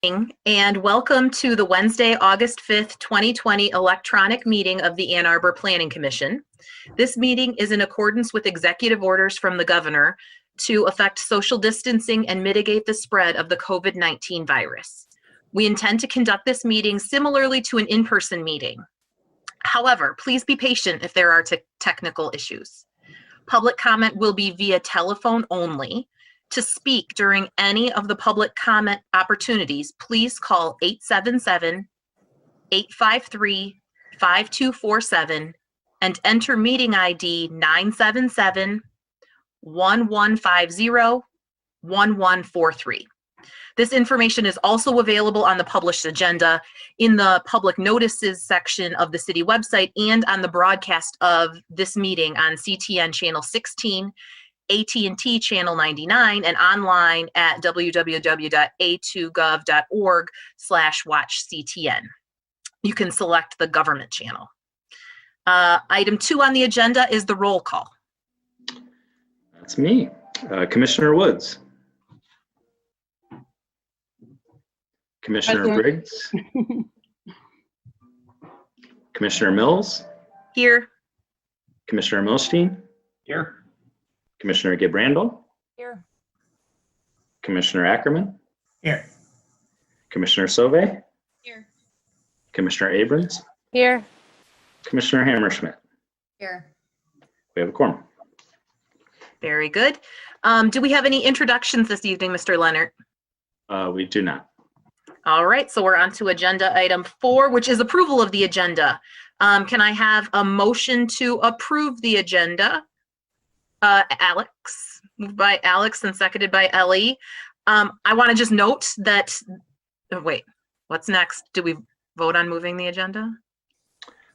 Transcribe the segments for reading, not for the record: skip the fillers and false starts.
And welcome to the Wednesday, August 5th, 2020 electronic meeting of the Ann Arbor Planning Commission. This meeting is in accordance with executive orders from the governor to affect social distancing and mitigate the spread of the COVID-19 virus. We intend to conduct this meeting similarly to an in-person meeting. However, please be patient if there are technical issues. Public comment will be via telephone only. To speak during any of the public comment opportunities, please call 877-853-5247 and enter meeting ID 977-1150-1143. This information is also available on the published agenda, in the public notices section of the city website, and on the broadcast of this meeting on CTN channel 16, AT&T channel 99, and online at www.a2gov.org/watchctn. You can select the government channel. Item 2 on the agenda is the roll call. That's me. Commissioner Woods. Commissioner Briggs. Commissioner Mills. Here. Commissioner Milstein. Here. Commissioner Gibrandal. Here. Commissioner Ackerman. Here. Commissioner Sauvé. Here. Commissioner Abrams. Here. Commissioner Hammerschmidt. Here. We have a quorum. Very good. Do we have any introductions this evening, Mr. Leonard? We do not. All right, so we're on to agenda item 4, which is approval of the agenda. Can I have a motion to approve the agenda? Alex, moved by Alex and seconded by Ellie. I want to just note that, wait, what's next? Do we vote on moving the agenda?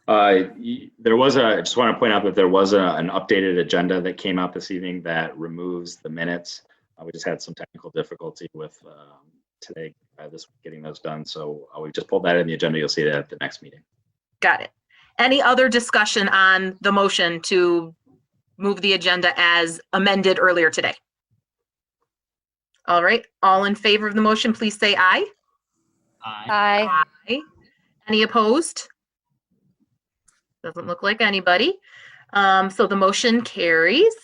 I just want to point out that there was an updated agenda that came out this evening that removes the minutes. We just had some technical difficulty with today, this week, getting those done. So we just pulled that in the agenda. You'll see that at the next meeting. Got it. Any other discussion on the motion to move the agenda as amended earlier today? All right, all in favor of the motion, please say aye. Aye. Aye. Any opposed? Doesn't look like anybody. So the motion carries.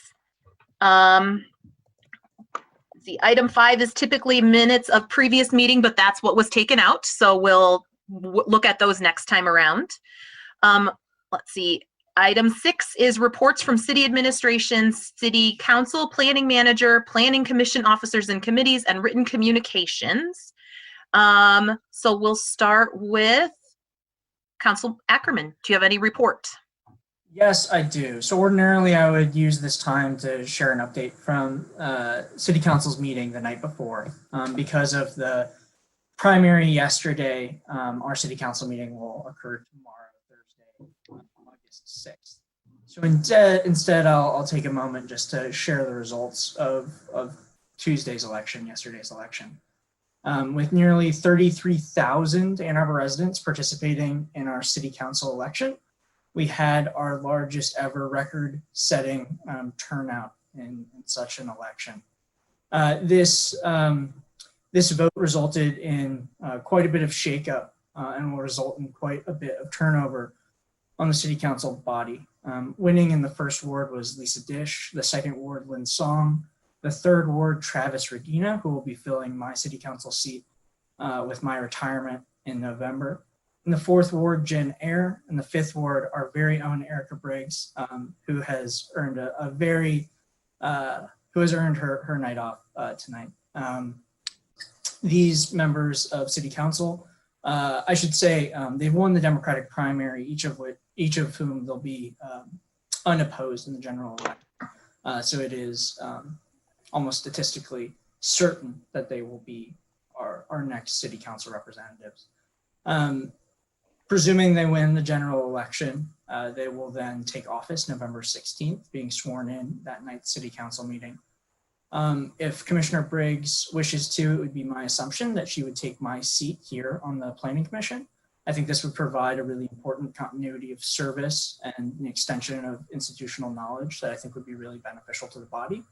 See, item 5 is typically minutes of previous meeting, but that's what was taken out. So we'll look at those next time around. Let's see. Item 6 is reports from city administration, city council, planning manager, planning commission officers and committees, and written communications. So we'll start with Council Ackerman. Do you have any report? Yes, I do. So ordinarily I would use this time to share an update from City Council's meeting the night before. Because of the primary yesterday, our City Council meeting will occur tomorrow, Thursday, August 6th. So instead I'll take a moment just to share the results of Tuesday's election, yesterday's election. With nearly 33,000 Ann Arbor residents participating in our City Council election, we had our largest ever record-setting turnout in such an election. This vote resulted in quite a bit of shakeup and will result in quite a bit of turnover on the City Council body. Winning in the first ward was Lisa Dish, the second ward, Lynn Song, the third ward, Travis Regina, who will be filling my City Council seat with my retirement in November. In the fourth ward, Jen Eyre, and the fifth ward, our very own Erica Briggs, who has earned her night off tonight. These members of City Council, I should say, they've won the Democratic primary, each of whom they'll be unopposed in the general election. So it is almost statistically certain that they will be our next City Council representatives. Presuming they win the general election, they will then take office November 16th, being sworn in that night's City Council meeting. If Commissioner Briggs wishes to, it would be my assumption that she would take my seat here on the Planning Commission. I think this would provide a really important continuity of service and an extension of institutional knowledge that I think would be really beneficial to the body.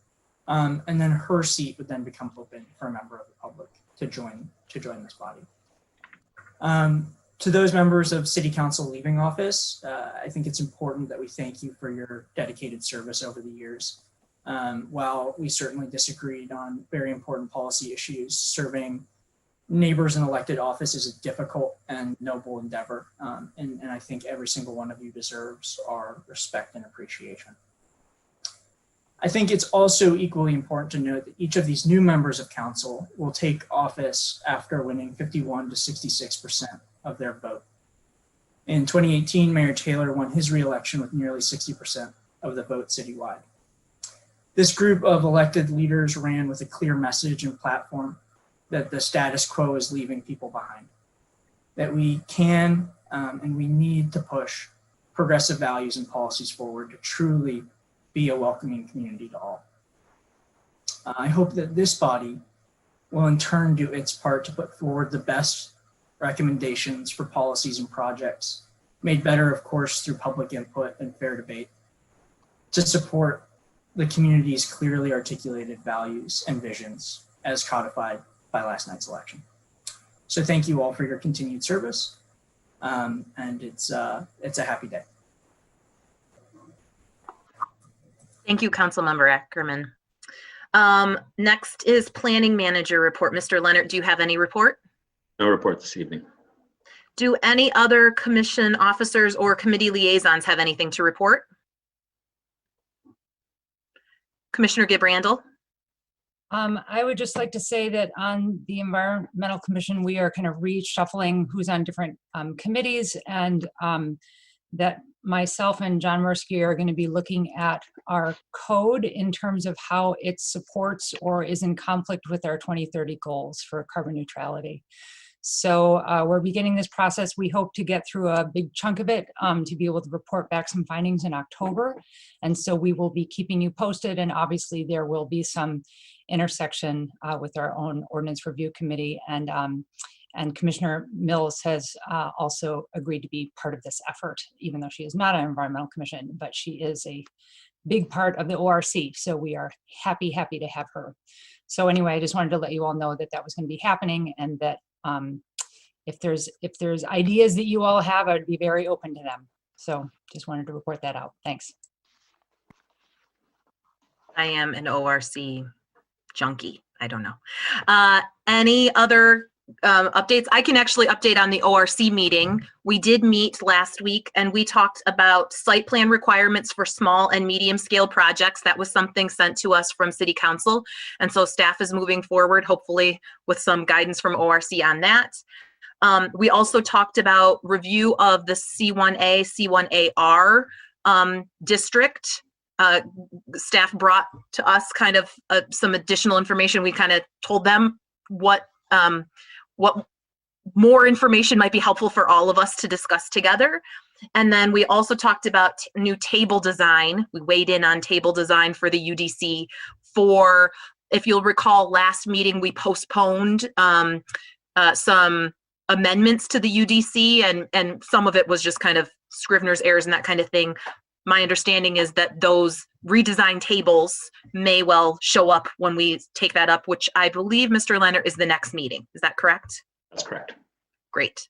And then her seat would then become open for a member of the public. to join this body. To those members of City Council leaving office, I think it's important that we thank you for your dedicated service over the years. While we certainly disagreed on very important policy issues, serving neighbors in elected office is a difficult and noble endeavor. And I think every single one of you deserves our respect and appreciation. I think it's also equally important to note that each of these new members of council will take office after winning 51 to 66% of their vote. In 2018, Mayor Taylor won his reelection with nearly 60% of the vote citywide. This group of elected leaders ran with a clear message and platform that the status quo is leaving people behind, that we can and we need to push progressive values and policies forward to truly be a welcoming community to all. I hope that this body will in turn do its part to put forward the best recommendations for policies and projects, made better, of course, through public input and fair debate, to support the community's clearly articulated values and visions as codified by last night's election. So thank you all for your continued service, and it's a happy day. Thank you, Councilmember Ackerman. Next is Planning Manager report. Mr. Leonard, do you have any report? No report this evening. Do any other commission officers or committee liaisons have anything to report? Commissioner Gibrandl? I would just like to say that on the Environmental Commission, we are kind of reshuffling who's on different committees, and that myself and John Mursky are going to be looking at our code in terms of how it supports or is in conflict with our 2030 goals for carbon neutrality. So we're beginning this process. We hope to get through a big chunk of it to be able to report back some findings in October. And so we will be keeping you posted, and obviously there will be some intersection with our own ordinance review committee, and Commissioner Mills has also agreed to be part of this effort, even though she is not an environmental commission, but she is a big part of the ORC. So we are happy to have her. So anyway, I just wanted to let you all know that that was going to be happening, and that if there's ideas that you all have, I'd be very open to them. So just wanted to report that out. Thanks. I am an ORC junkie. I don't know. Any other updates? I can actually update on the ORC meeting. We did meet last week, and we talked about site plan requirements for small and medium scale projects. That was something sent to us from City Council. And so staff is moving forward, hopefully with some guidance from ORC on that. We also talked about review of the C1A, C1AR district. Staff brought to us kind of some additional information. We kind of told them what more information might be helpful for all of us to discuss together. And then we also talked about new table design. We weighed in on table design for the UDC for, if you'll recall, last meeting we postponed some amendments to the UDC, and some of it was just kind of Scrivener's errors and that kind of thing. My understanding is that those redesigned tables may well show up when we take that up, which I believe, Mr. Leonard, is the next meeting. Is that correct? That's correct. Great.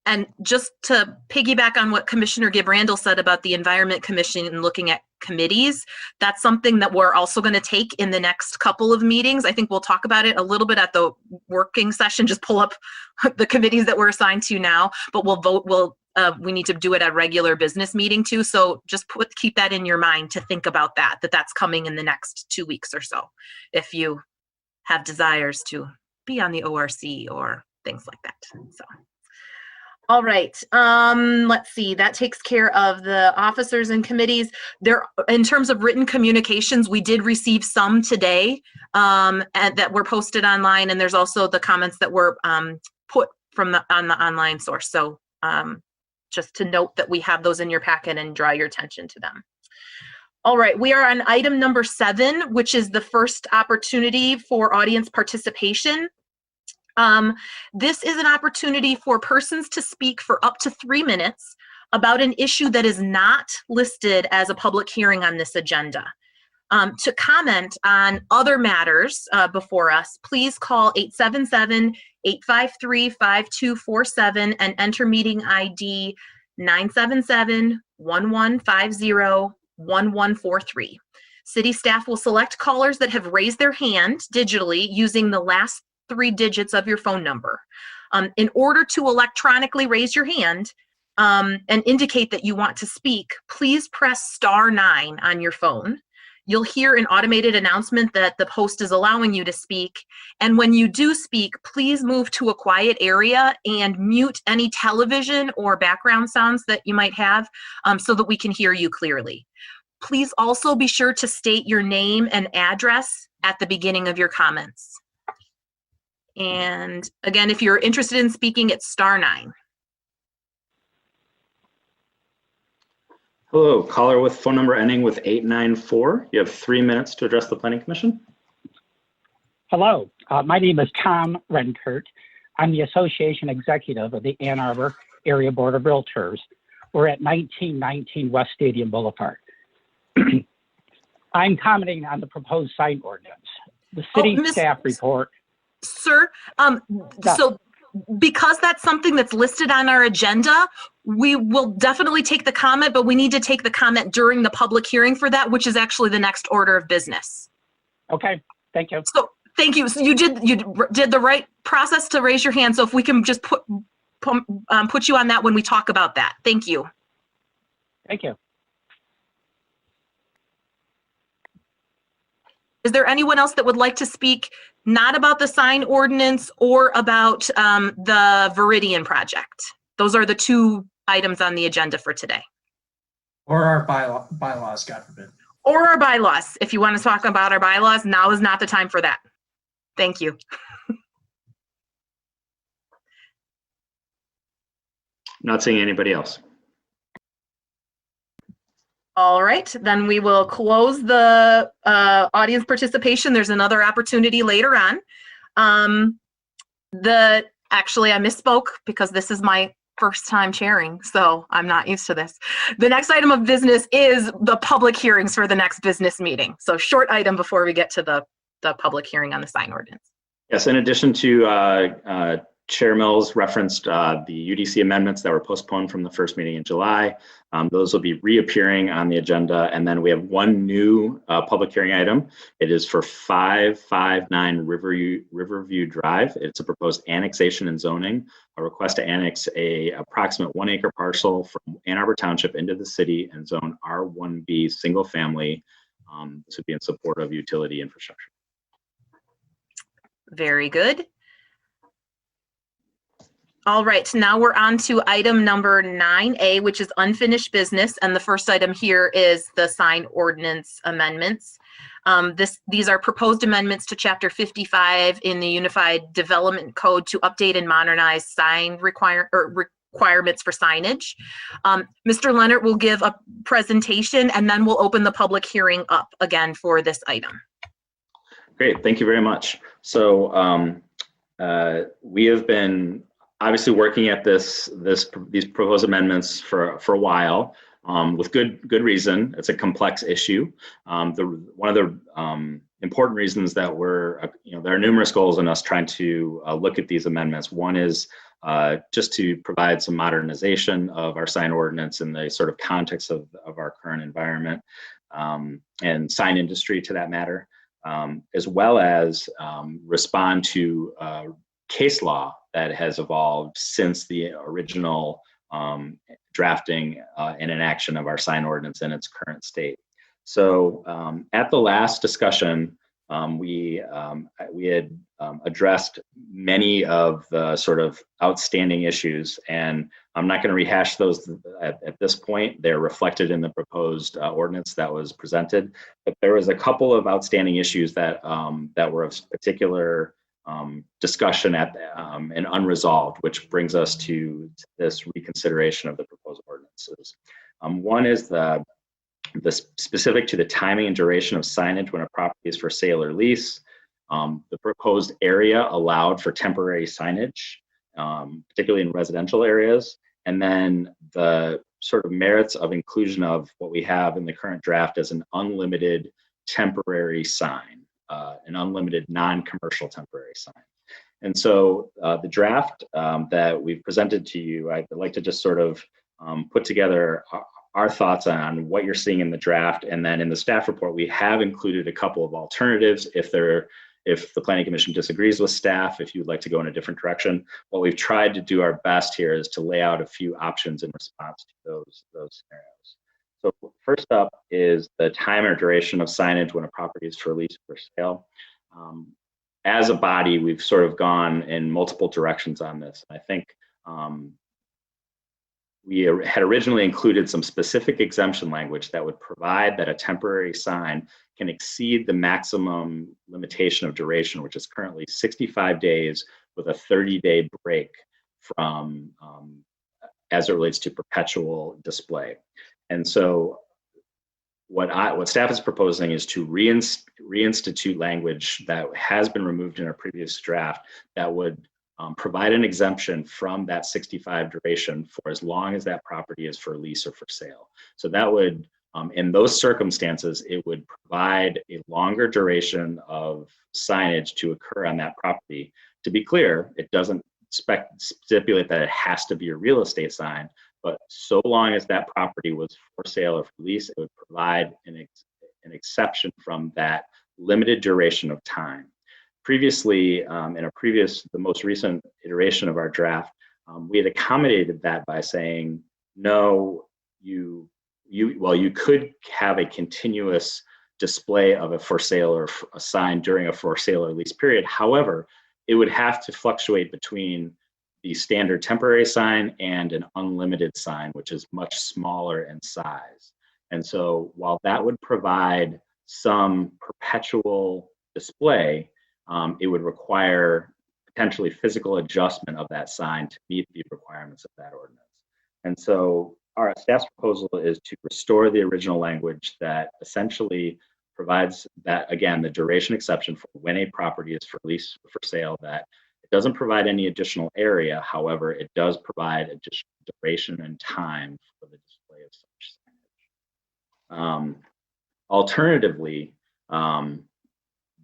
And just to piggyback on what Commissioner Gibrandl said about the Environment Commission and looking at committees, that's something that we're also going to take in the next couple of meetings. I think we'll talk about it a little bit at the working session, just pull up the committees that we're assigned to now, but we need to do it at a regular business meeting too. So just keep that in your mind to think about that's coming in the next 2 weeks or so, if you have desires to be on the ORC or things like that. So, all right, let's see, that takes care of the officers and committees. There, in terms of written communications, we did receive some today and that were posted online, and there's also the comments that were put on the online source. So just to note that we have those in your packet and draw your attention to them. All right, we are on item number 7, which is the first opportunity for audience participation. This is an opportunity for persons to speak for up to 3 minutes about an issue that is not listed as a public hearing on this agenda. To comment on other matters before us, please call 877-853-5247 and enter meeting ID 977-1150-1143. City staff will select callers that have raised their hand digitally using the last 3 digits of your phone number. In order to electronically raise your hand and indicate that you want to speak, please press *9 on your phone. You'll hear an automated announcement that the host is allowing you to speak. And when you do speak, please move to a quiet area and mute any television or background sounds that you might have so that we can hear you clearly. Please also be sure to state your name and address at the beginning of your comments. And again, if you're interested in speaking, it's *9. Hello, caller with phone number ending with 894. You have 3 minutes to address the Planning Commission. Hello, my name is Tom Renkert. I'm the Association Executive of the Ann Arbor Area Board of Realtors. We're at 1919 West Stadium Boulevard. I'm commenting on the proposed sign ordinance. The city staff report. Sir, so because that's something that's listed on our agenda, we will definitely take the comment, but we need to take the comment during the public hearing for that, which is actually the next order of business. Okay, thank you. So thank you. So you did the right process to raise your hand. So if we can just put you on that when we talk about that. Thank you. Thank you. Is there anyone else that would like to speak not about the sign ordinance or about the Viridian project? Those are the 2 items on the agenda for today. Or our bylaws, God forbid. Or our bylaws. If you want to talk about our bylaws, now is not the time for that. Thank you. Not seeing anybody else. All right, then we will close the audience participation. There's another opportunity later on. Actually, I misspoke because this is my first time chairing, so I'm not used to this. The next item of business is the public hearings for the next business meeting. So short item before we get to the public hearing on the sign ordinance. Yes, in addition to Chair Mills referenced the UDC amendments that were postponed from the first meeting in July. Those will be reappearing on the agenda. And then we have 1 new public hearing item. It is for 559 Riverview Drive. It's a proposed annexation and zoning, a request to annex a approximate 1 acre parcel from Ann Arbor Township into the city and zone R1B single family. This would be in support of utility infrastructure. Very good. All right, now we're on to item number 9A, which is unfinished business. And the first item here is the sign ordinance amendments. These are proposed amendments to Chapter 55 in the Unified Development Code to update and modernize sign requirements for signage. Mr. Leonard will give a presentation and then we'll open the public hearing up again for this item. Great, thank you very much. So we have been obviously working at these proposed amendments for a while, with good reason. It's a complex issue. One of the important reasons that there are numerous goals in us trying to look at these amendments. One is just to provide some modernization of our sign ordinance in the sort of context of our current environment and sign industry to that matter, as well as respond to case law that has evolved since the original drafting and enaction of our sign ordinance in its current state. So at the last discussion, we had addressed many of the sort of outstanding issues, and I'm not going to rehash those at this point. They're reflected in the proposed ordinance that was presented, but there was a couple of outstanding issues that were of particular discussion and unresolved, which brings us to this reconsideration of the proposed ordinances. One is the specific to the timing and duration of signage when a property is for sale or lease. The proposed area allowed for temporary signage, particularly in residential areas, and then the sort of merits of inclusion of what we have in the current draft as an unlimited temporary sign, an unlimited non-commercial temporary sign. And so the draft that we've presented to you, I'd like to just sort of put together our thoughts on what you're seeing in the draft. And then in the staff report, we have included a couple of alternatives if the Planning Commission disagrees with staff, if you would like to go in a different direction. What we've tried to do our best here is to lay out a few options in response to those scenarios. So first up is the time or duration of signage when a property is for lease or for sale. As a body, we've sort of gone in multiple directions on this. I think we had originally included some specific exemption language that would provide that a temporary sign can exceed the maximum limitation of duration, which is currently 65 days with a 30-day break from as it relates to perpetual display. And so what staff is proposing is to reinstitute language that has been removed in our previous draft that would provide an exemption from that 65 duration for as long as that property is for lease or for sale. So that would, in those circumstances, it would provide a longer duration of signage to occur on that property. To be clear, it doesn't stipulate that it has to be a real estate sign, but so long as that property was for sale or for lease, it would provide an exception from that limited duration of time. Previously, in the most recent iteration of our draft, we had accommodated that by saying, no, you could have a continuous display of a for sale or a sign during a for sale or lease period. However, it would have to fluctuate between the standard temporary sign and an unlimited sign, which is much smaller in size. And so while that would provide some perpetual display, it would require potentially physical adjustment of that sign to meet the requirements of that ordinance. And so our staff's proposal is to restore the original language that essentially provides that, again, the duration exception for when a property is for lease or for sale, that it doesn't provide any additional area. However, it does provide additional duration and time for the display of such signage. Alternatively,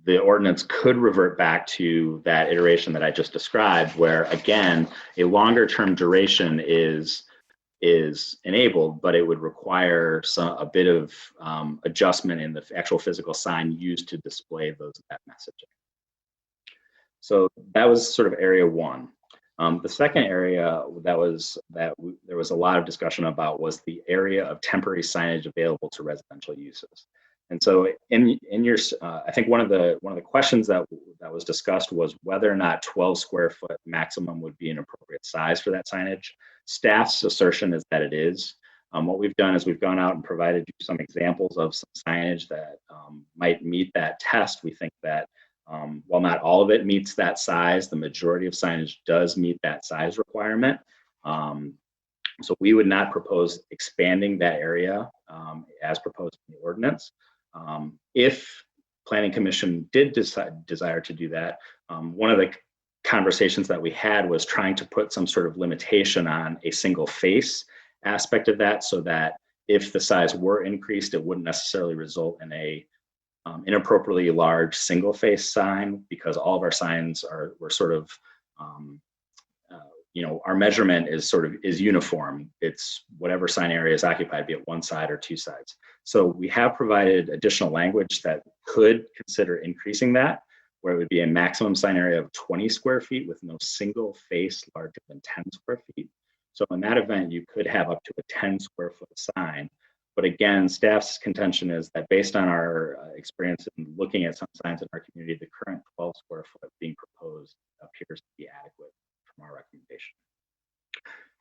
the ordinance could revert back to that iteration that I just described, where again, a longer term duration is enabled, but it would require a bit of adjustment in the actual physical sign used to display that messaging. So that was sort of area one. The second area there was a lot of discussion about was the area of temporary signage available to residential uses. And so in your, I think one of the questions that was discussed was whether or not 12 square foot maximum would be an appropriate size for that signage. Staff's assertion is that it is. What we've done is we've gone out and provided you some examples of some signage that might meet that test. We think that while not all of it meets that size, the majority of signage does meet that size requirement. So we would not propose expanding that area as proposed in the ordinance. If Planning Commission did desire to do that, one of the conversations that we had was trying to put some sort of limitation on a single face aspect of that, so that if the size were increased, it wouldn't necessarily result in a inappropriately large single face sign, because all of our signs were sort of our measurement is uniform. It's whatever sign area is occupied, be it one side or two sides. So we have provided additional language that could consider increasing that, where it would be a maximum sign area of 20 square feet with no single face larger than 10 square feet. So in that event, you could have up to a 10 square foot sign. But again, staff's contention is that based on our experience in looking at some signs in our community, the current 12 square foot being proposed appears to be adequate from our recommendation.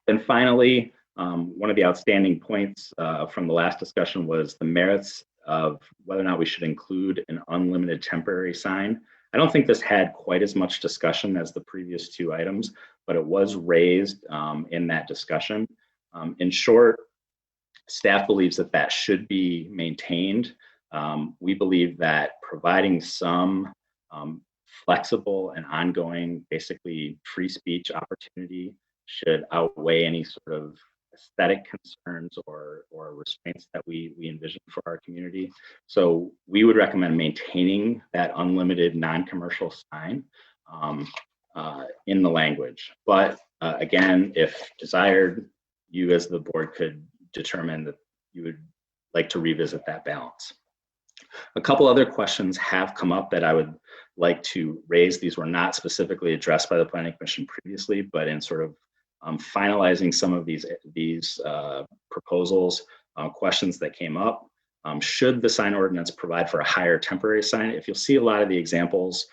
Then finally, one of the outstanding points from the last discussion was the merits of whether or not we should include an unlimited temporary sign. I don't think this had quite as much discussion as the previous two items, but it was raised in that discussion. In short, staff believes that that should be maintained. We believe that providing some flexible and ongoing, basically free speech opportunity should outweigh any sort of aesthetic concerns or restraints that we envision for our community. So we would recommend maintaining that unlimited non-commercial sign in the language. But again, if desired, you as the board could determine that you would like to revisit that balance. A couple other questions have come up that I would like to raise. These were not specifically addressed by the Planning Commission previously, but in sort of finalizing some of these proposals, questions that came up. Should the sign ordinance provide for a higher temporary sign? If you'll see a lot of the examples,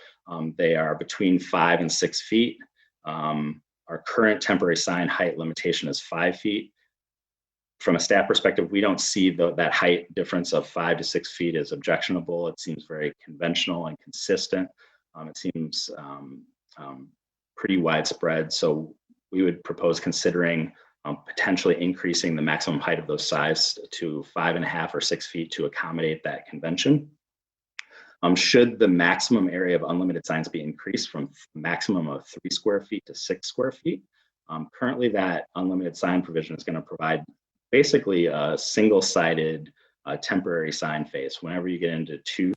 they are between 5 and 6 feet. Our current temporary sign height limitation is 5 feet. From a staff perspective, we don't see that height difference of 5 to 6 feet as objectionable. It seems very conventional and consistent. It seems pretty widespread. So we would propose considering potentially increasing the maximum height of those signs to 5.5 or 6 feet to accommodate that convention. Should the maximum area of unlimited signs be increased from a maximum of 3 square feet to 6 square feet? Currently, that unlimited sign provision is going to provide basically a single-sided temporary sign face. Whenever you get into 2,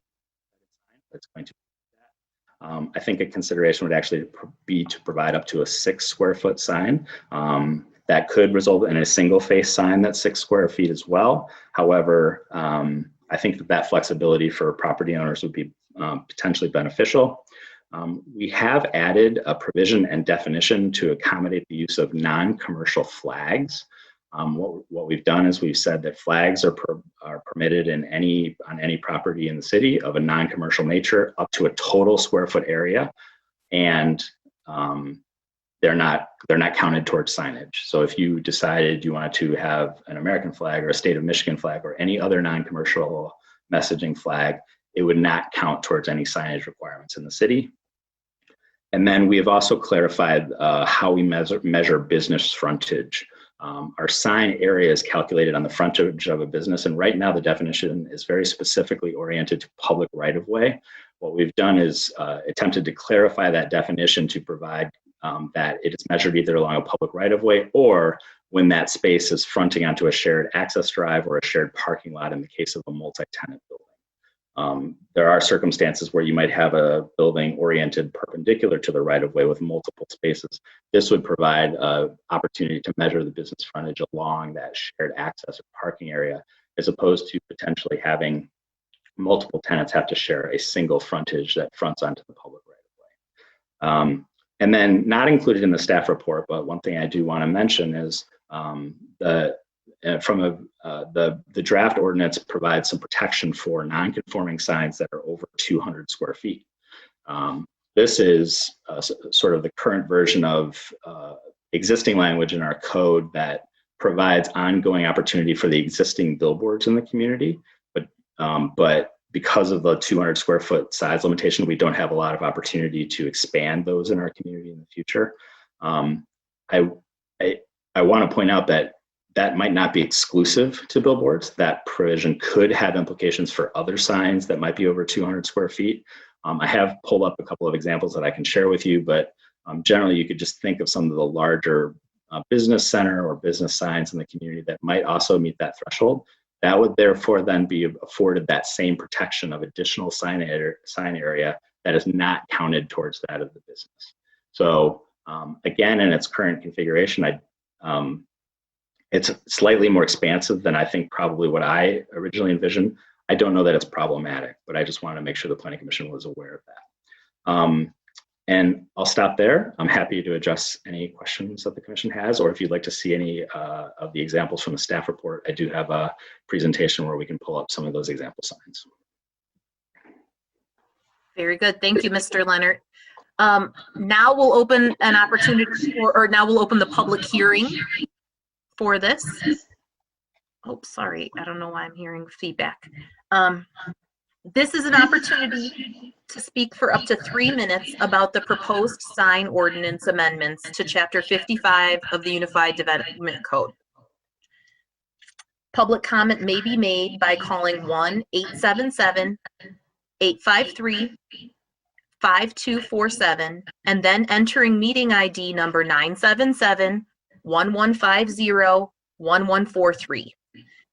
that's going to be that. I think a consideration would actually be to provide up to a 6 square foot sign. That could result in a single face sign that's 6 square feet as well. However, I think that flexibility for property owners would be potentially beneficial. We have added a provision and definition to accommodate the use of non-commercial flags. What we've done is we've said that flags are permitted on any property in the city of a non-commercial nature up to a total square foot area, and they're not counted towards signage. So if you decided you wanted to have an American flag or a state of Michigan flag or any other non-commercial messaging flag, it would not count towards any signage requirements in the city. And then we have also clarified how we measure business frontage. Our sign area is calculated on the frontage of a business, and right now the definition is very specifically oriented to public right-of-way. What we've done is attempted to clarify that definition to provide that it is measured either along a public right-of-way or when that space is fronting onto a shared access drive or a shared parking lot in the case of a multi-tenant building. There are circumstances where you might have a building oriented perpendicular to the right-of-way with multiple spaces. This would provide an opportunity to measure the business frontage along that shared access or parking area, as opposed to potentially having multiple tenants have to share a single frontage that fronts onto the public right-of-way. And then not included in the staff report, but one thing I do want to mention is the draft ordinance provides some protection for non-conforming signs that are over 200 square feet. This is sort of the current version of existing language in our code that provides ongoing opportunity for the existing billboards in the community, but because of the 200 square foot size limitation, we don't have a lot of opportunity to expand those in our community in the future. I want to point out that might not be exclusive to billboards. That provision could have implications for other signs that might be over 200 square feet. I have pulled up a couple of examples that I can share with you, but generally you could just think of some of the larger business center or business signs in the community that might also meet that threshold. That would therefore then be afforded that same protection of additional sign area that is not counted towards that of the business. So again, in its current configuration, it's slightly more expansive than I think probably what I originally envisioned. I don't know that it's problematic, but I just want to make sure the Planning Commission was aware of that. And I'll stop there. I'm happy to address any questions that the Commission has, or if you'd like to see any of the examples from the staff report, I do have a presentation where we can pull up some of those example signs. Very good. Thank you, Mr. Leonard. Now we'll open an opportunity now we'll open the public hearing for this. Oh, sorry. I don't know why I'm hearing feedback. This is an opportunity to speak for up to 3 minutes about the proposed sign ordinance amendments to Chapter 55 of the Unified Development Code. Public comment may be made by calling 1-877-853-5247 and then entering meeting ID number 977-1150-11. 1143.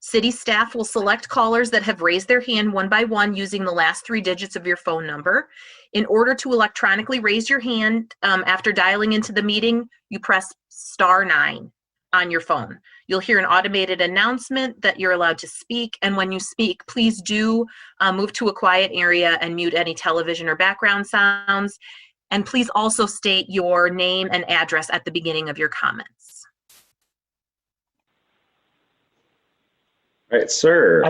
City staff will select callers that have raised their hand one by one using the last 3 digits of your phone number. In order to electronically raise your hand after dialing into the meeting, you press *9 on your phone. You'll hear an automated announcement that you're allowed to speak, and when you speak, please do move to a quiet area and mute any television or background sounds. And please also state your name and address at the beginning of your comments. All right, sir.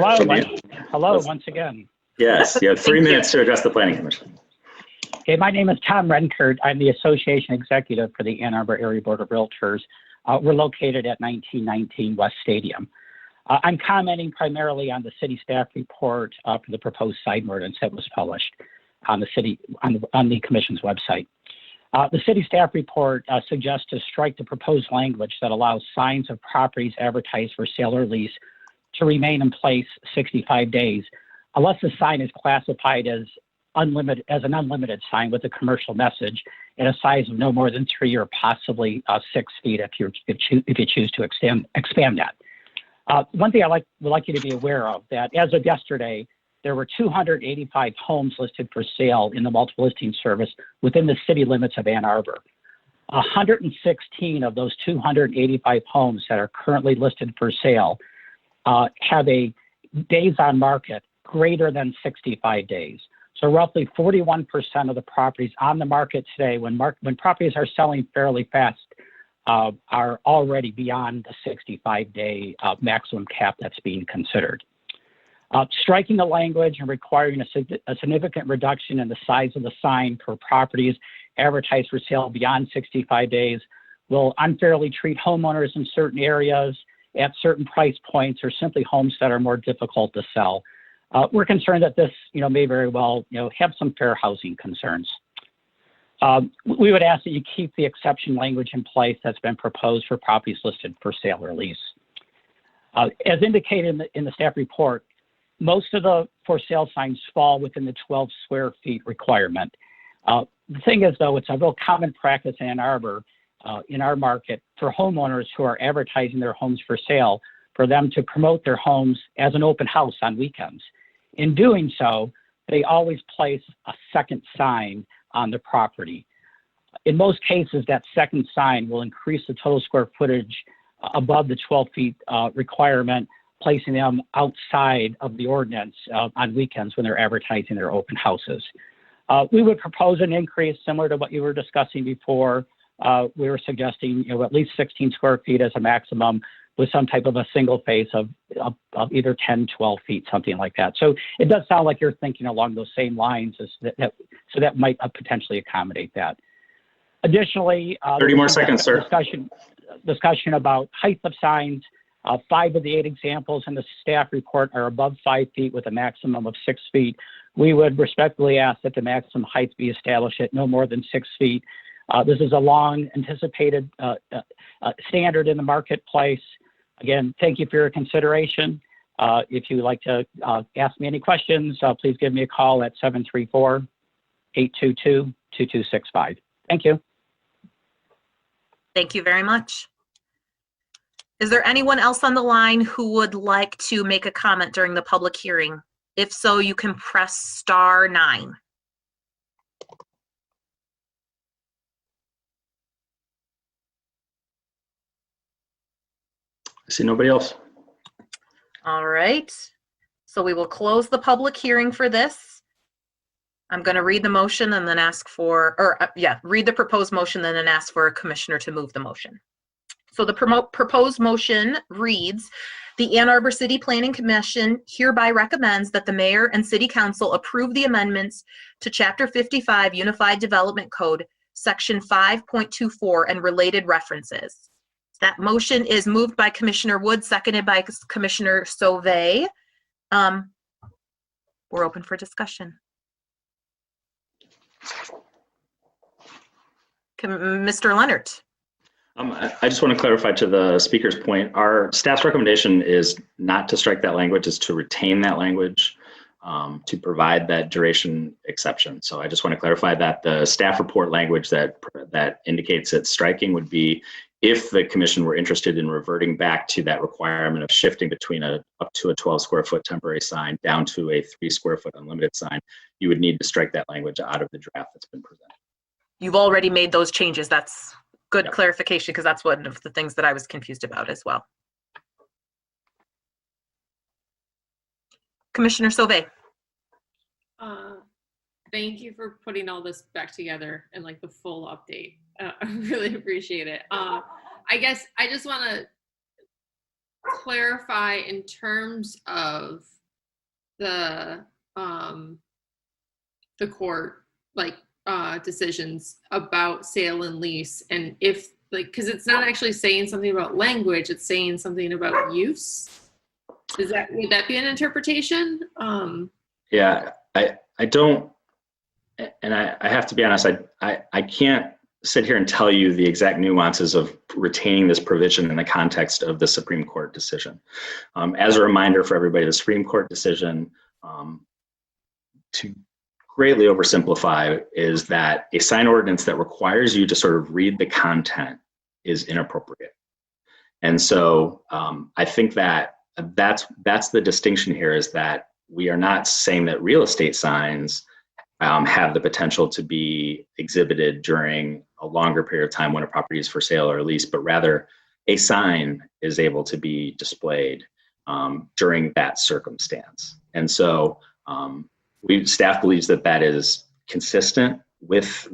Hello once again. Yes, you have 3 minutes to address the Planning Commission. Okay, my name is Tom Renkert. I'm the Association Executive for the Ann Arbor Area Board of Realtors. We're located at 1919 West Stadium. I'm commenting primarily on the city staff report for the proposed sign ordinance that was published on the Commission's website. The city staff report suggests to strike the proposed language that allows signs of properties advertised for sale or lease to remain in place 65 days, unless the sign is classified as an unlimited sign with a commercial message in a size of no more than 3 or possibly 6 feet if you choose to expand that. One thing would like you to be aware of, that as of yesterday, there were 285 homes listed for sale in the multiple listing service within the city limits of Ann Arbor. 116 of those 285 homes that are currently listed for sale have a days on market greater than 65 days. So roughly 41% of the properties on the market today, when properties are selling fairly fast, are already beyond the 65-day maximum cap that's being considered. Striking the language and requiring a significant reduction in the size of the sign for properties advertised for sale beyond 65 days will unfairly treat homeowners in certain areas at certain price points, or simply homes that are more difficult to sell. We're concerned that this, may very well, have some fair housing concerns. We would ask that you keep the exception language in place that's been proposed for properties listed for sale or lease. As indicated in the staff report, most of the for sale signs fall within the 12 square feet requirement. The thing is, though, it's a real common practice in Ann Arbor, in our market, for homeowners who are advertising their homes for sale, for them to promote their homes as an open house on weekends. In doing so, they always place a second sign on the property. In most cases, that second sign will increase the total square footage above the 12 feet requirement, placing them outside of the ordinance on weekends when they're advertising their open houses. We would propose an increase similar to what you were discussing before. We were suggesting, at least 16 square feet as a maximum, with some type of a single face of either 10, 12 feet, something like that. So it does sound like you're thinking along those same lines, so that might potentially accommodate that. Additionally, 30 more seconds, sir. Discussion about height of signs. 5 of the 8 examples in the staff report are above 5 feet with a maximum of 6 feet. We would respectfully ask that the maximum height be established at no more than 6 feet. This is a long anticipated standard in the marketplace. Again, thank you for your consideration. If you would like to ask me any questions, please give me a call at 734-822-2265. Thank you. Thank you very much. Is there anyone else on the line who would like to make a comment during the public hearing? If so, you can press *9. I see nobody else. All right. So we will close the public hearing for this. I'm going to read the motion and then ask for, read the proposed motion and then ask for a commissioner to move the motion. So the proposed motion reads, the Ann Arbor City Planning Commission hereby recommends that the mayor and city council approve the amendments to Chapter 55 Unified Development Code, Section 5.24 and related references. That motion is moved by Commissioner Wood, seconded by Commissioner Sauvé. We're open for discussion. Mr. Leonard. I just want to clarify to the speaker's point, our staff's recommendation is not to strike that language, is to retain that language, to provide that duration exception. So I just want to clarify that the staff report language that indicates that striking would be if the commission were interested in reverting back to that requirement of shifting between up to a 12 square foot temporary sign down to a 3 square foot unlimited sign, you would need to strike that language out of the draft that's been presented. You've already made those changes. That's good Yep. clarification, because that's one of the things that I was confused about as well. Commissioner Sauvé. Thank you for putting all this back together and like the full update. I really appreciate it. I guess I just want to clarify in terms of the court decisions about sale and lease, and if because it's not actually saying something about language, it's saying something about use. Would that be an interpretation? Yeah, I don't, and I have to be honest, I can't sit here and tell you the exact nuances of retaining this provision in the context of the Supreme Court decision. As a reminder for everybody, the Supreme Court decision, to greatly oversimplify, is that a sign ordinance that requires you to sort of read the content is inappropriate. And so I think that's the distinction here, is that we are not saying that real estate signs have the potential to be exhibited during a longer period of time when a property is for sale or lease, but rather a sign is able to be displayed during that circumstance. And so staff believes that is consistent with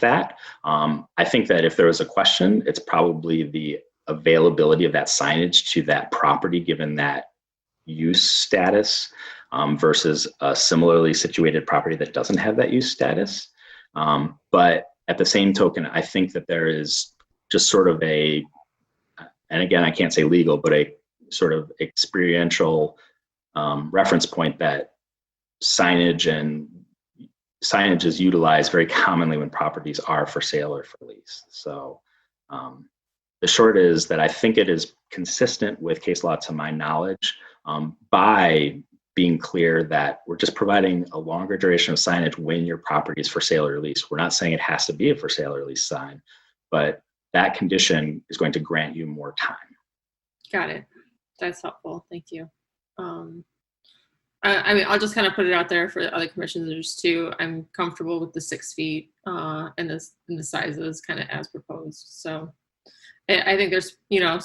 that. I think that if there was a question, it's probably the availability of that signage to that property given that use status versus a similarly situated property that doesn't have that use status. But at the same token, I think that there is just sort of and again, I can't say legal, but a sort of experiential reference point that signage is utilized very commonly when properties are for sale or for lease. So the short is that I think it is consistent with case law, to my knowledge, by being clear that we're just providing a longer duration of signage when your property is for sale or lease. We're not saying it has to be a for sale or lease sign, but that condition is going to grant you more time. Got it. That's helpful. Thank you. I mean, I'll just kind of put it out there for the other commissioners too. I'm comfortable with the 6 feet and the sizes kind of as proposed. So I think there's,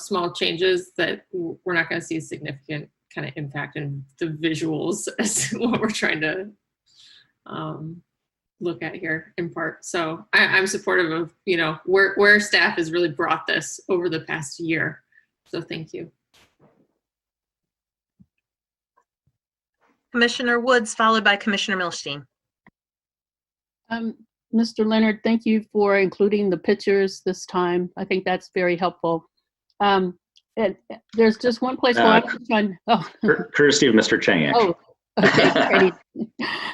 small changes that we're not going to see a significant kind of impact in the visuals as what we're trying to look at here in part. So I'm supportive of, where staff has really brought this over the past year. So thank you. Commissioner Woods, followed by Commissioner Milstein. Mr. Leonard, thank you for including the pictures this time. I think that's very helpful. And there's just one place where I'm trying. Oh, courtesy of Mr. Chang. Oh, okay.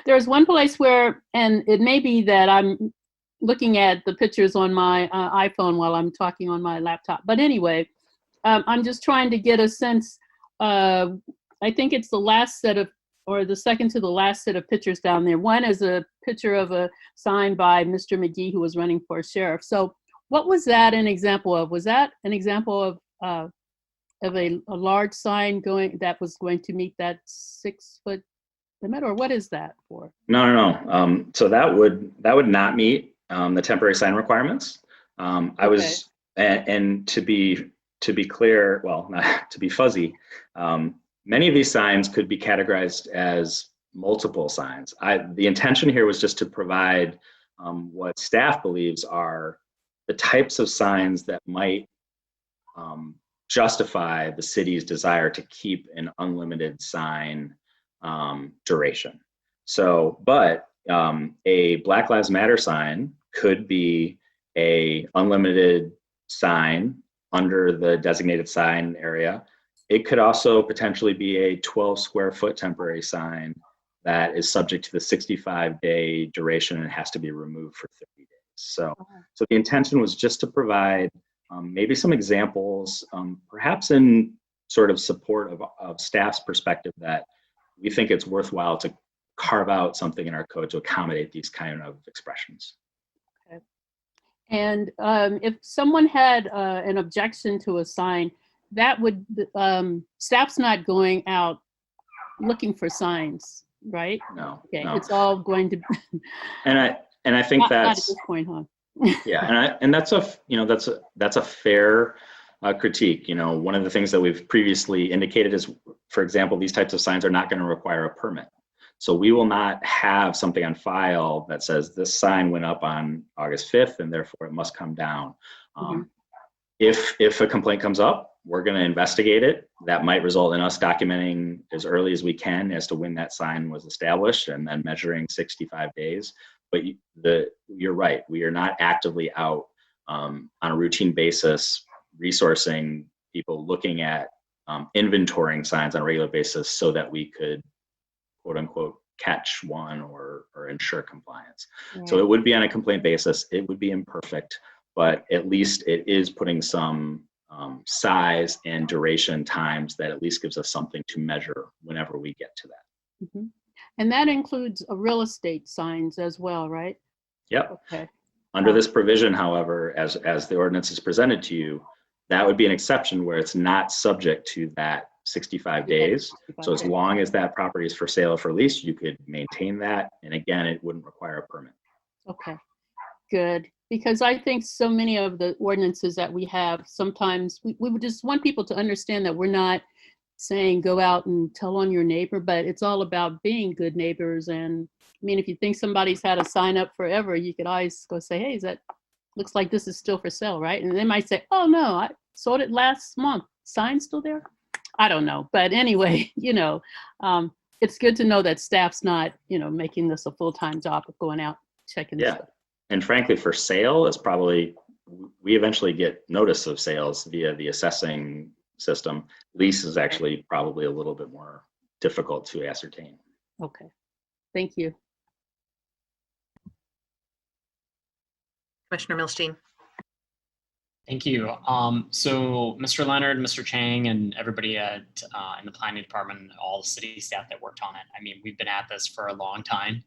There's one place where, and it may be that I'm looking at the pictures on my iPhone while I'm talking on my laptop. But anyway, I'm just trying to get a sense. I think it's the last set of, or the second to the last set of pictures down there. One is a picture of a sign by Mr. McGee, who was running for sheriff. So what was that an example of? Was that an example of a large sign that was going to meet that 6 foot limit, or what is that for? No. So that would not meet the temporary sign requirements. I was, and to be clear, well, not to be fuzzy, many of these signs could be categorized as multiple signs. The intention here was just to provide what staff believes are the types of signs that might justify the city's desire to keep an unlimited sign duration. So, but a Black Lives Matter sign could be a unlimited sign under the designated sign area. It could also potentially be a 12 square foot temporary sign that is subject to the 65-day duration and has to be removed for 30 days. So the intention was just to provide maybe some examples, perhaps in sort of support of staff's perspective, that we think it's worthwhile to carve out something in our code to accommodate these kind of expressions. Okay. And if someone had an objection to a sign, that would, staff's not going out looking for signs, right? No, Okay, no. it's all going to, And I think not at that's, this point, huh? yeah, and that's a fair critique. One of the things that we've previously indicated is, for example, these types of signs are not going to require a permit. So we will not have something on file that says this sign went up on August 5th and therefore it must come down. If a complaint comes up, we're going to investigate it. That might result in us documenting as early as we can as to when that sign was established and then measuring 65 days. But you're right. We are not actively out on a routine basis resourcing people looking at inventorying signs on a regular basis so that we could, quote unquote, catch one or ensure compliance. Right. So it would be on a complaint basis. It would be imperfect, but at least it is putting some size and duration times that at least gives us something to measure whenever we get to that. Mhm. And that includes real estate signs as well, right? Yep. Okay. Under this provision, however, as the ordinance is presented to you, that would be an exception where it's not subject to that 65 days. So as long as that property is for sale or for lease, you could maintain that. And again, it wouldn't require a permit. Okay, good. Because I think so many of the ordinances that we have, sometimes we would just want people to understand that we're not saying go out and tell on your neighbor, but it's all about being good neighbors. And I mean, if you think somebody's had a sign up forever, you could always go say, hey, looks like this is still for sale, right? And they might say, oh no, I sold it last month. Sign still there? I don't know. But anyway, it's good to know that staff's not, making this a full-time job of going out checking stuff. And frankly, for sale, it's probably, we eventually get notice of sales via the assessing system. Lease is actually probably a little bit more difficult to ascertain. Okay, thank you. Commissioner Milstein. Thank you. So Mr. Leonard, Mr. Chang, and everybody in the planning department, all the city staff that worked on it. I mean, we've been at this for a long time.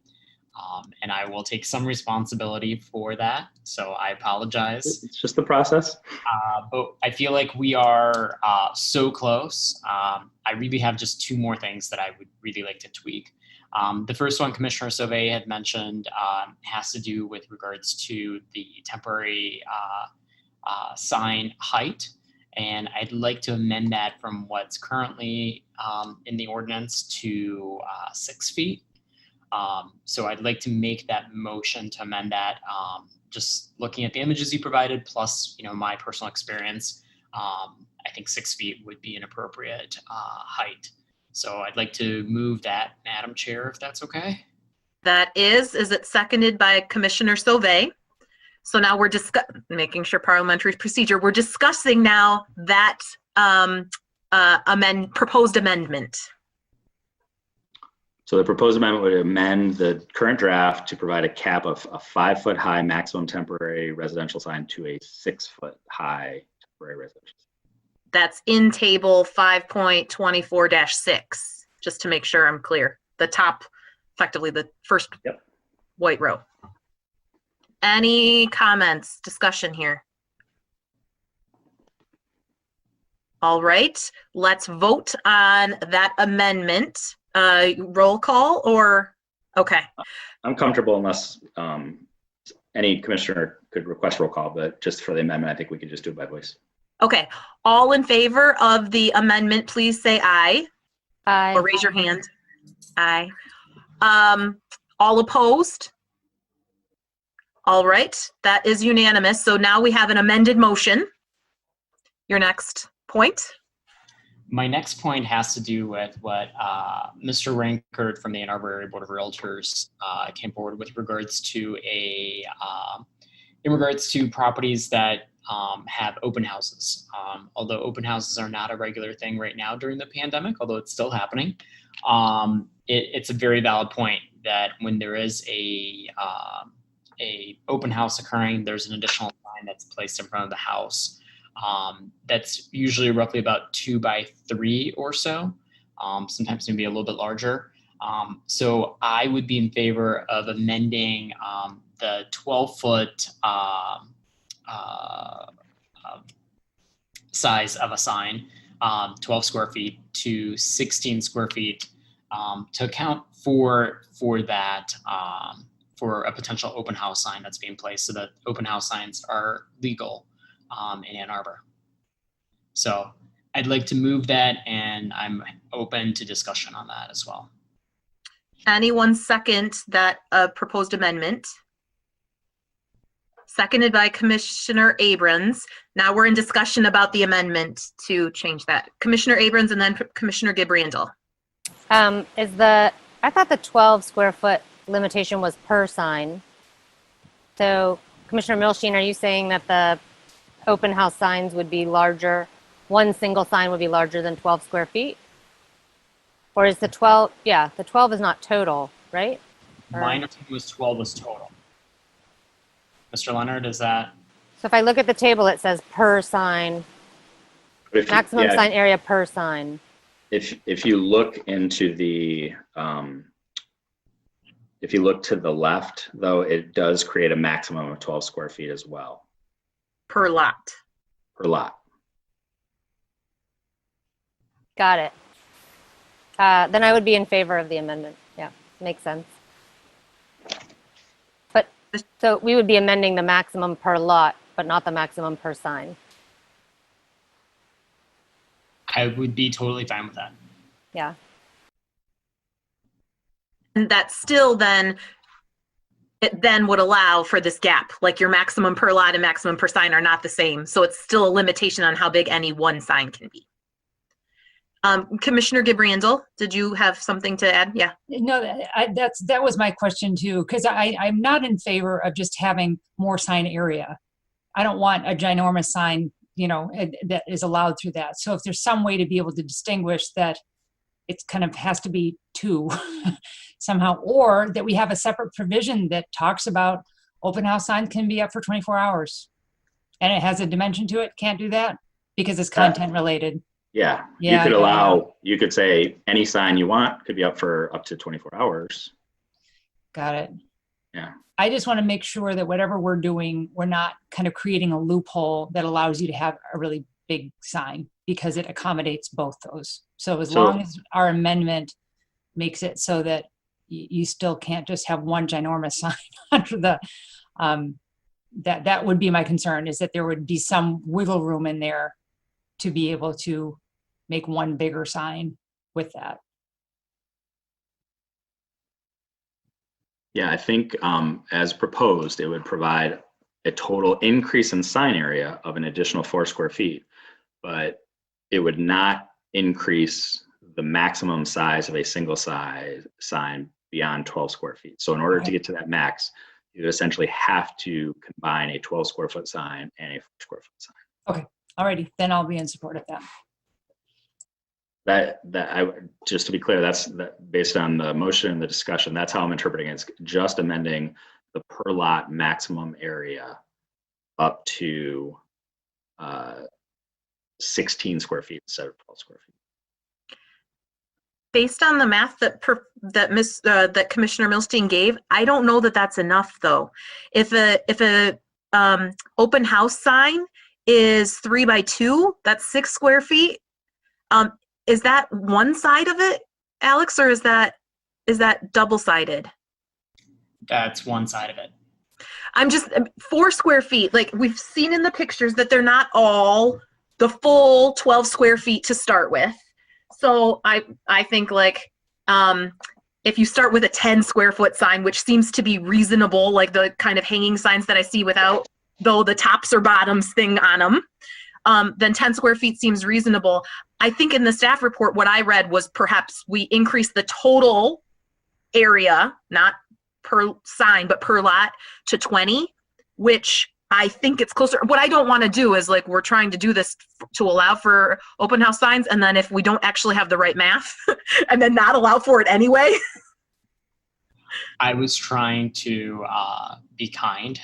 And I will take some responsibility for that. So I apologize. It's just the process. But I feel like we are so close. I really have just two more things that I would really like to tweak. The first one, Commissioner Sauvé had mentioned, has to do with regards to the temporary sign height. And I'd like to amend that from what's currently in the ordinance to 6 feet. So I'd like to make that motion to amend that, just looking at the images you provided, plus, my personal experience, I think 6 feet would be an appropriate height. So I'd like to move that, Madam Chair, if that's okay. That is it seconded by Commissioner Sauvé? So now we're making sure parliamentary procedure. We're discussing now that proposed amendment. So the proposed amendment would amend the current draft to provide a cap of a 5 foot high maximum temporary residential sign to a 6 foot high temporary residential sign. That's in table 5.24-6, just to make sure I'm clear. The top, effectively the first white row. Any comments, discussion here? All right, let's vote on that amendment. Roll call or, okay. I'm comfortable unless any commissioner could request roll call, but just for the amendment, I think we could just do it by voice. Okay, all in favor of the amendment, please say aye. Aye. Or raise your hand. Aye. All opposed? All right, that is unanimous. So now we have an amended motion. Your next point. My next point has to do with what Mr. Rankert from the Ann Arbor Area Board of Realtors came forward with regards to in regards to properties that have open houses. Although open houses are not a regular thing right now during the pandemic, although it's still happening, it's a very valid point that when there is a open house occurring, there's an additional sign that's placed in front of the house. That's usually roughly about 2 by 3 or so, sometimes maybe a little bit larger. So I would be in favor of amending the 12 foot size of a sign, 12 square feet to 16 square feet, to account for that, for a potential open house sign that's being placed, so that open house signs are legal in Ann Arbor. So I'd like to move that, and I'm open to discussion on that as well. Anyone second that proposed amendment? Seconded by Commissioner Abrams. Now we're in discussion about the amendment to change that. Commissioner Abrams and then Commissioner Gibrandel. I thought the 12 square foot limitation was per sign. So Commissioner Milstein, are you saying that the open house signs would be larger? One single sign would be larger than 12 square feet? Or is the 12, yeah, the 12 is not total, right? Or- My understanding was 12 was total. Mr. Leonard, is that? So if I look at the table, it says per sign, maximum sign area per sign. If you look into the, if you look to the left, though, it does create a maximum of 12 square feet as well. Per lot. Per lot. Got it. Then I would be in favor of the amendment. Yeah, makes sense. But, so we would be amending the maximum per lot, but not the maximum per sign. I would be totally fine with that. Yeah. And that still then, it then would allow for this gap, like your maximum per lot and maximum per sign are not the same. So it's still a limitation on how big any one sign can be. Commissioner Gibrandel, did you have something to add? Yeah. No, that was my question too, because I'm not in favor of just having more sign area. I don't want a ginormous sign, that is allowed through that. So if there's some way to be able to distinguish that it kind of has to be two somehow, or that we have a separate provision that talks about open house signs can be up for 24 hours and it has a dimension to it, can't do that because it's content related. Yeah, Yeah, you could yeah, allow, you could say any sign you want could be up for up to 24 hours. Got it. Yeah. I just want to make sure that whatever we're doing, we're not kind of creating a loophole that allows you to have a really big sign because it accommodates both those. So as long as our amendment makes it so that you still can't just have one ginormous sign under the, that would be my concern, is that there would be some wiggle room in there to be able to make one bigger sign with that. Yeah, I think as proposed, it would provide a total increase in sign area of an additional 4 square feet, but it would not increase the maximum size of a single size sign beyond 12 square feet. So in order to get to that max, you would essentially have to combine a 12 square foot sign and a 4 square foot sign. Okay, alrighty, then I'll be in support of that. Just to be clear, that's based on the motion and the discussion. That's how I'm interpreting it. It's just amending the per lot maximum area up to 16 square feet instead of 12 square feet. Based on the math that Commissioner Milstein gave, I don't know that that's enough though. If a open house sign is 3 by 2, that's 6 square feet. Is that one side of it, Alex, or is that double-sided? That's one side of it. I'm just 4 square feet. Like we've seen in the pictures that they're not all the full 12 square feet to start with. So I think like if you start with a 10 square foot sign, which seems to be reasonable, like the kind of hanging signs that I see without though the tops or bottoms thing on them, then 10 square feet seems reasonable. I think in the staff report, what I read was perhaps we increase the total area, not per sign, but per lot to 20, which I think it's closer. What I don't want to do is like, we're trying to do this to allow for open house signs. And then if we don't actually have the right math and then not allow for it anyway. I was trying to be kind.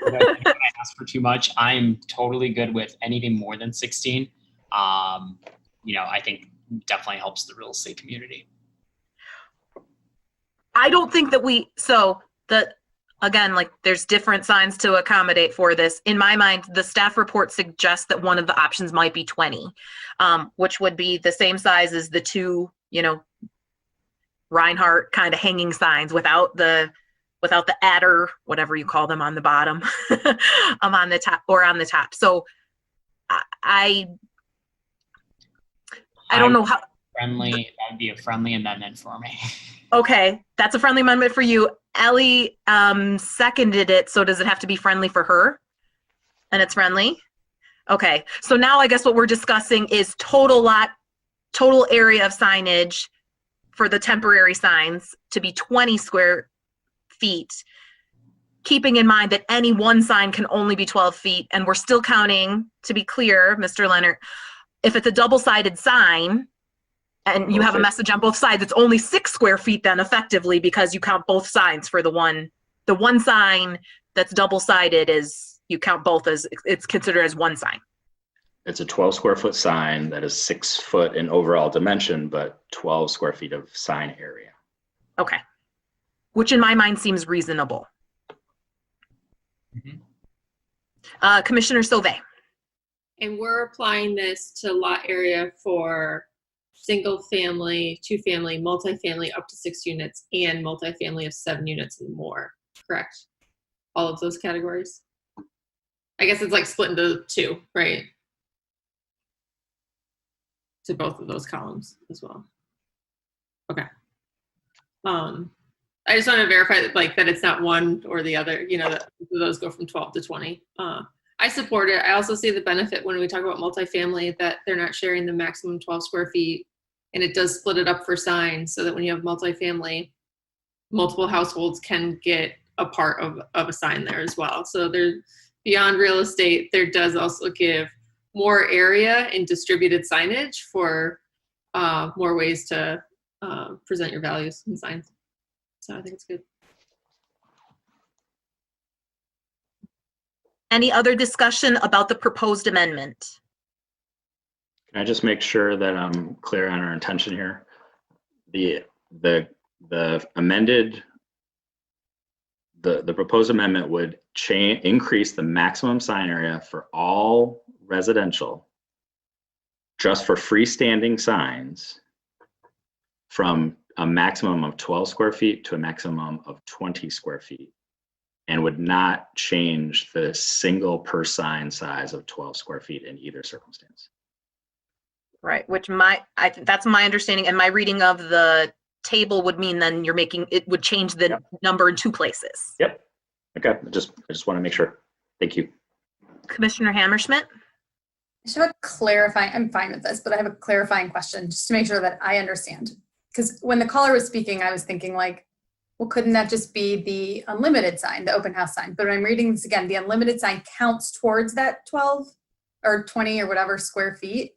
I think I asked for too much. I'm totally good with anything more than 16. I think definitely helps the real estate community. I don't think that again, like there's different signs to accommodate for this. In my mind, the staff report suggests that one of the options might be 20, which would be the same size as the two, Reinhardt kind of hanging signs without the adder, whatever you call them on the bottom, on the top or on the top. So I don't know how. Friendly, that would be a friendly amendment for me. Okay, that's a friendly amendment for you. Ellie seconded it, so does it have to be friendly for her? And it's friendly? Okay, so now I guess what we're discussing is total area of signage for the temporary signs to be 20 square feet, keeping in mind that any one sign can only be 12 feet, and we're still counting, to be clear, Mr. Leonard, if it's a double-sided sign, and you have a message on both sides, it's only 6 square feet then effectively, because you count both signs for the one sign that's double-sided is, you count both as, it's considered as one sign. It's a 12 square foot sign that is 6 foot in overall dimension, but 12 square feet of sign area. Okay. Which in my mind seems reasonable. Mhm. Commissioner Sauvé. And we're applying this to lot area for single family, 2-family, multifamily up to 6 units, and multifamily of 7 units and more, correct? All of those categories? I guess it's like split into 2, right? To both of those columns as well. Okay. I just want to verify that, like, that it's not one or the other, that those go from 12 to 20. I support it. I also see the benefit when we talk about multifamily that they're not sharing the maximum 12 square feet, and it does split it up for signs so that when you have multifamily, multiple households can get a part of a sign there as well. So there, beyond real estate, there does also give more area and distributed signage for more ways to present your values and signs. So I think it's good. Any other discussion about the proposed amendment? Can I just make sure that I'm clear on our intention here? The amended, the proposed amendment would increase the maximum sign area for all residential, just for freestanding signs, from a maximum of 12 square feet to a maximum of 20 square feet, and would not change the single per sign size of 12 square feet in either circumstance. Right, which that's my understanding, and my reading of the table would mean then it would change the number in 2 places. Yep. Okay, I just want to make sure. Thank you. Commissioner Hammerschmidt? I should have a clarifying, I'm fine with this, but I have a clarifying question just to make sure that I understand. Because when the caller was speaking, I was thinking like, well, couldn't that just be the unlimited sign, the open house sign? But when I'm reading this again, the unlimited sign counts towards that 12 or 20 or whatever square feet?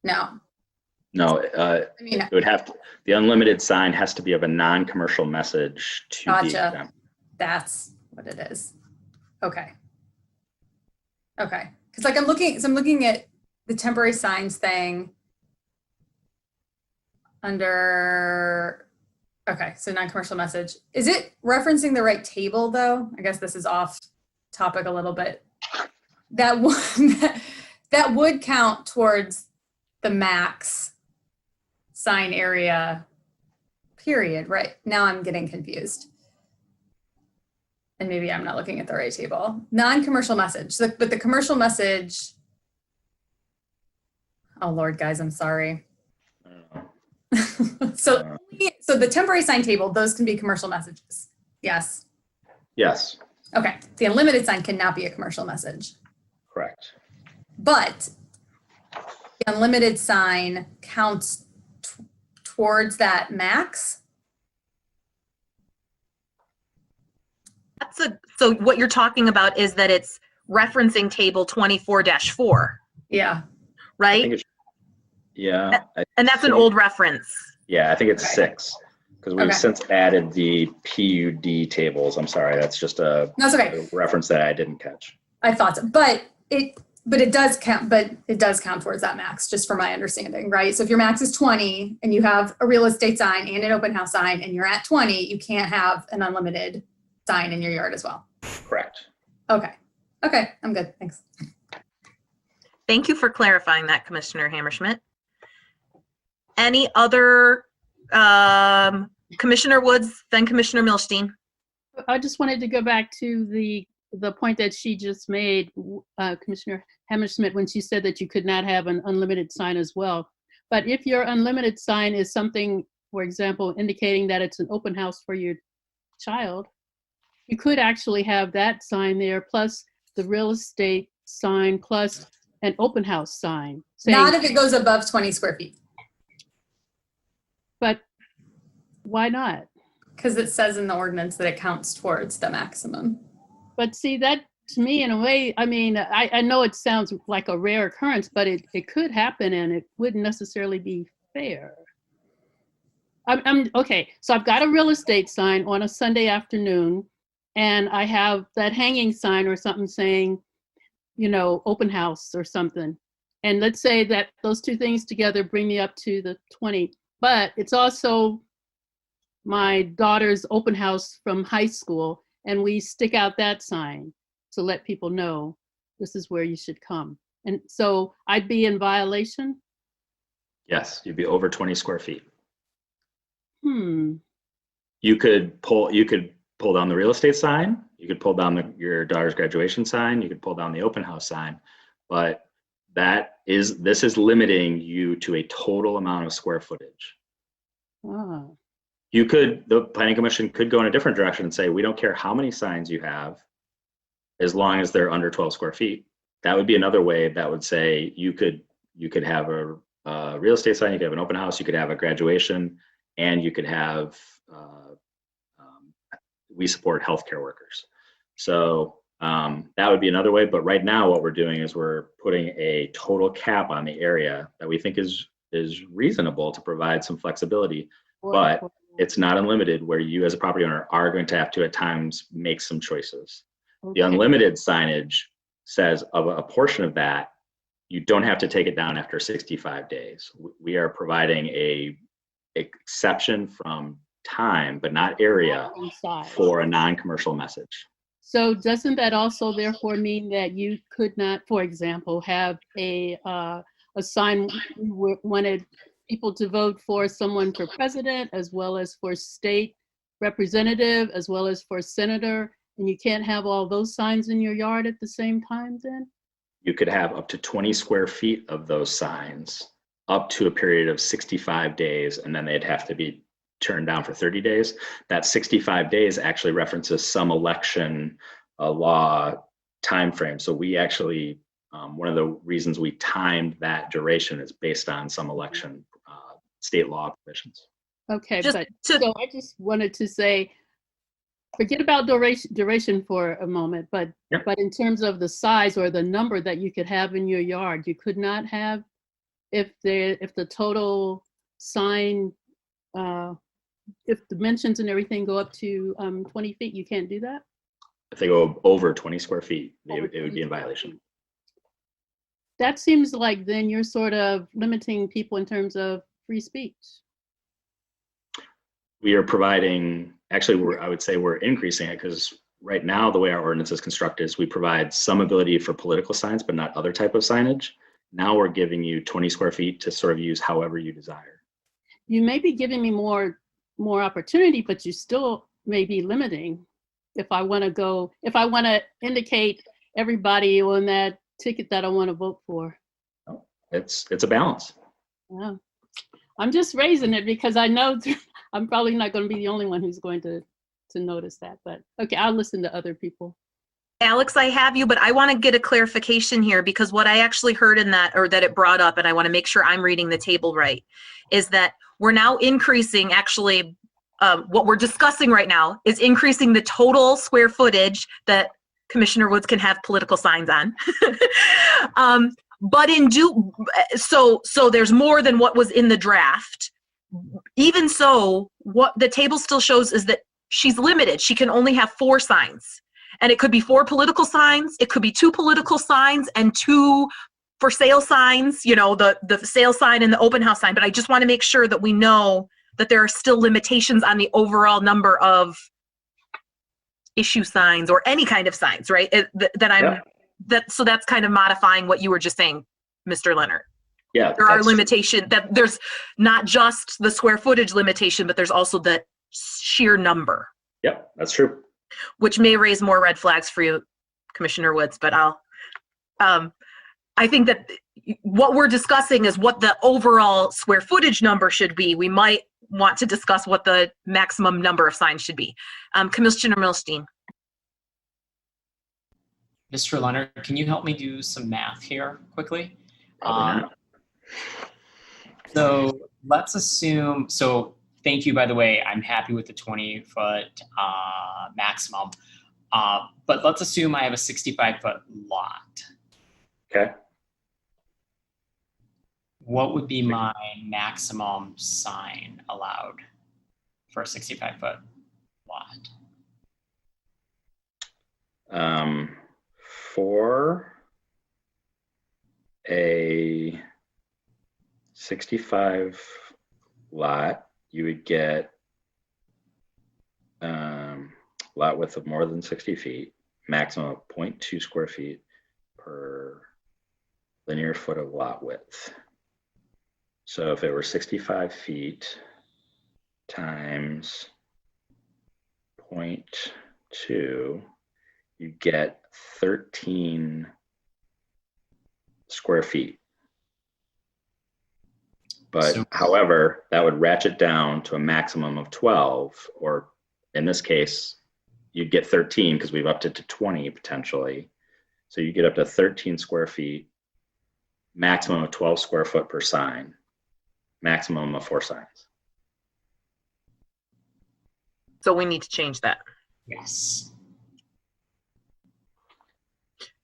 No. No, it would have to, the unlimited sign has to be of a non-commercial message to be exempt. That's what it is. Okay. Okay. Because like I'm looking at the temporary signs thing under, okay, so non-commercial message. Is it referencing the right table though? I guess this is off topic a little bit. That would count towards the max sign area period, right? Now I'm getting confused. And maybe I'm not looking at the right table. Non-commercial message, so, but the commercial message, oh Lord, guys, I'm sorry. So the temporary sign table, those can be commercial messages. Yes. Yes. Okay, the unlimited sign cannot be a commercial message. Correct. But the unlimited sign counts towards that max. So what you're talking about is that it's referencing table 24-4. Yeah. Right? I think yeah. And that's an old reference. Yeah, I think it's 6 because we've since added the PUD tables. I'm sorry, that's just a reference that I didn't catch. I thought so, but it does count. But it does count towards that max, just from my understanding, right? So if your max is 20 and you have a real estate sign and an open house sign, and you're at 20, you can't have an unlimited sign in your yard as well? Correct. Okay. Okay, I'm good. Thanks. Thank you for clarifying that, Commissioner Hammerschmidt. Any other, Commissioner Woods, then Commissioner Milstein? I just wanted to go back to the point that she just made, Commissioner Hammerschmidt, when she said that you could not have an unlimited sign as well. But if your unlimited sign is something, for example, indicating that it's an open house for your child, you could actually have that sign there, plus the real estate sign, plus an open house sign. Not if it goes above 20 square feet. But why not? Because it says in the ordinance that it counts towards the maximum. But see, that to me, in a way, I mean, I know it sounds like a rare occurrence, but it could happen and it wouldn't necessarily be fair. Okay, so I've got a real estate sign on a Sunday afternoon, and I have that hanging sign or something saying, you know, open house or something. And let's say that those two things together bring me up to the 20, but it's also my daughter's open house from high school, and we stick out that sign to let people know this is where you should come. And so I'd be in violation? Yes, you'd be over 20 square feet. Hmm. You could pull down the real estate sign. You could pull down your daughter's graduation sign. You could pull down the open house sign, but this is limiting you to a total amount of square footage. Oh. The planning commission could go in a different direction and say, we don't care how many signs you have, as long as they're under 12 square feet. That would be another way that would say you could have a real estate sign, you could have an open house, you could have a graduation, and you could have, we support healthcare workers. So that would be another way. But right now what we're doing is we're putting a total cap on the area that we think is reasonable to provide some flexibility, but it's not unlimited, where you as a property owner are going to have to at times make some choices. Okay. The unlimited signage says of a portion of that, you don't have to take it down after 65 days. We are providing a exception from time, but not area, for a non-commercial message. So doesn't that also therefore mean that you could not, for example, have a sign wanted people to vote for someone for president, as well as for state representative, as well as for senator, and you can't have all those signs in your yard at the same time then? You could have up to 20 square feet of those signs up to a period of 65 days, and then they'd have to be turned down for 30 days. That 65 days actually references some election law timeframe. So we actually, one of the reasons we timed that duration is based on some election state law provisions. Okay, so I just wanted to say, forget about duration for a moment, but in terms of the size or the number that you could have in your yard, you could not have, if the total sign, if dimensions and everything go up to 20 feet, you can't do that? If they go over 20 square feet, it would be in violation. That seems like then you're sort of limiting people in terms of free speech. We are providing, actually, I would say we're increasing it, because right now the way our ordinance is constructed is we provide some ability for political signs, but not other type of signage. Now we're giving you 20 square feet to sort of use however you desire. You may be giving me more opportunity, but you still may be limiting. If I want to indicate everybody on that ticket that I want to vote for. It's a balance. Yeah. I'm just raising it because I know I'm probably not going to be the only one who's going to notice that, but okay, I'll listen to other people. Alex, I have you, but I want to get a clarification here, because what I actually heard in that, or that it brought up, and I want to make sure I'm reading the table right, is that we're now increasing, actually, what we're discussing right now is increasing the total square footage that Commissioner Woods can have political signs on. But so there's more than what was in the draft. Even so, what the table still shows is that she's limited. She can only have 4 signs. And it could be 4 political signs, it could be 2 political signs and 2 for sale signs, you know, the sale sign and the open house sign. But I just want to make sure that we know that there are still limitations on the overall number of issue signs or any kind of signs, right? So that's kind of modifying what you were just saying, Mr. Leonard. Yeah. There are limitations that there's not just the square footage limitation, but there's also the sheer number. Yep, that's true. Which may raise more red flags for you, Commissioner Woods, but I think that what we're discussing is what the overall square footage number should be. We might want to discuss what the maximum number of signs should be. Commissioner Milstein. Mr. Leonard, can you help me do some math here quickly? So let's assume, so thank you, by the way, I'm happy with the 20-foot maximum, but let's assume I have a 65-foot lot. Okay. What would be my maximum sign allowed for a 65-foot lot? For a 65 lot, you would get lot width of more than 60 feet, maximum of 0.2 square feet per linear foot of lot width. So if it were 65 feet times 0.2, you get 13 square feet. But however, that would ratchet down to a maximum of 12, or in this case, you'd get 13 because we've upped it to 20 potentially. So you get up to 13 square feet, maximum of 12 square foot per sign, maximum of 4 signs. So we need to change that. Yes.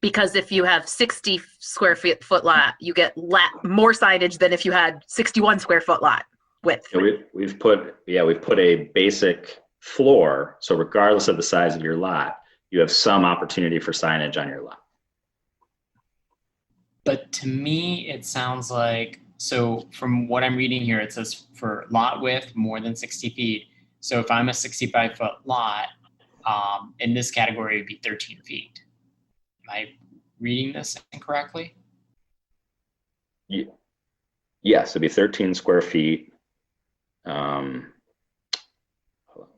Because if you have 60 square foot lot, you get more signage than if you had 61 square foot lot width. So we've put a basic floor. So regardless of the size of your lot, you have some opportunity for signage on your lot. But to me, it sounds like, so from what I'm reading here, it says for lot width more than 60 feet. So if I'm a 65-foot lot, in this category, it'd be 13 feet. Am I reading this incorrectly? Yes, it'd be 13 square feet.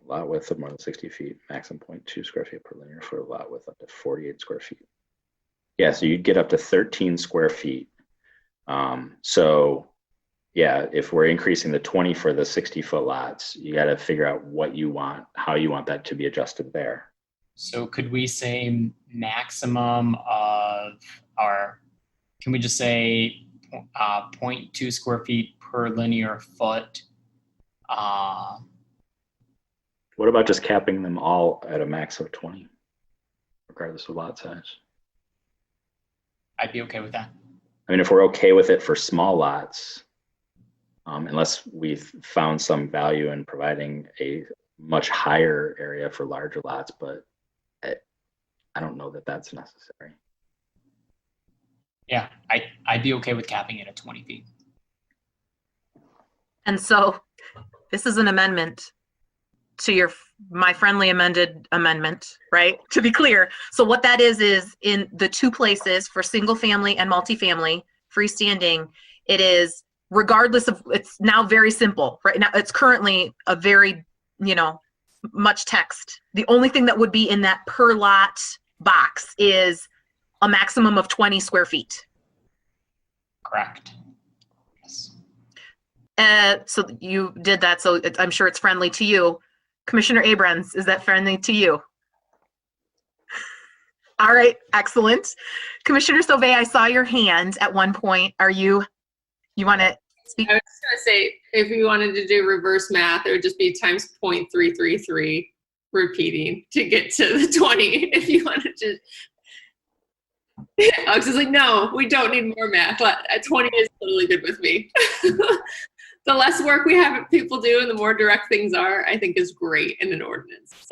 Lot width of more than 60 feet, maximum 0.2 square feet per linear foot of lot width up to 48 square feet. Yeah, so you'd get up to 13 square feet. So yeah, if we're increasing the 20 for the 60-foot lots, you got to figure out what you want, how you want that to be adjusted there. So could we say maximum of our, can we just say 0.2 square feet per linear foot? What about just capping them all at a max of 20, regardless of lot size? I'd be okay with that. I mean, if we're okay with it for small lots, unless we've found some value in providing a much higher area for larger lots, but I don't know that that's necessary. Yeah, I'd be okay with capping it at 20 feet. And so this is an amendment to my friendly amended amendment, right? To be clear. So what that is in the 2 places for single family and multifamily freestanding, it is regardless of, it's now very simple, right? Now it's currently a very, much text. The only thing that would be in that per lot box is a maximum of 20 square feet. Correct. Yes. So you did that, so I'm sure it's friendly to you. Commissioner Abrams, is that friendly to you? All right, excellent. Commissioner Sauvé, I saw your hand at one point. You want to speak? I was just going to say, if you wanted to do reverse math, it would just be times 0.333 repeating to get to the 20. If you wanted to. Alex is like, no, we don't need more math. At 20 is totally good with me. The less work we have people do and the more direct things are, I think is great in an ordinance.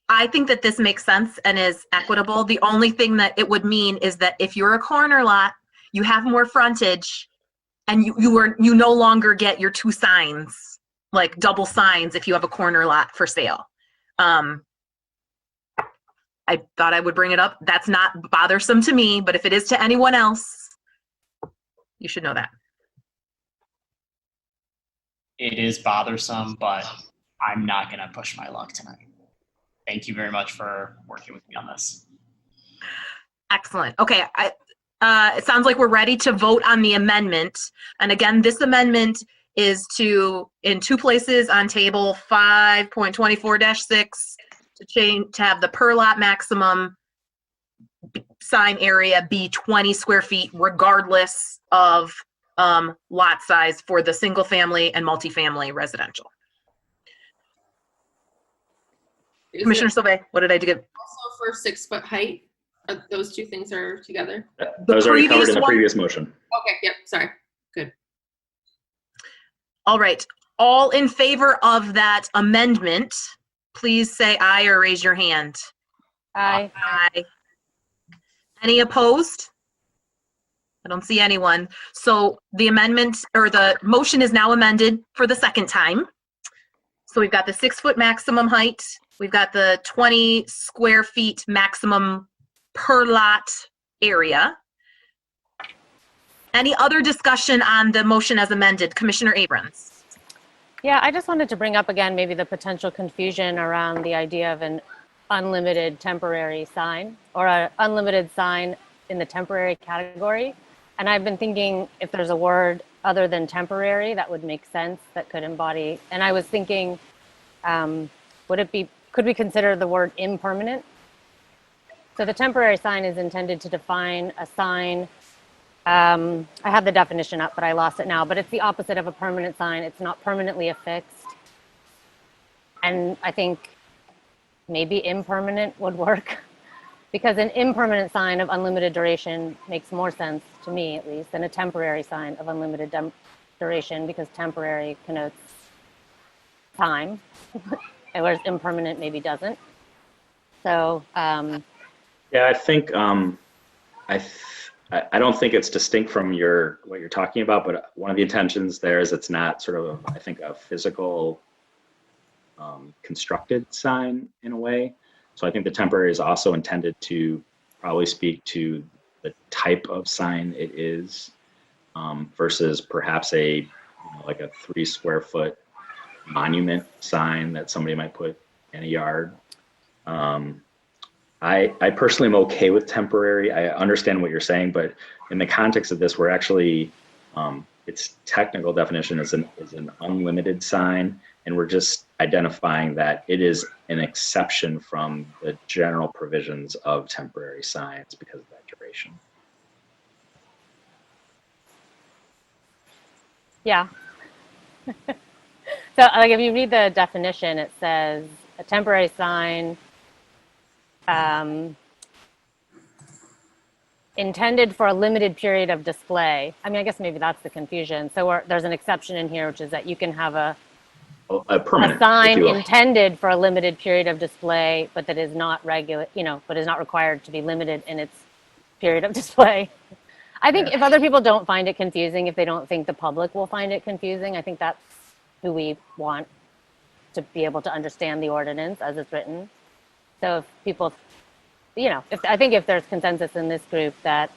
I think that this makes sense and is equitable. The only thing that it would mean is that if you're a corner lot, you have more frontage and you no longer get your 2 signs like double signs if you have a corner lot for sale. I thought I would bring it up. That's not bothersome to me, but if it is to anyone else, you should know that. It is bothersome, but I'm not going to push my luck tonight. Thank you very much for working with me on this. Excellent. Okay. It sounds like we're ready to vote on the amendment. And again, this amendment is in two places on table 5.24-6 to have the per lot maximum sign area be 20 square feet regardless of lot size for the single family and multifamily residential. Commissioner Sauvé, what did I do? Also for 6 foot height, those two things are together? Those are already covered in the previous motion. Okay, yep, sorry. Good. All right. All in favor of that amendment, please say aye or raise your hand. Aye. Aye. Any opposed? I don't see anyone. So the amendment or the motion is now amended for the second time. So we've got the 6 foot maximum height. We've got the 20 square feet maximum per lot area. Any other discussion on the motion as amended? Commissioner Abrams. Yeah, I just wanted to bring up again maybe the potential confusion around the idea of an unlimited temporary sign or an unlimited sign in the temporary category. And I've been thinking if there's a word other than temporary that would make sense, that could embody. And I was thinking, could we consider the word impermanent? So the temporary sign is intended to define a sign. I have the definition up, but I lost it now. But it's the opposite of a permanent sign. It's not permanently affixed. And I think maybe impermanent would work because an impermanent sign of unlimited duration makes more sense to me, at least, than a temporary sign of unlimited duration, because temporary connotes time, whereas impermanent maybe doesn't. So, yeah, I think I don't think it's distinct from what you're talking about, but one of the intentions there is it's not sort of, I think, a physical constructed sign in a way. So I think the temporary is also intended to probably speak to the type of sign it is versus perhaps like a 3 square foot monument sign that somebody might put in a yard. I personally am okay with temporary. I understand what you're saying, but in the context of this, we're actually, its technical definition is an unlimited sign, and we're just identifying that it is an exception from the general provisions of temporary signs because of that duration. yeah. So like if you read the definition, it says a temporary sign intended for a limited period of display. I mean, I guess maybe that's the confusion. So there's an exception in here, which is that you can have a permanent sign intended for a limited period of display, but that is not regular, but is not required to be limited in its period of display. I think if other people don't find it confusing, if they don't think the public will find it confusing, I think that's who we want to be able to understand the ordinance as it's written. So if people, I think if there's consensus in this group that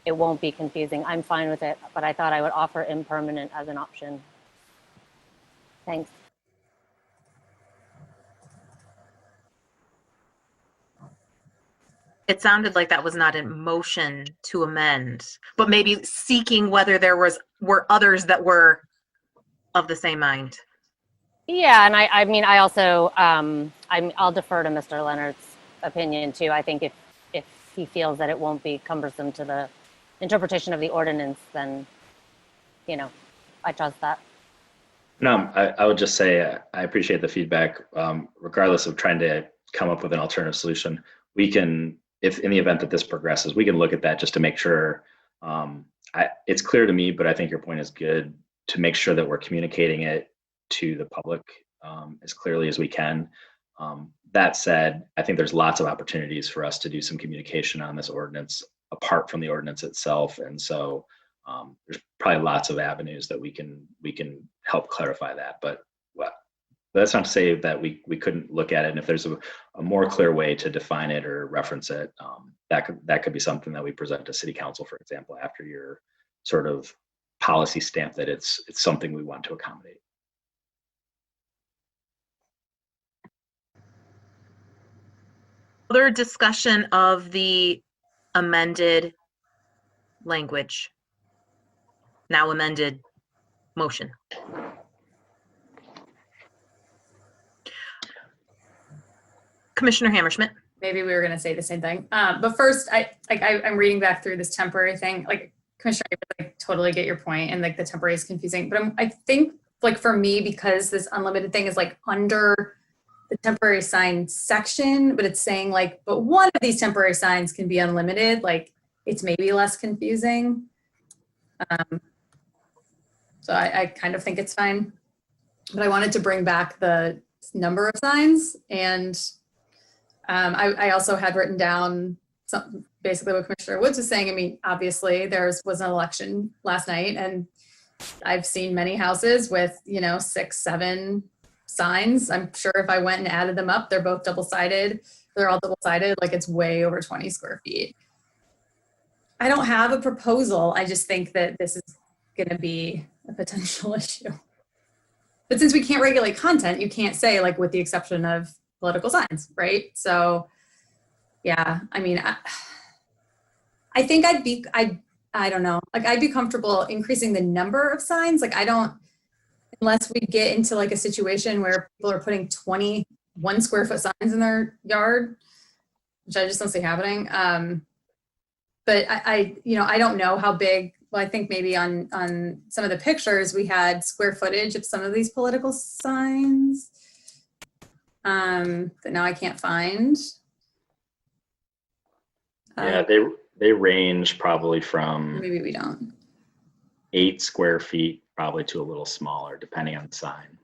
it won't be confusing, I'm fine with it, but I thought I would offer impermanent as an option. Thanks. It sounded like that was not in motion to amend, but maybe seeking whether there were others that were of the same mind. Yeah, and I mean, I also, I'll defer to Mr. Leonard's opinion too. I think if he feels that it won't be cumbersome to the interpretation of the ordinance, then, I trust that. No, I would just say I appreciate the feedback. Regardless of trying to come up with an alternative solution, we can, if in the event that this progresses, we can look at that just to make sure it's clear to me, but I think your point is good, to make sure that we're communicating it to the public as clearly as we can. That said, I think there's lots of opportunities for us to do some communication on this ordinance apart from the ordinance itself. And so there's probably lots of avenues that we can help clarify that, but That's not to say that we couldn't look at it, and if there's a more clear way to define it or reference it, that could be something that we present to City Council, for example, after your sort of policy stamp that it's something we want to accommodate. Other discussion of the amended language, now amended motion. Commissioner Hammerschmidt. Maybe we were going to say the same thing. But first, I'm reading back through this temporary thing. Like, Commissioner, I like, totally get your point, and like the temporary is confusing. But I think like for me, because this unlimited thing is like under the temporary sign section, but it's saying like, but one of these temporary signs can be unlimited. Like, it's maybe less confusing. So I kind of think it's fine. But I wanted to bring back the number of signs, and I also had written down some, basically what Commissioner Woods was saying. I mean, obviously was an election last night, and I've seen many houses with, 6, 7 signs. I'm sure if I went and added them up, they're both double-sided. They're all double-sided, like it's way over 20 square feet. I don't have a proposal. I just think that this is going to be a potential issue. But since we can't regulate content, you can't say like with the exception of political signs, right? So yeah, I mean, I think I don't know, like I'd be comfortable increasing the number of signs. Like unless we get into like a situation where people are putting 21 square foot signs in their yard, which I just don't see happening. But I don't know how big. Well, I think maybe on some of the pictures we had square footage of some of these political signs that now I can't find. Yeah, they range probably from maybe we don't 8 square feet probably to a little smaller, depending on the sign.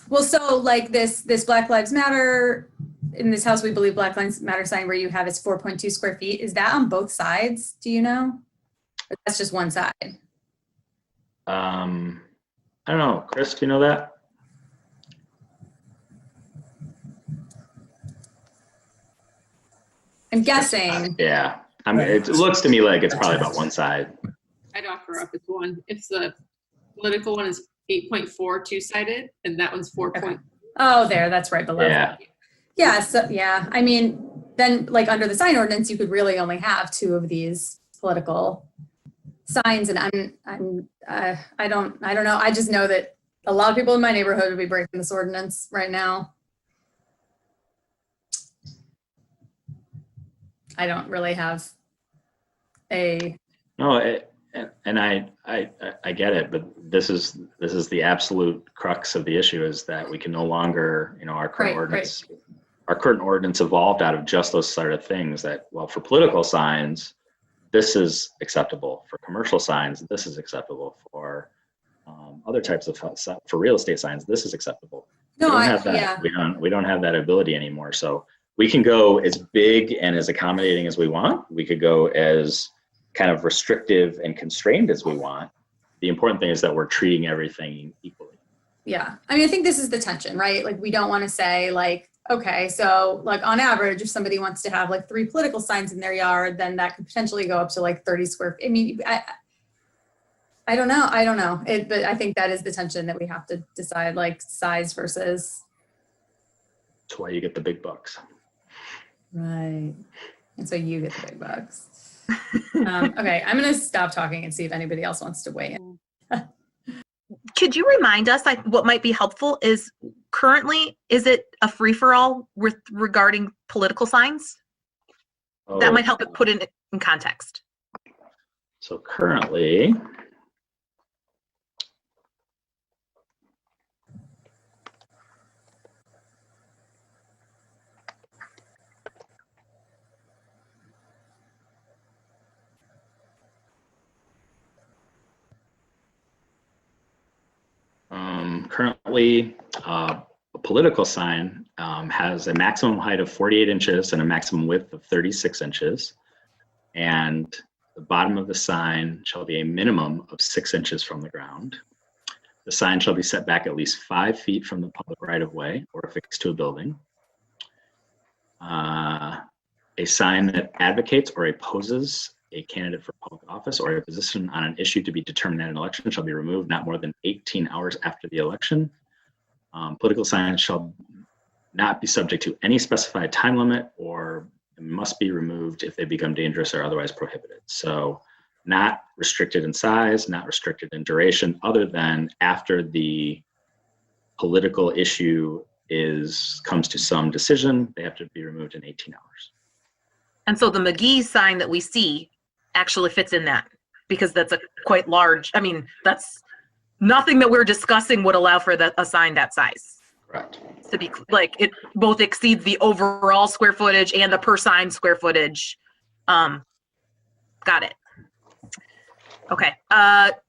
Well, so like this Black Lives Matter, in this house we believe Black Lives Matter sign where you have is 4.2 square feet. Is that on both sides? Do you know? Or that's just one side? I don't know. Chris, do you know that? I'm guessing. Yeah. I mean, it looks to me like it's probably about one side. I'd offer up it's one. If the political one is 8.4 two-sided, and that one's 4. Okay. Oh, there, that's right below. Yeah. Yeah, so yeah, I mean, then like under the sign ordinance, you could really only have 2 of these political signs, and I don't know. I just know that a lot of people in my neighborhood would be breaking this ordinance right now. I don't really have a. No, and I get it, but this is the absolute crux of the issue, is that we can no longer, our current ordinance. Right. Our current ordinance evolved out of just those sort of things that, well, for political signs, this is acceptable. For commercial signs, this is acceptable. For other types of, for real estate signs, this is acceptable. No, we don't have that. Yeah. We don't have that ability anymore. So we can go as big and as accommodating as we want. We could go as kind of restrictive and constrained as we want. The important thing is that we're treating everything equally. Yeah. I mean, I think this is the tension, right? Like, we don't want to say like, okay, so like on average, if somebody wants to have like 3 political signs in their yard, then that could potentially go up to like 30 square feet. I mean, I don't know. But I think that is the tension that we have to decide, like size versus. That's why you get the big bucks. Right. And so you get the big bucks. Okay, I'm going to stop talking and see if anybody else wants to weigh in. Could you remind us, what might be helpful is currently, is it a free-for-all regarding political signs? Oh, that might help it put it in context. So currently, a political sign has a maximum height of 48 inches and a maximum width of 36 inches. And the bottom of the sign shall be a minimum of 6 inches from the ground. The The sign shall be set back at least 5 feet from the public right-of-way or affixed to a building. A sign that advocates or opposes a candidate for public office or a position on an issue to be determined at an election shall be removed not more than 18 hours after the election. Political signs shall not be subject to any specified time limit or must be removed if they become dangerous or otherwise prohibited. So not restricted in size, not restricted in duration, other than after the political issue comes to some decision, they have to be removed in 18 hours. And so the McGee sign that we see actually fits in that, because that's a quite large, I mean, that's nothing that we're discussing would allow for a sign that size. Correct. To be like, it both exceeds the overall square footage and the per sign square footage. Got it. Okay.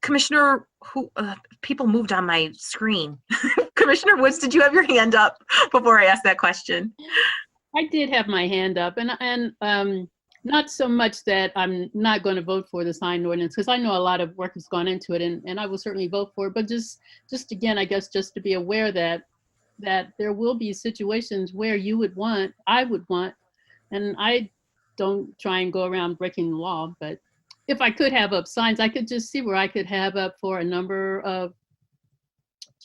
Commissioner, people moved on my screen. Commissioner Woods, did you have your hand up before I asked that question? I did have my hand up, and not so much that I'm not going to vote for the sign ordinance, because I know a lot of work has gone into it, and I will certainly vote for it. But just again, I guess just to be aware that there will be situations where I would want, and I don't try and go around breaking the law, but if I could have up signs, I could just see where I could have up for a number of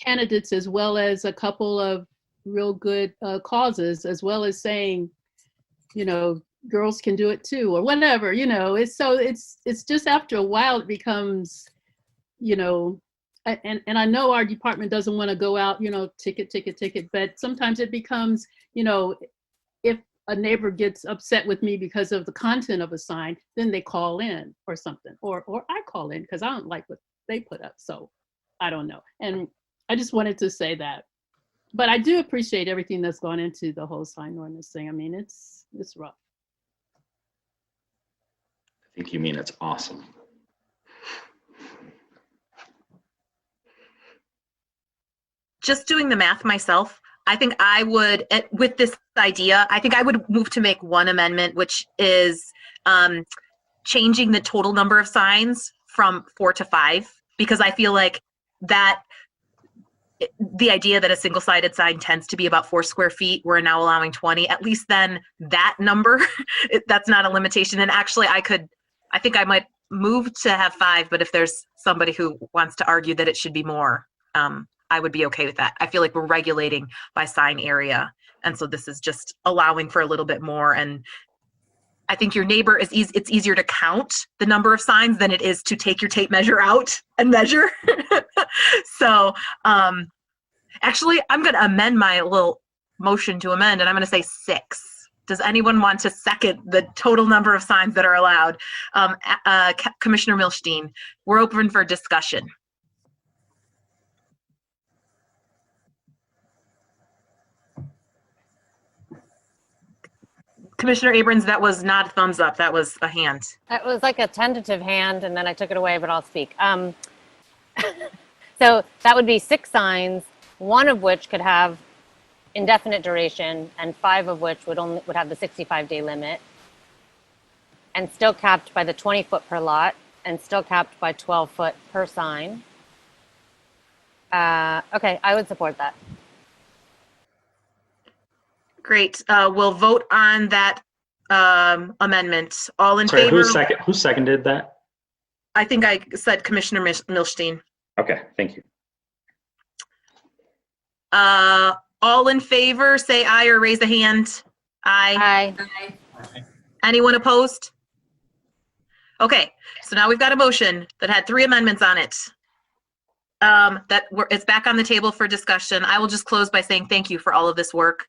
candidates, as well as a couple of real good causes, as well as saying, girls can do it too, or whatever, it's just after a while it becomes, and I know our department doesn't want to go out, ticket, but sometimes it becomes, if a neighbor gets upset with me because of the content of a sign, then they call in or something, or I call in because I don't like what they put up. So I don't know. And I just wanted to say that. But I do appreciate everything that's gone into the whole sign ordinance thing. I mean, it's rough. I think you mean it's awesome. Just doing the math myself, I think I would, with this idea, I think I would move to make one amendment, which is changing the total number of signs from 4 to 5, because I feel like that the idea that a single-sided sign tends to be about 4 square feet, we're now allowing 20, at least then that number, that's not a limitation. And actually I think I might move to have 5, but if there's somebody who wants to argue that it should be more, I would be okay with that. I feel like we're regulating by sign area. And so this is just allowing for a little bit more. And I think your neighbor it's easier to count the number of signs than it is to take your tape measure out and measure. So actually, I'm going to amend my little motion to amend, and I'm going to say 6. Does anyone want to second the total number of signs that are allowed? Commissioner Milstein, we're open for discussion. Commissioner Abrams, that was not a thumbs up. That was a hand. That was like a tentative hand, and then I took it away, but I'll speak. So that would be 6 signs, 1 of which could have indefinite duration, and 5 of which would have the 65-day limit, and still capped by the 20 foot per lot, and still capped by 12 foot per sign. Okay, I would support that. Great. We'll vote on that amendment. All in Sorry, favor? who seconded that? I think I said Commissioner Milstein. Okay, thank you. All in favor, say aye or raise a hand. Aye. Aye. Anyone opposed? Okay, so now we've got a motion that had 3 amendments on it. It's back on the table for discussion. I will just close by saying thank you for all of this work.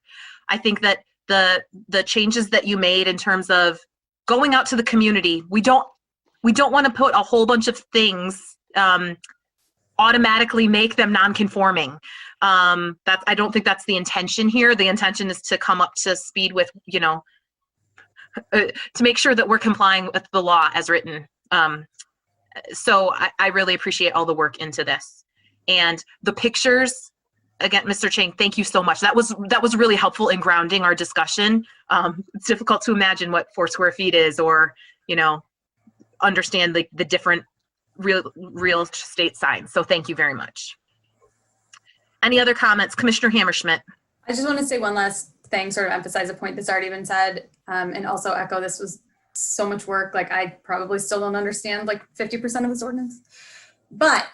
I think that the changes that you made in terms of going out to the community, we don't want to put a whole bunch of things automatically make them non-conforming. I don't think that's the intention here. The intention is to come up to speed with, to make sure that we're complying with the law as written. So I really appreciate all the work into this. And the pictures, again, Mr. Chang, thank you so much. That was really helpful in grounding our discussion. It's difficult to imagine what 4 square feet is, or, understand the different real estate signs. So thank you very much. Any other comments? Commissioner Hammerschmidt. I just want to say one last thing, sort of emphasize a point that's already been said, and also echo this was so much work. Like I probably still don't understand like 50% of this ordinance. But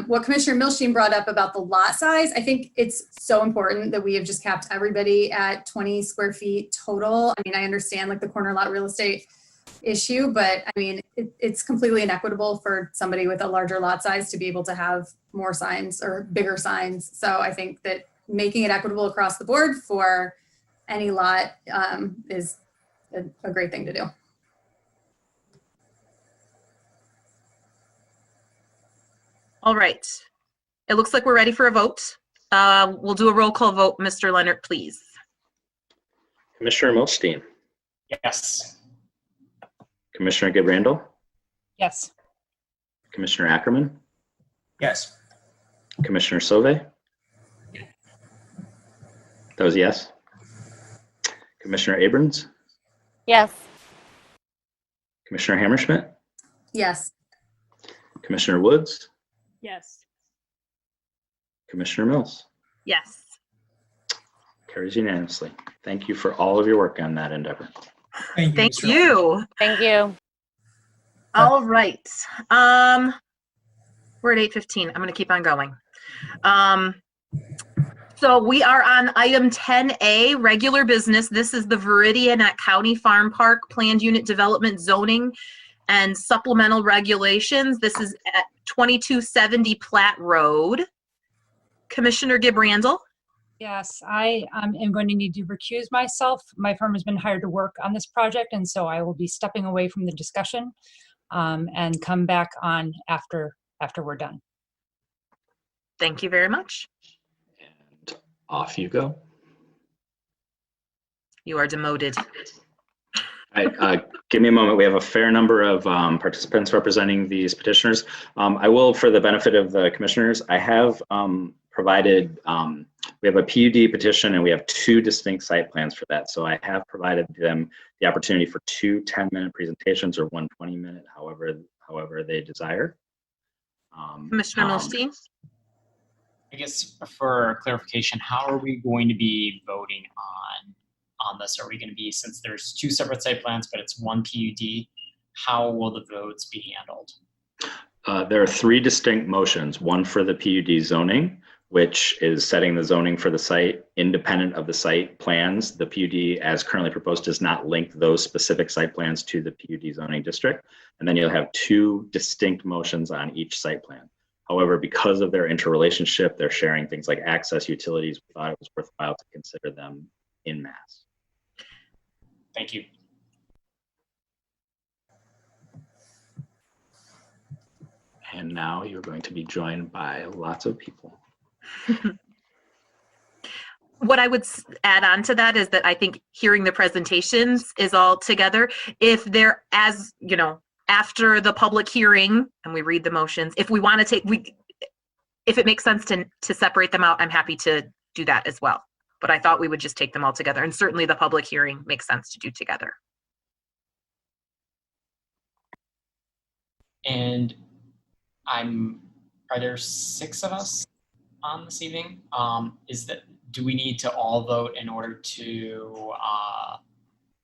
what Commissioner Milstein brought up about the lot size, I think it's so important that we have just capped everybody at 20 square feet total. I mean, I understand like the corner lot real estate issue, but I mean, it's completely inequitable for somebody with a larger lot size to be able to have more signs or bigger signs. So I think that making it equitable across the board for any lot is a great thing to do. All right. It looks like we're ready for a vote. We'll do a roll call vote. Mr. Leonard, please. Commissioner Milstein, Yes. Commissioner Gibrandal, Yes. Commissioner Ackerman, Yes. Commissioner Sauvé. That was yes. Commissioner Abrams, Yes. Commissioner Hammerschmidt, Yes. Commissioner Woods, Yes. Commissioner Mills. Yes. Carries unanimously. Thank you for all of your work on that endeavor. Thank you. Thank Mr. you. Thank you. All right. We're at 8:15. I'm going to keep on going. So we are on item 10A, regular business. This is the Viridian at County Farm Park Planned Unit Development Zoning and Supplemental Regulations. This is at 2270 Platt Road. Commissioner Gibrandal. Yes, I am going to need to recuse myself. My firm has been hired to work on this project, and so I will be stepping away from the discussion and come back on after we're done. Thank you very much. And off you go. You are demoted. All right, give me a moment. We have a fair number of participants representing these petitioners. I will, for the benefit of the commissioners, I have provided, we have a PUD petition and we have 2 distinct site plans for that. So I have provided them the opportunity for 2 10-minute presentations or 1 20-minute, however they desire. Commissioner Milstein. I guess for clarification, how are we going to be voting on this? Are we going to be, since there's 2 separate site plans, but it's 1 PUD, how will the votes be handled? There are 3 distinct motions. One for the PUD zoning, which is setting the zoning for the site independent of the site plans. The PUD as currently proposed does not link those specific site plans to the PUD zoning district. And then you'll have 2 distinct motions on each site plan. However, because of their interrelationship, they're sharing things like access, utilities. We thought it was worthwhile to consider them in mass. Thank you. And now you're going to be joined by lots of people. What I would add on to that is that I think hearing the presentations is all together. If they're, as you know, after the public hearing and we read the motions, if we want to take, if it makes sense to separate them out, I'm happy to do that as well. But I thought we would just take them all together, and certainly the public hearing makes sense to do together. And are there 6 of us on this evening? Do we need to all vote in order to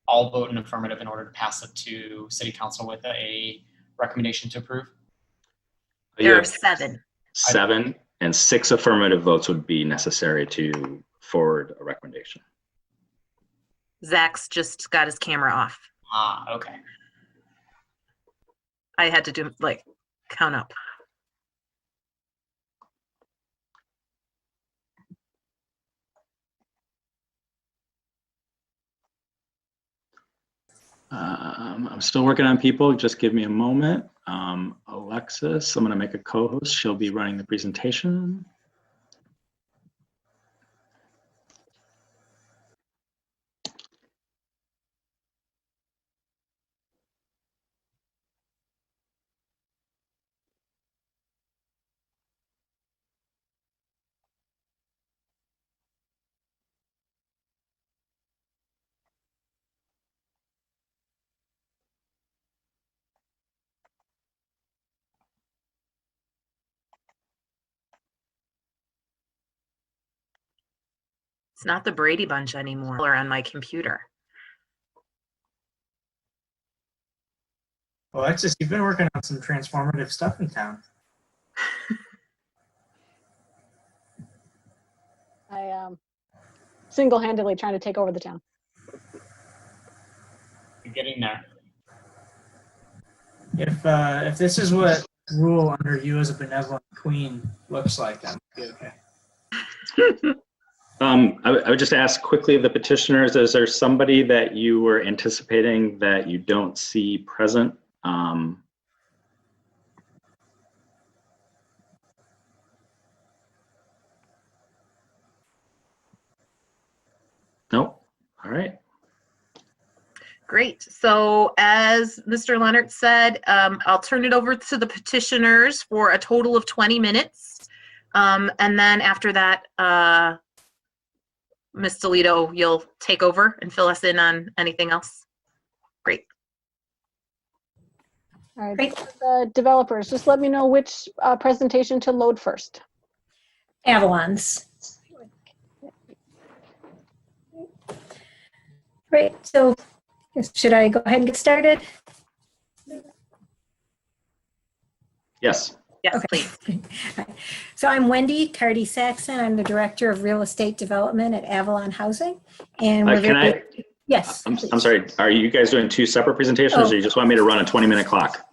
all vote in affirmative in order to pass it to City Council with a recommendation to approve? There are 7. 7 and 6 affirmative votes would be necessary to forward a recommendation. Zach's just got his camera off. Okay. I had to do like count up. I'm still working on people. Just give me a moment. Alexis, I'm going to make a co-host. She'll be running the presentation. It's not the Brady Bunch anymore or on my computer. Well, Alexis, you've been working on some transformative stuff in town. I single-handedly trying to take over the town. You're getting there. If this is what rule under you as a benevolent queen looks like, that might be okay. I would just ask quickly of the petitioners, is there somebody that you were anticipating that you don't see present? Nope. All right. Great. So as Mr. Leonard said, I'll turn it over to the petitioners for a total of 20 minutes. And then after that, Ms. Toledo, you'll take over and fill us in on anything else. Great. All right, Great. the developers, just let me know which presentation to load first. Avalon's. Great. So should I go ahead and get started? Yes. Yes, Okay. please. So I'm Wendy Cardy Saxon. I'm the Director of Real Estate Development at Avalon Housing. And we're Can I? Yes. I'm please. sorry. Are you guys doing two separate presentations, or you just want me to run a 20-minute clock?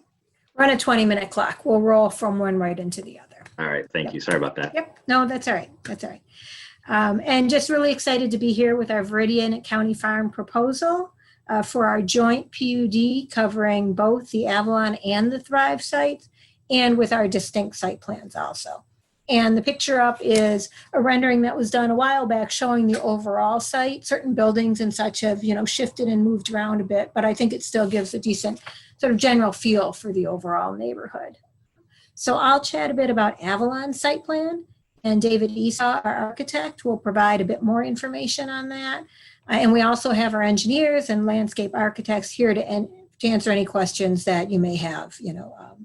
Run a 20-minute clock. We'll roll from one right into the other. All right. Thank you. Sorry about that. Yep. No, that's all right. That's all right. And just really excited to be here with our Viridian County Farm proposal for our joint PUD covering both the Avalon and the Thrive sites, and with our distinct site plans also. And the picture up is a rendering that was done a while back showing the overall site. Certain buildings and such have, shifted and moved around a bit, but I think it still gives a decent sort of general feel for the overall neighborhood. So I'll chat a bit about Avalon's site plan, and David Esau, our architect, will provide a bit more information on that. And we also have our engineers and landscape architects here to answer any questions that you may have,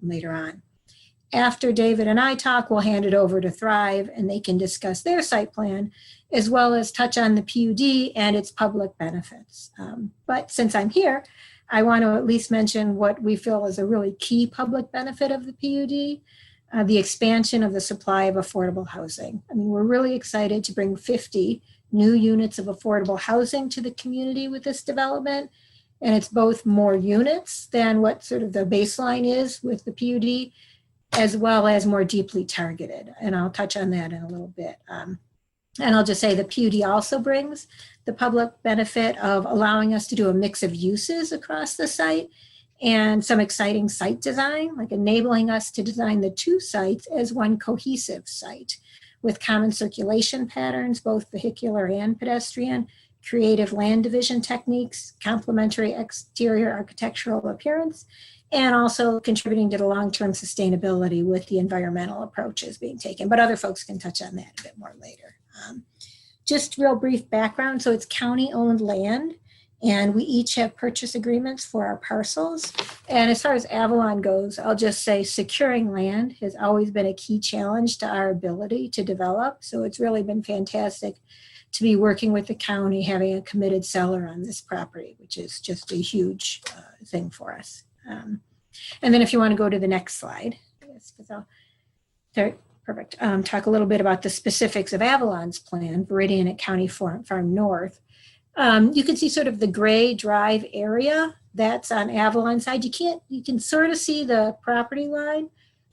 later on. After David and I talk, we'll hand it over to Thrive, and they can discuss their site plan, as well as touch on the PUD and its public benefits. But since I'm here, I want to at least mention what we feel is a really key public benefit of the PUD, the expansion of the supply of affordable housing. I mean, we're really excited to bring 50 new units of affordable housing to the community with this development. And it's both more units than what sort of the baseline is with the PUD, as well as more deeply targeted. And I'll touch on that in a little bit. And I'll just say the PUD also brings the public benefit of allowing us to do a mix of uses across the site and some exciting site design, like enabling us to design the two sites as one cohesive site with common circulation patterns, both vehicular and pedestrian, creative land division techniques, complementary exterior architectural appearance, and also contributing to the long-term sustainability with the environmental approaches being taken. But other folks can touch on that a bit more later. Just real brief background. So it's county-owned land, and we each have purchase agreements for our parcels. And as far as Avalon goes, I'll just say securing land has always been a key challenge to our ability to develop. So it's really been fantastic to be working with the county, having a committed seller on this property, which is just a huge thing for us. And then if you want to go to the next slide, perfect. Talk a little bit about the specifics of Avalon's plan, Viridian at County Farm North. You can see sort of the gray drive area that's on Avalon's side. You can sort of see the property line,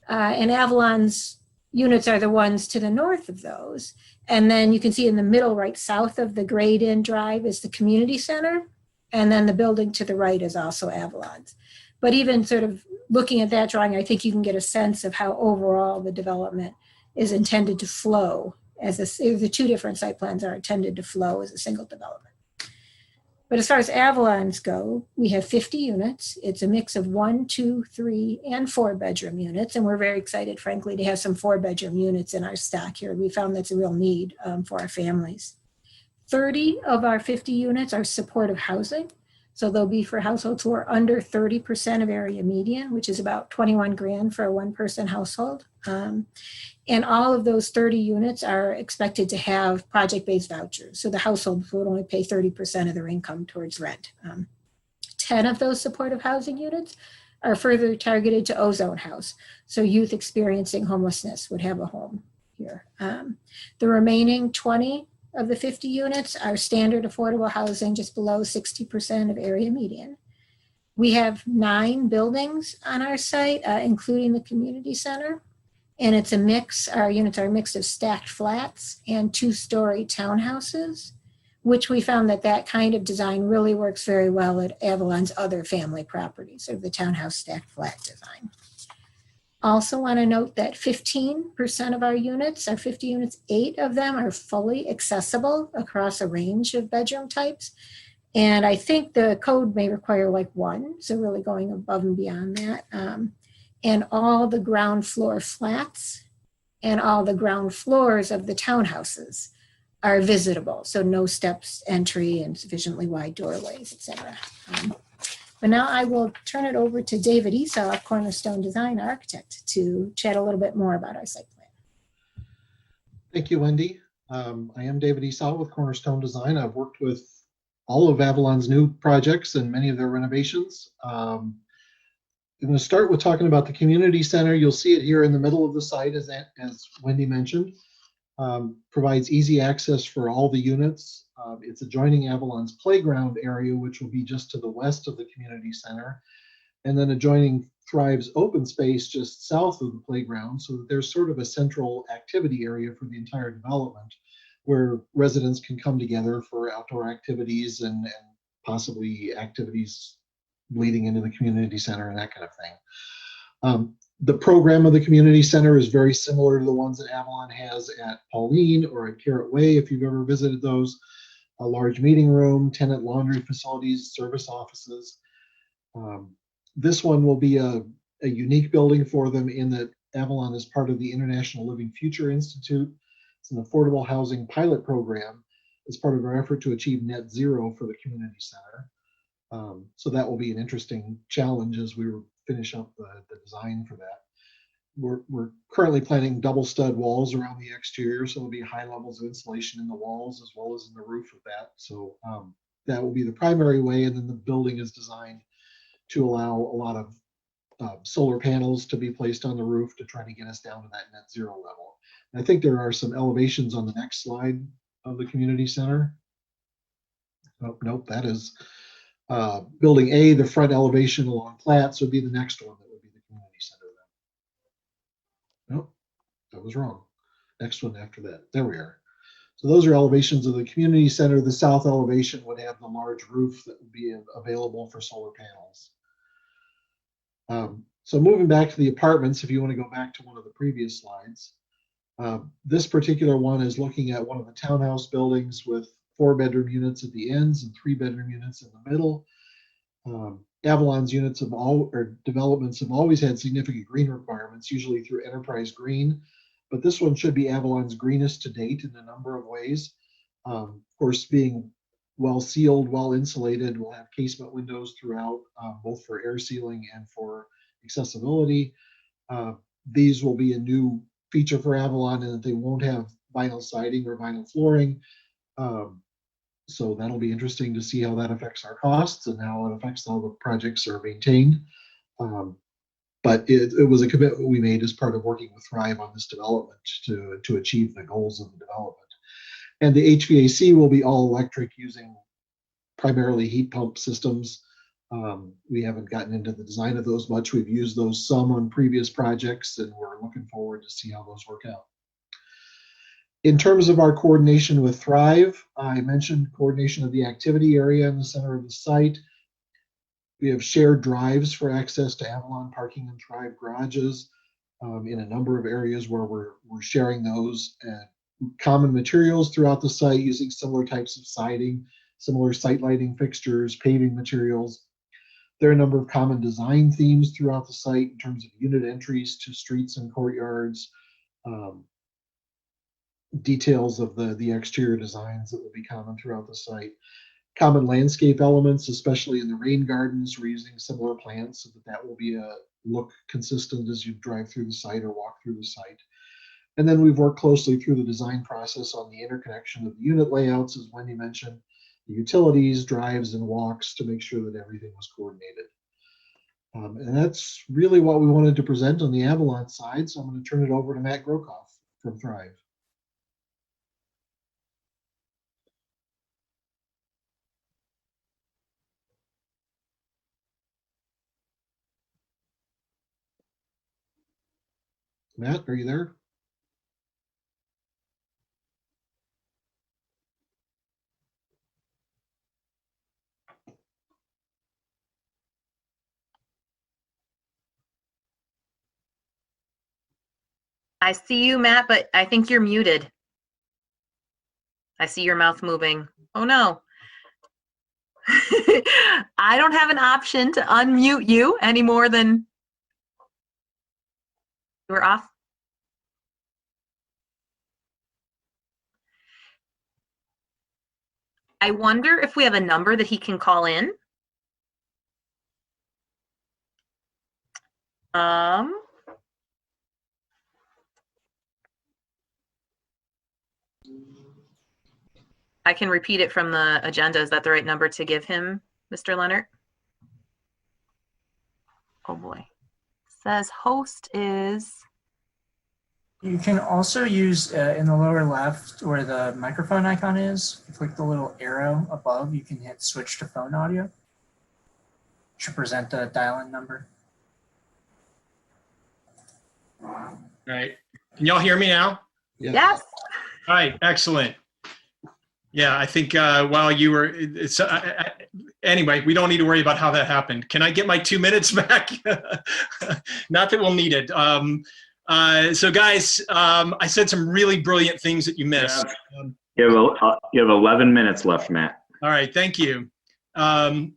and Avalon's units are the ones to the north of those. And then you can see in the middle, right south of the grayed-in drive is the community center, and then the building to the right is also Avalon's. But even sort of looking at that drawing, I think you can get a sense of how overall the development is intended to flow as the two different site plans are intended to flow as a single development. But as far as Avalon's go, we have 50 units. It's a mix of 1, 2, 3, and 4 bedroom units. And we're very excited, frankly, to have some 4 bedroom units in our stock here. We found that's a real need for our families. 30 of our 50 units are supportive housing. So they'll be for households who are under 30% of area median, which is about 21 grand for a one-person household. And all of those 30 units are expected to have project-based vouchers. So the households would only pay 30% of their income towards rent. 10 of those supportive housing units are further targeted to ozone house. So youth experiencing homelessness would have a home here. The remaining 20 of the 50 units are standard affordable housing just below 60% of area median. We have 9 buildings on our site, including the community center. And it's a mix, our units are a mix of stacked flats and 2-story townhouses, which we found that kind of design really works very well at Avalon's other family properties, of the townhouse stacked flat design. Also want to note that 15% of our units, our 50 units, 8 of them are fully accessible across a range of bedroom types. And I think the code may require like 1, so really going above and beyond that. And all the ground floor flats and all the ground floors of the townhouses are visitable. So no steps entry and sufficiently wide doorways, etc. But now I will turn it over to David Esau, Cornerstone Design Architect, to chat a little bit more about our site plan. Thank you, Wendy. I am David Esau with Cornerstone Design. I've worked with all of Avalon's new projects and many of their renovations. I'm going to start with talking about the community center. You'll see it here in the middle of the site, as Wendy mentioned. Provides easy access for all the units. It's adjoining Avalon's playground area, which will be just to the west of the community center, and then adjoining Thrive's open space just south of the playground, so that there's sort of a central activity area for the entire development where residents can come together for outdoor activities and possibly activities leading into the community center and that kind of thing. The program of the community center is very similar to the ones that Avalon has at Pauline or at Carrot Way, if you've ever visited those. A large meeting room, tenant laundry facilities, service offices. This one will be a unique building for them in that Avalon is part of the International Living Future Institute. It's an affordable housing pilot program as part of our effort to achieve net zero for the community center. So that will be an interesting challenge as we finish up the design for that. We're currently planning double stud walls around the exterior, so there'll be high levels of insulation in the walls as well as in the roof of that. So that will be the primary way, and then the building is designed to allow a lot of solar panels to be placed on the roof to try to get us down to that net zero level. And I think there are some elevations on the next slide of the community center. Oh, nope, that is building A, the front elevation along Platts would be the next one that would be the community center then. Nope, that was wrong. Next one after that. There we are. So those are elevations of the community center. The south elevation would have the large roof that would be available for solar panels. So moving back to the apartments, if you want to go back to one of the previous slides, this particular one is looking at one of the townhouse buildings with 4-bedroom units at the ends and 3-bedroom units in the middle. Avalon's units developments have always had significant green requirements, usually through Enterprise Green, but this one should be Avalon's greenest to date in a number of ways. Of course, being well sealed, well insulated, we'll have casement windows throughout, both for air sealing and for accessibility. These will be a new feature for Avalon in that they won't have vinyl siding or vinyl flooring. So that'll be interesting to see how that affects our costs and how it affects how the projects are maintained. But it was a commitment we made as part of working with Thrive on this development to achieve the goals of the development. And the HVAC will be all electric, using primarily heat pump systems. We haven't gotten into the design of those much. We've used those some on previous projects, and we're looking forward to see how those work out. In terms of our coordination with Thrive, I mentioned coordination of the activity area in the center of the site. We have shared drives for access to Avalon parking and Thrive garages in a number of areas where we're sharing those. Common materials throughout the site using similar types of siding, similar site lighting fixtures, paving materials. There are a number of common design themes throughout the site in terms of unit entries to streets and courtyards, details of the exterior designs that will be common throughout the site. common landscape elements, especially in the rain gardens. We're using similar plants so that that will be a look consistent as you drive through the site or walk through the site. And then we've worked closely through the design process on the interconnection of the unit layouts, as Wendy mentioned, the utilities, drives, and walks to make sure that everything was coordinated. And that's really what we wanted to present on the Avalon side. So I'm going to turn it over to Matt Grokoff from Thrive. Matt, are you there? I see you, Matt, but I think you're muted. I see your mouth moving. Oh no. I don't have an option to unmute you any more than you're off. I wonder if we have a number that he can call in. I can repeat it from the agenda. Is that the right number to give him, Mr. Leonard? Oh boy. Says host is. You can also use in the lower left where the microphone icon is, you click the little arrow above, you can hit switch to phone audio. It should present a dial-in number. All right. Can y'all hear me now? Yes. All right. Excellent. Yeah, I think while you were, anyway, we don't need to worry about how that happened. Can I get my 2 minutes back? Not that we'll need it. So guys, I said some really brilliant things that you missed. You have 11 minutes left, Matt. All right, thank you. Alexis,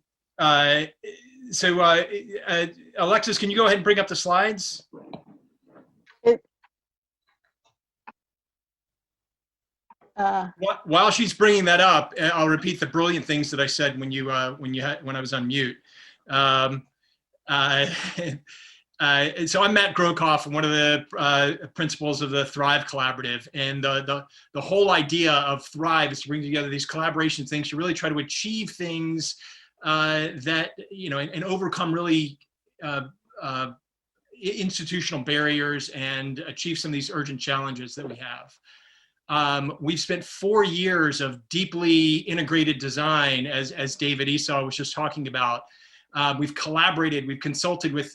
can you go ahead and bring up the slides? While she's bringing that up, I'll repeat the brilliant things that I said when I was on mute. So I'm Matt Grokoff, one of the principals of the Thrive Collaborative, and the whole idea of Thrive is to bring together these collaboration things to really try to achieve things that and overcome really institutional barriers and achieve some of these urgent challenges that we have. We've spent 4 years of deeply integrated design, as David Esau was just talking about. We've collaborated, we've consulted with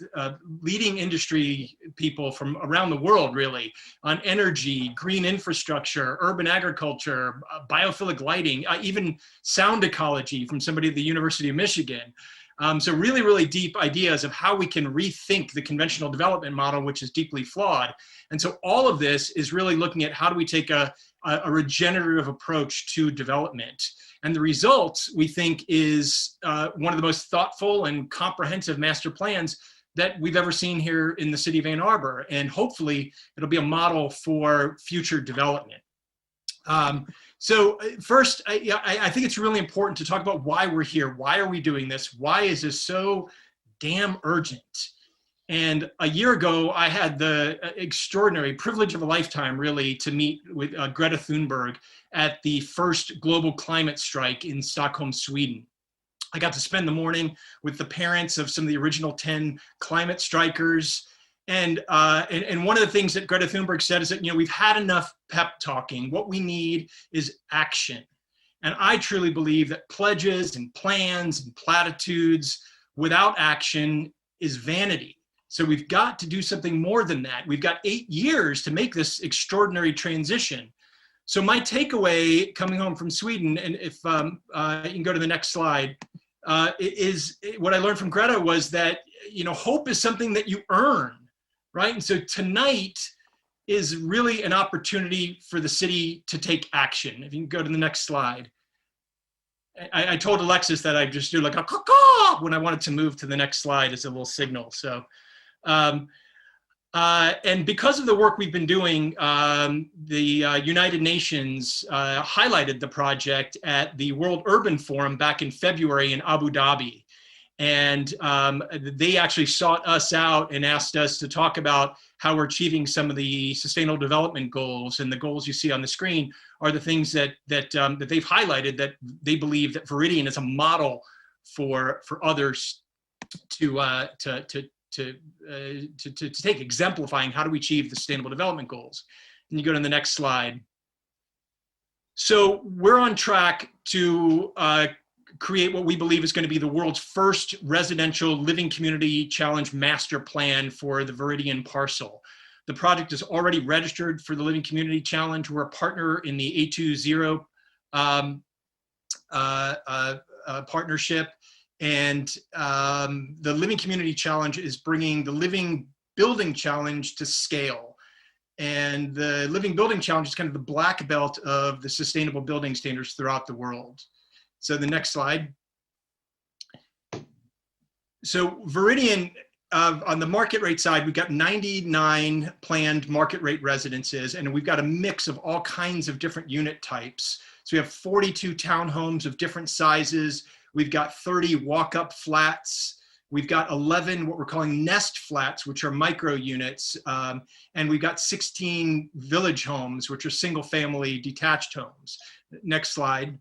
leading industry people from around the world, really, on energy, green infrastructure, urban agriculture, biophilic lighting, even sound ecology from somebody at the University of Michigan. So really, really deep ideas of how we can rethink the conventional development model, which is deeply flawed. And so all of this is really looking at how do we take a regenerative approach to development. And the result, we think, is one of the most thoughtful and comprehensive master plans that we've ever seen here in the city of Ann Arbor. And hopefully it'll be a model for future development. So first, I think it's really important to talk about why we're here. Why are we doing this? Why is this so damn urgent? And a year ago, I had the extraordinary privilege of a lifetime, really, to meet with Greta Thunberg at the first global climate strike in Stockholm, Sweden. I got to spend the morning with the parents of some of the original 10 climate strikers. And one of the things that Greta Thunberg said is that, we've had enough pep talking. What we need is action. And I truly believe that pledges and plans and platitudes without action is vanity. So we've got to do something more than that. We've got 8 years to make this extraordinary transition. So my takeaway coming home from Sweden, and if you can go to the next slide, is what I learned from Greta was that, hope is something that you earn, right? And so tonight is really an opportunity for the city to take action. If you can go to the next slide. I told Alexis that I just do like a caw when I wanted to move to the next slide as a little signal. So And because of the work we've been doing, the United Nations highlighted the project at the World Urban Forum back in February in Abu Dhabi. And they actually sought us out and asked us to talk about how we're achieving some of the Sustainable Development Goals. And the goals you see on the screen are the things that they've highlighted that they believe that Veridian is a model for others to take, exemplifying how do we achieve the Sustainable Development Goals. And you go to the next slide. So we're on track to create what we believe is going to be the world's first residential living community challenge master plan for the Veridian parcel. The project is already registered for the Living Community Challenge. We're a partner in the A20 partnership. And the Living Community Challenge is bringing the Living Building Challenge to scale. And the Living Building Challenge is kind of the black belt of the sustainable building standards throughout the world. So the next slide. So Veridian, on the market rate side, we've got 99 planned market rate residences, and we've got a mix of all kinds of different unit types. So we have 42 townhomes of different sizes. We've got 30 walk-up flats. We've got 11 what we're calling nest flats, which are micro units. And we've got 16 village homes, which are single-family detached homes. Next slide.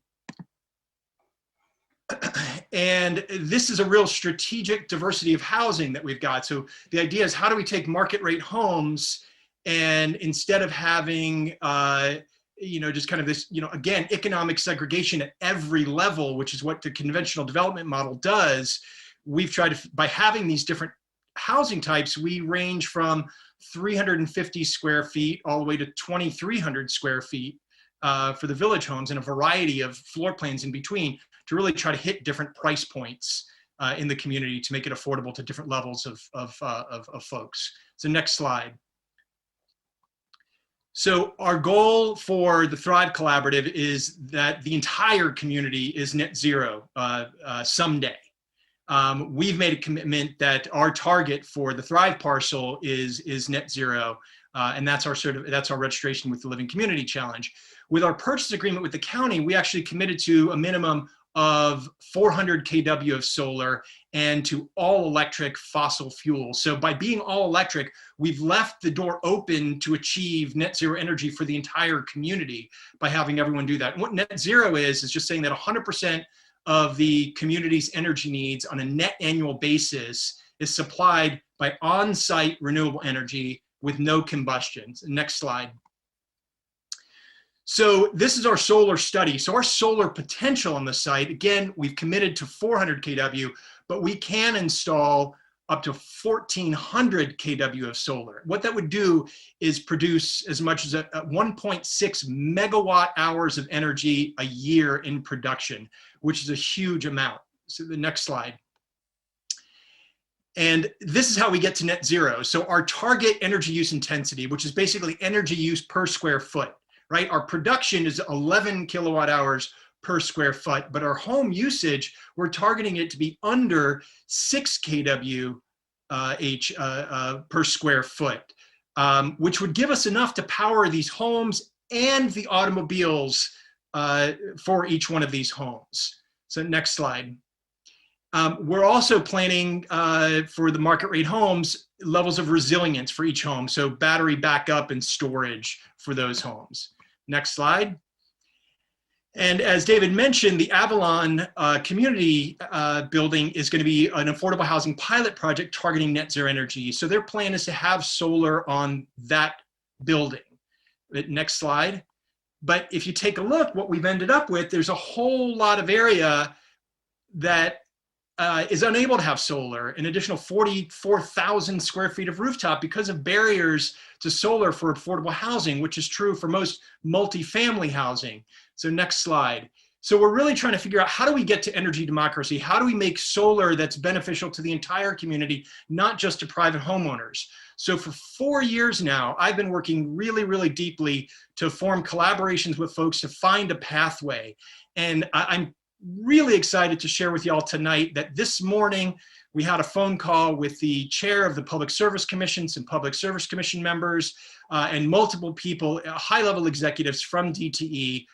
And this is a real strategic diversity of housing that we've got. So the idea is, how do we take market rate homes and instead of having just kind of this, again, economic segregation at every level, which is what the conventional development model does, we've tried to, by having these different housing types, we range from 350 square feet all the way to 2,300 square feet for the village homes, and a variety of floor plans in between, to really try to hit different price points in the community to make it affordable to different levels of folks. So next slide. So our goal for the Thrive Collaborative is that the entire community is net zero someday. We've made a commitment that our target for the Thrive parcel is net zero, and that's our registration with the Living Community Challenge. With our purchase agreement with the county, we actually committed to a minimum of 400 kW of solar and to all electric fossil fuel. So by being all electric, we've left the door open to achieve net zero energy for the entire community by having everyone do that. And what net zero is just saying that 100% of the community's energy needs on a net annual basis is supplied by on-site renewable energy with no combustion. Next slide. So this is our solar study. So our solar potential on the site, again, we've committed to 400 kW, but we can install up to 1,400 kW of solar. What that would do is produce as much as 1.6 megawatt hours of energy a year in production, which is a huge amount. So the next slide. And this is how we get to net zero. So our target energy use intensity, which is basically energy use per square foot, right? Our production is 11 kilowatt hours per square foot, but our home usage, we're targeting it to be under 6 kWh per square foot, which would give us enough to power these homes and the automobiles for each one of these homes. So next slide. We're also planning for the market rate homes levels of resilience for each home. So battery backup and storage for those homes. Next slide. And as David mentioned, the Avalon community building is going to be an affordable housing pilot project targeting net zero energy. So their plan is to have solar on that building. Next slide. But if you take a look, what we've ended up with, there's a whole lot of area that is unable to have solar, an additional 44,000 square feet of rooftop because of barriers to solar for affordable housing, which is true for most multifamily housing. So next slide. So we're really trying to figure out, how do we get to energy democracy? How do we make solar that's beneficial to the entire community, not just to private homeowners? So for 4 years now, I've been working really, really deeply to form collaborations with folks to find a pathway. And I'm really excited to share with y'all tonight that this morning we had a phone call with the chair of the Public Service Commission, some Public Service Commission members, and multiple people, high-level executives from DTE,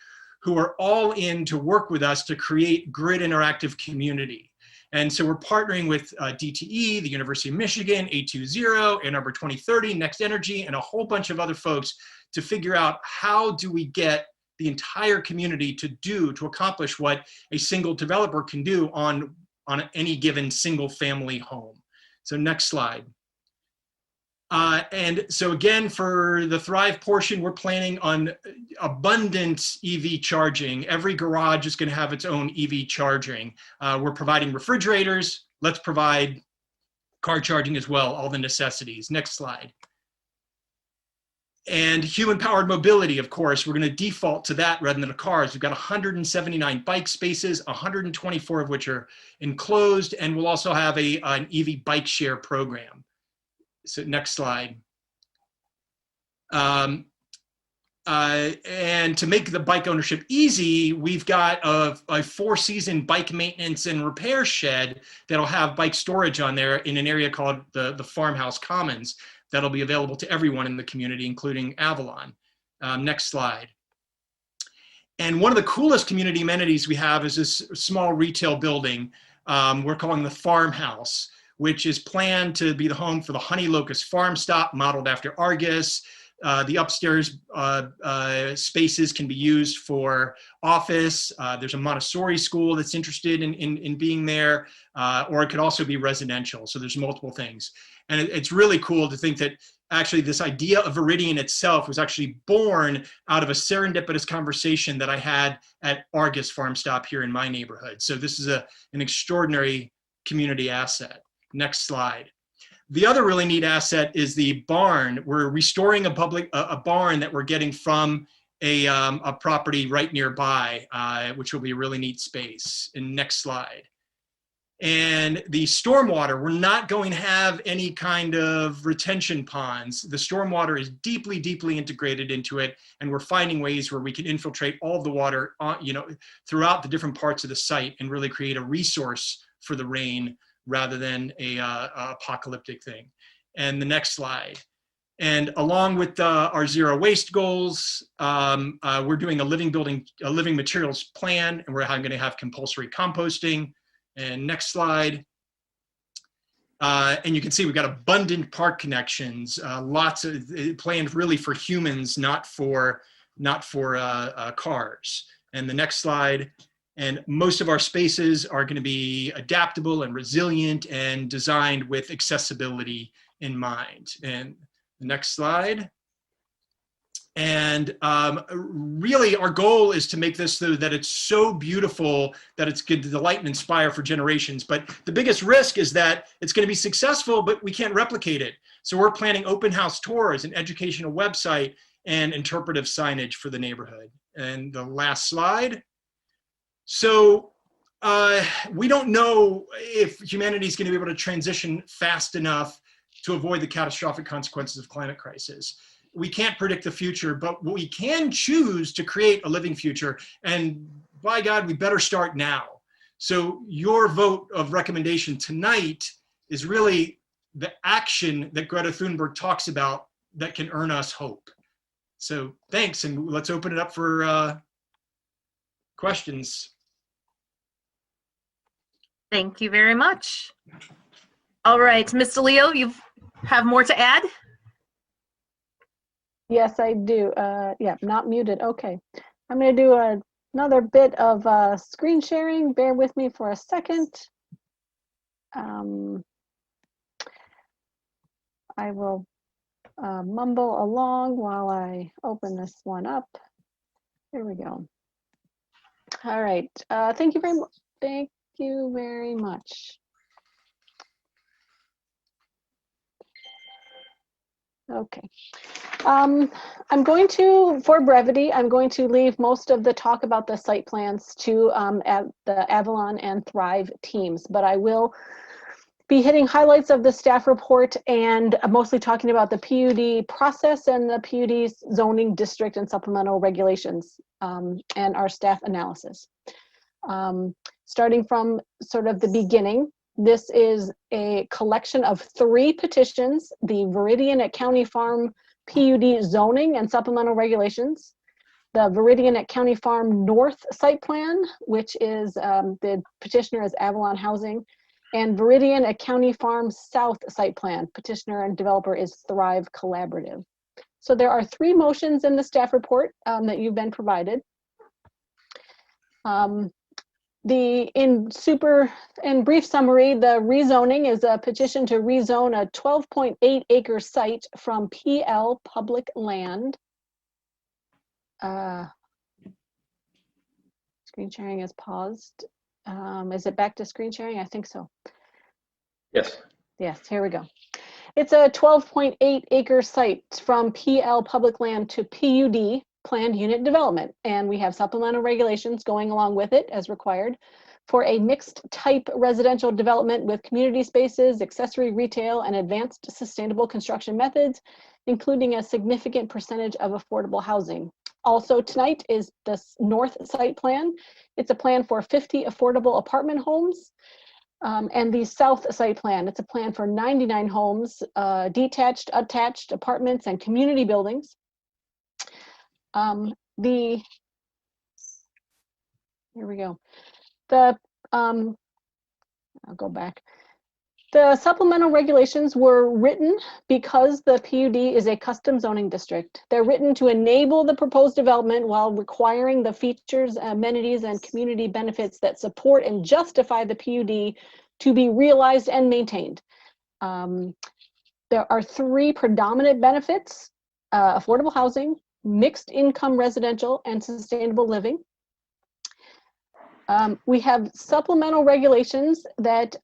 who are all in to work with us to create grid interactive community. And so we're partnering with DTE, the University of Michigan, 820, Ann Arbor 2030, Next Energy, and a whole bunch of other folks to figure out how do we get the entire community to accomplish what a single developer can do on any given single family home. So next slide. And so again, for the Thrive portion, we're planning on abundant EV charging. Every garage is going to have its own EV charging. We're providing refrigerators. Let's provide car charging as well, all the necessities. Next slide. And human-powered mobility, of course, we're going to default to that rather than the cars. We've got 179 bike spaces, 124 of which are enclosed, and we'll also have an EV bike share program. So next slide. And to make the bike ownership easy, we've got a 4-season bike maintenance and repair shed that'll have bike storage on there in an area called the Farmhouse Commons that'll be available to everyone in the community, including Avalon. Next slide. And one of the coolest community amenities we have is this small retail building we're calling the Farmhouse, which is planned to be the home for the Honey Locust Farm Stop, modeled after Argus. The upstairs spaces can be used for office. There's a Montessori school that's interested in being there, or it could also be residential. So there's multiple things. And it's really cool to think that actually this idea of Viridian itself was actually born out of a serendipitous conversation that I had at Argus Farm Stop here in my neighborhood. So this is an extraordinary community asset. Next slide. The other really neat asset is the barn. We're restoring a barn that we're getting from a property right nearby, which will be a really neat space. And next slide. And the stormwater, we're not going to have any kind of retention ponds. The stormwater is deeply, deeply integrated into it, and we're finding ways where we can infiltrate all of the water, throughout the different parts of the site and really create a resource for the rain rather than a apocalyptic thing. And the next slide. And along with our zero waste goals, we're doing a living materials plan, and we're going to have compulsory composting. And next slide. And you can see we've got abundant park connections, lots of planned really for humans, not for cars. And the next slide. And most of our spaces are going to be adaptable and resilient and designed with accessibility in mind. And the next slide. And really our goal is to make this so that it's so beautiful that it's going to delight and inspire for generations. But the biggest risk is that it's going to be successful, but we can't replicate it. So we're planning open house tours, an educational website, and interpretive signage for the neighborhood. And the last slide. So we don't know if humanity is going to be able to transition fast enough to avoid the catastrophic consequences of climate crisis. We can't predict the future, but we can choose to create a living future. And by God, we better start now. So your vote of recommendation tonight is really the action that Greta Thunberg talks about that can earn us hope. So thanks, and let's open it up for questions. Thank you very much. All right, Ms. DeLeo, you have more to add? Yes, I do. Yeah, not muted. Okay. I'm going to do another bit of screen sharing. Bear with me for a second. I will mumble along while I open this one up. Here we go. All right. Thank you very much. Thank you very much. Okay. I'm going to, for brevity, I'm going to leave most of the talk about the site plans to the Avalon and Thrive teams, but I will be hitting highlights of the staff report and mostly talking about the PUD process and the PUD's zoning district and supplemental regulations and our staff analysis. Starting from sort of the beginning, this is a collection of 3 petitions: the Viridian at County Farm PUD zoning and supplemental regulations, the Viridian at County Farm North site plan, which is the petitioner is Avalon Housing, and Viridian at County Farm South site plan. Petitioner and developer is Thrive Collaborative. So there are 3 motions in the staff report that you've been provided. In brief summary, the rezoning is a petition to rezone a 12.8 acre site from PL public land. Screen sharing is paused. Is it back to screen sharing? I think so. Yes. Yes, here we go. It's a 12.8 acre site from PL public land to PUD, planned unit development. And we have supplemental regulations going along with it as required for a mixed type residential development with community spaces, accessory retail, and advanced sustainable construction methods, including a significant percentage of affordable housing. Also tonight is the North site plan. It's a plan for 50 affordable apartment homes. And the South site plan, it's a plan for 99 homes, detached, attached apartments, and community buildings. Here we go. I'll go back. The supplemental regulations were written because the PUD is a custom zoning district. They're written to enable the proposed development while requiring the features, amenities, and community benefits that support and justify the PUD to be realized and maintained. There are 3 predominant benefits: affordable housing, mixed income residential, and sustainable living. We have supplemental regulations that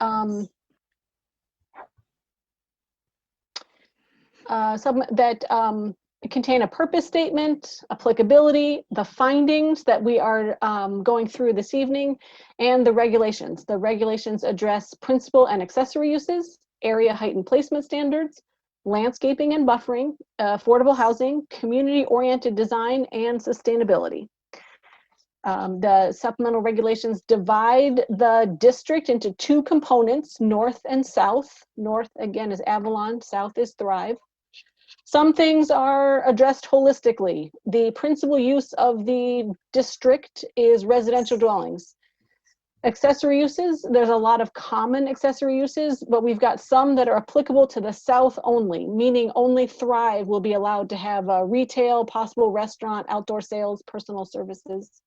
contain a purpose statement, applicability, the findings that we are going through this evening, and the regulations. The regulations address principal and accessory uses, area height and placement standards, landscaping and buffering, affordable housing, community-oriented design, and sustainability. The supplemental regulations divide the district into 2 components, north and south. North, again, is Avalon, south is Thrive. Some things are addressed holistically. The principal use of the district is residential dwellings. Accessory uses, there's a lot of common accessory uses, but we've got some that are applicable to the south only, meaning only Thrive will be allowed to have a retail, possible restaurant, outdoor sales, personal services.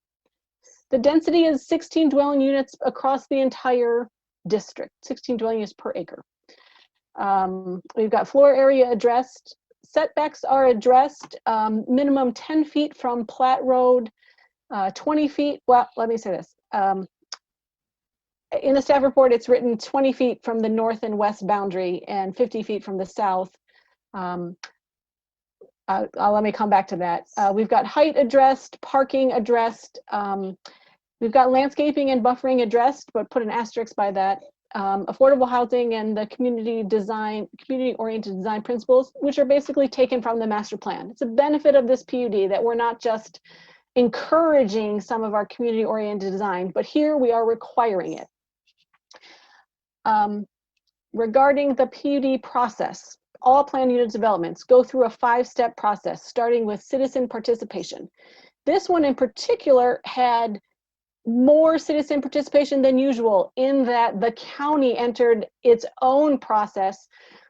The density is 16 dwelling units across the entire district, 16 dwelling units per acre. We've got floor area addressed. Setbacks are addressed, minimum 10 feet from Platte Road, 20 feet, well, let me say this. In the staff report, it's written 20 feet from the north and west boundary and 50 feet from the south. Let me come back to that. We've got height addressed, parking addressed. We've got landscaping and buffering addressed, but put an asterisk by that. Affordable housing and the community-oriented design principles, which are basically taken from the master plan. It's a benefit of this PUD that we're not just encouraging some of our community-oriented design, but here we are requiring it. Regarding the PUD process, all planned unit developments go through a 5-step process, starting with citizen participation. This one in particular had more citizen participation than usual in that the county entered its own process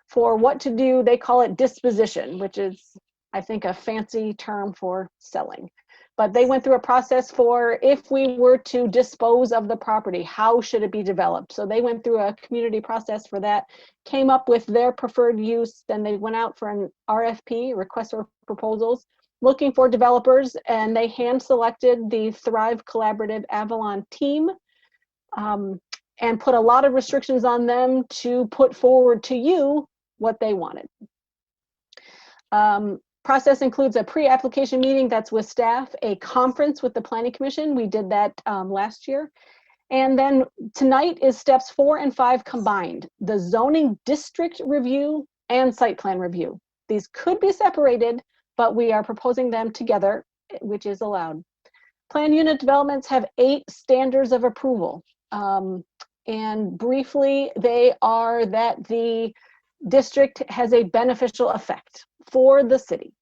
for what to do. They call it disposition, which is, I think, a fancy term for selling. But they went through a process for if we were to dispose of the property, how should it be developed? So they went through a community process for that, came up with their preferred use, then they went out for an RFP, request for proposals, looking for developers, and they hand selected the Thrive Collaborative Avalon team and put a lot of restrictions on them to put forward to you what they wanted. Process includes a pre-application meeting that's with staff, a conference with the Planning Commission. We did that last year. And then tonight is steps 4 and 5 combined, the zoning district review and site plan review. These could be separated, but we are proposing them together, which is allowed. Plan unit developments have 8 standards of approval. And briefly, they are that the district has a beneficial effect for the city.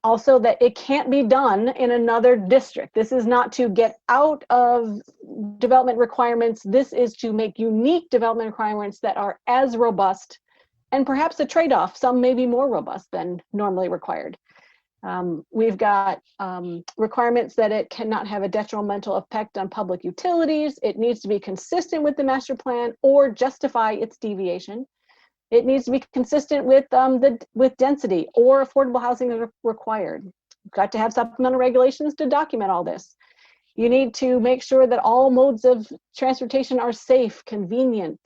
Also that it can't be done in another district. This is not to get out of development requirements. This is to make unique development requirements that are as robust, and perhaps a trade-off. Some may be more robust than normally required. We've got requirements that it cannot have a detrimental effect on public utilities. It needs to be consistent with the master plan or justify its deviation. It needs to be consistent with with density or affordable housing that are required. You've got to have supplemental regulations to document all this. You need to make sure that all modes of transportation are safe, convenient,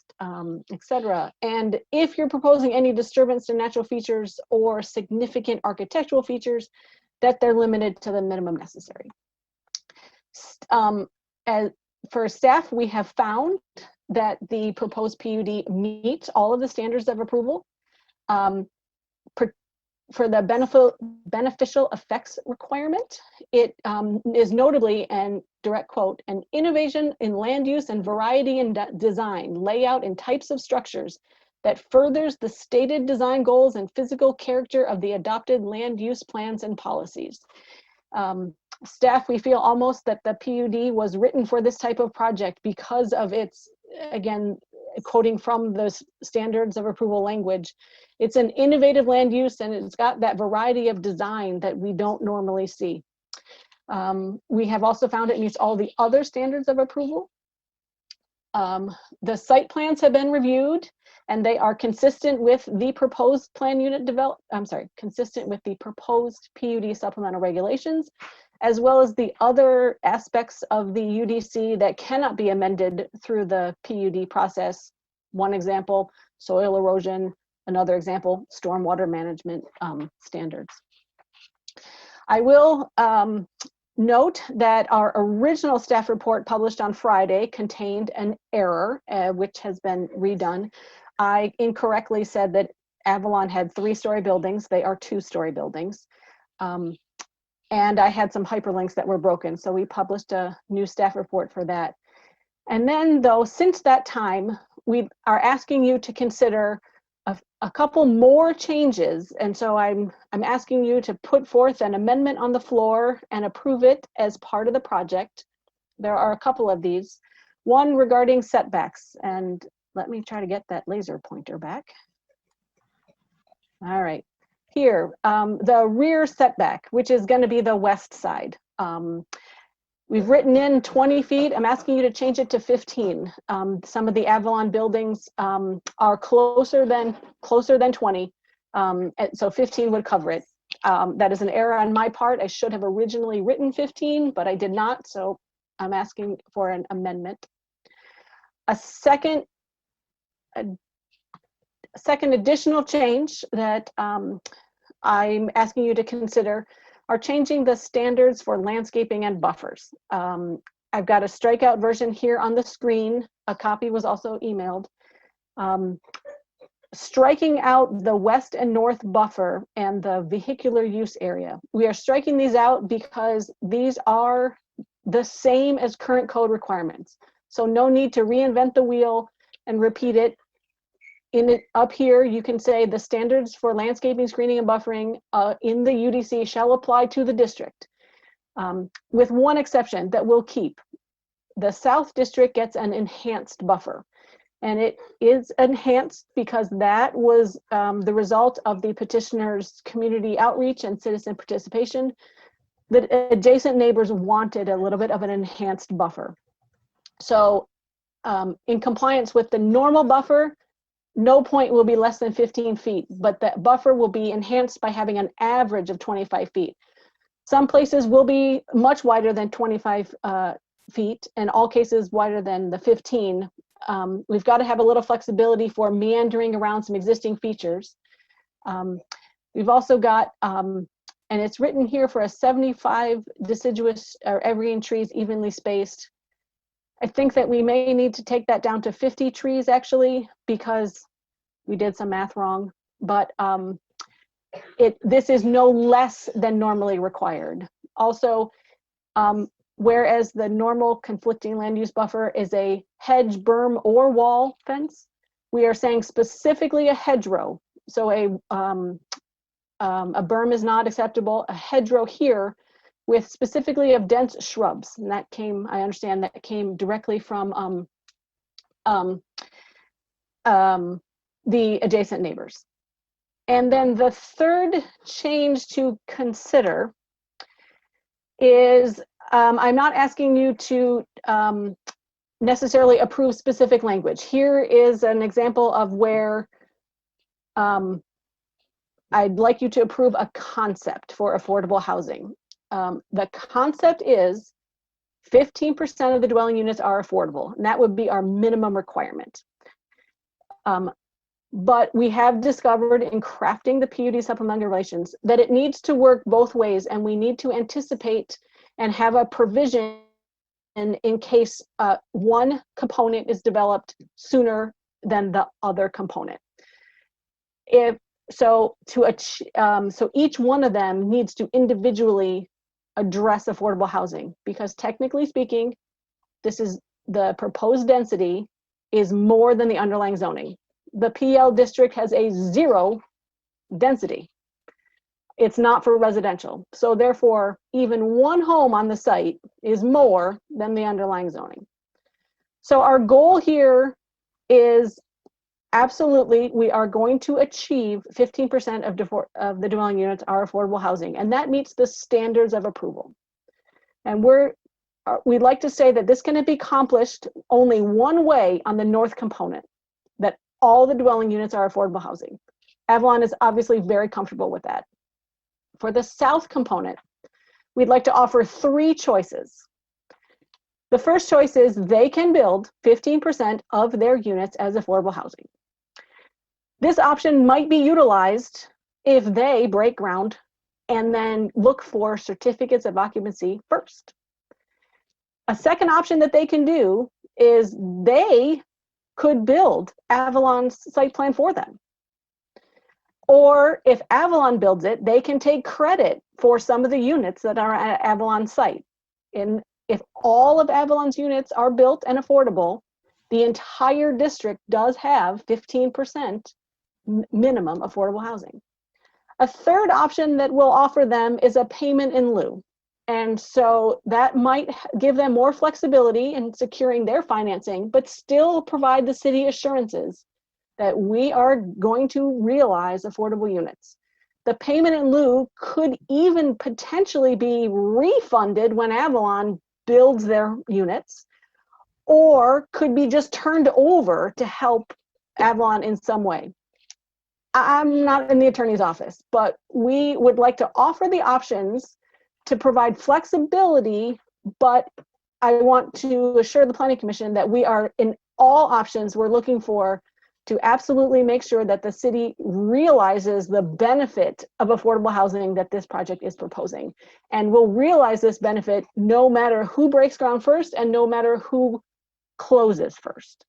etc. And if you're proposing any disturbance to natural features or significant architectural features, that they're limited to the minimum necessary. For staff, we have found that the proposed PUD meets all of the standards of approval. For the beneficial effects requirement, it is notably, and direct quote, an innovation in land use and variety in design, layout, and types of structures that furthers the stated design goals and physical character of the adopted land use plans and policies. Staff, we feel almost that the PUD was written for this type of project because of its, again, quoting from the standards of approval language, it's an innovative land use and it's got that variety of design that we don't normally see. We have also found it meets all the other standards of approval. The site plans have been reviewed and they are consistent with the proposed plan unit consistent with the proposed PUD supplemental regulations, as well as the other aspects of the UDC that cannot be amended through the PUD process. One example, soil erosion. Another example, stormwater management standards. I will note that our original staff report published on Friday contained an error, which has been redone. I incorrectly said that Avalon had 3-story buildings. They are 2-story buildings. And I had some hyperlinks that were broken. So we published a new staff report for that. And then though, since that time, we are asking you to consider a couple more changes. And so I'm asking you to put forth an amendment on the floor and approve it as part of the project. There are a couple of these. One regarding setbacks. And let me try to get that laser pointer back. All right. Here, the rear setback, which is going to be the west side. We've written in 20 feet. I'm asking you to change it to 15. Some of the Avalon buildings are closer than 20, so 15 would cover it. That is an error on my part. I should have originally written 15, but I did not, so I'm asking for an amendment. A second additional change that I'm asking you to consider are changing the standards for landscaping and buffers. I've got a strikeout version here on the screen. A copy was also emailed. Striking out the west and north buffer and the vehicular use area. We are striking these out because these are the same as current code requirements. So no need to reinvent the wheel and repeat it. Up here, you can say the standards for landscaping, screening, and buffering in the UDC shall apply to the district, with one exception that we'll keep. The South District gets an enhanced buffer, and it is enhanced because that was the result of the petitioner's community outreach and citizen participation. The adjacent neighbors wanted a little bit of an enhanced buffer. So in compliance with the normal buffer, no point will be less than 15 feet, but that buffer will be enhanced by having an average of 25 feet. Some places will be much wider than 25 feet, and all cases wider than the 15. We've got to have a little flexibility for meandering around some existing features. We've also got, and it's written here for a 75 deciduous or evergreen trees evenly spaced. I think that we may need to take that down to 50 trees actually, because we did some math wrong, but this is no less than normally required. Also, Whereas the normal conflicting land use buffer is a hedge, berm, or wall fence, we are saying specifically a hedgerow. So a berm is not acceptable. A hedgerow here with specifically of dense shrubs. And that came, I understand that came directly from the adjacent neighbors. And then the third change to consider is I'm not asking you to necessarily approve specific language. Here is an example of where I'd like you to approve a concept for affordable housing. The concept is 15% of the dwelling units are affordable, and that would be our minimum requirement. But we have discovered in crafting the PUD supplemental regulations that it needs to work both ways, and we need to anticipate and have a provision in case one component is developed sooner than the other component. So each one of them needs to individually address affordable housing, because technically speaking, this is the proposed density is more than the underlying zoning. The PL district has a 0 density. It's not for residential. So therefore, even one home on the site is more than the underlying zoning. So our goal here is absolutely, we are going to achieve 15% of the dwelling units are affordable housing, and that meets the standards of approval. And we'd like to say that this can be accomplished only one way on the north component, that all the dwelling units are affordable housing. Avalon is obviously very comfortable with that. For the south component, we'd like to offer 3 choices. The first choice is they can build 15% of their units as affordable housing. This option might be utilized if they break ground and then look for certificates of occupancy first. A second option that they can do is they could build Avalon's site plan for them. Or if Avalon builds it, they can take credit for some of the units that are at Avalon's site. And if all of Avalon's units are built and affordable, the entire district does have 15% minimum affordable housing. A third option that we'll offer them is a payment in lieu. And so that might give them more flexibility in securing their financing, but still provide the city assurances that we are going to realize affordable units. The payment in lieu could even potentially be refunded when Avalon builds their units, or could be just turned over to help Avalon in some way. I'm not in the attorney's office, but we would like to offer the options to provide flexibility, but I want to assure the Planning Commission that we are, in all options we're looking for, to absolutely make sure that the city realizes the benefit of affordable housing that this project is proposing. And will realize this benefit no matter who breaks ground first and no matter who closes first.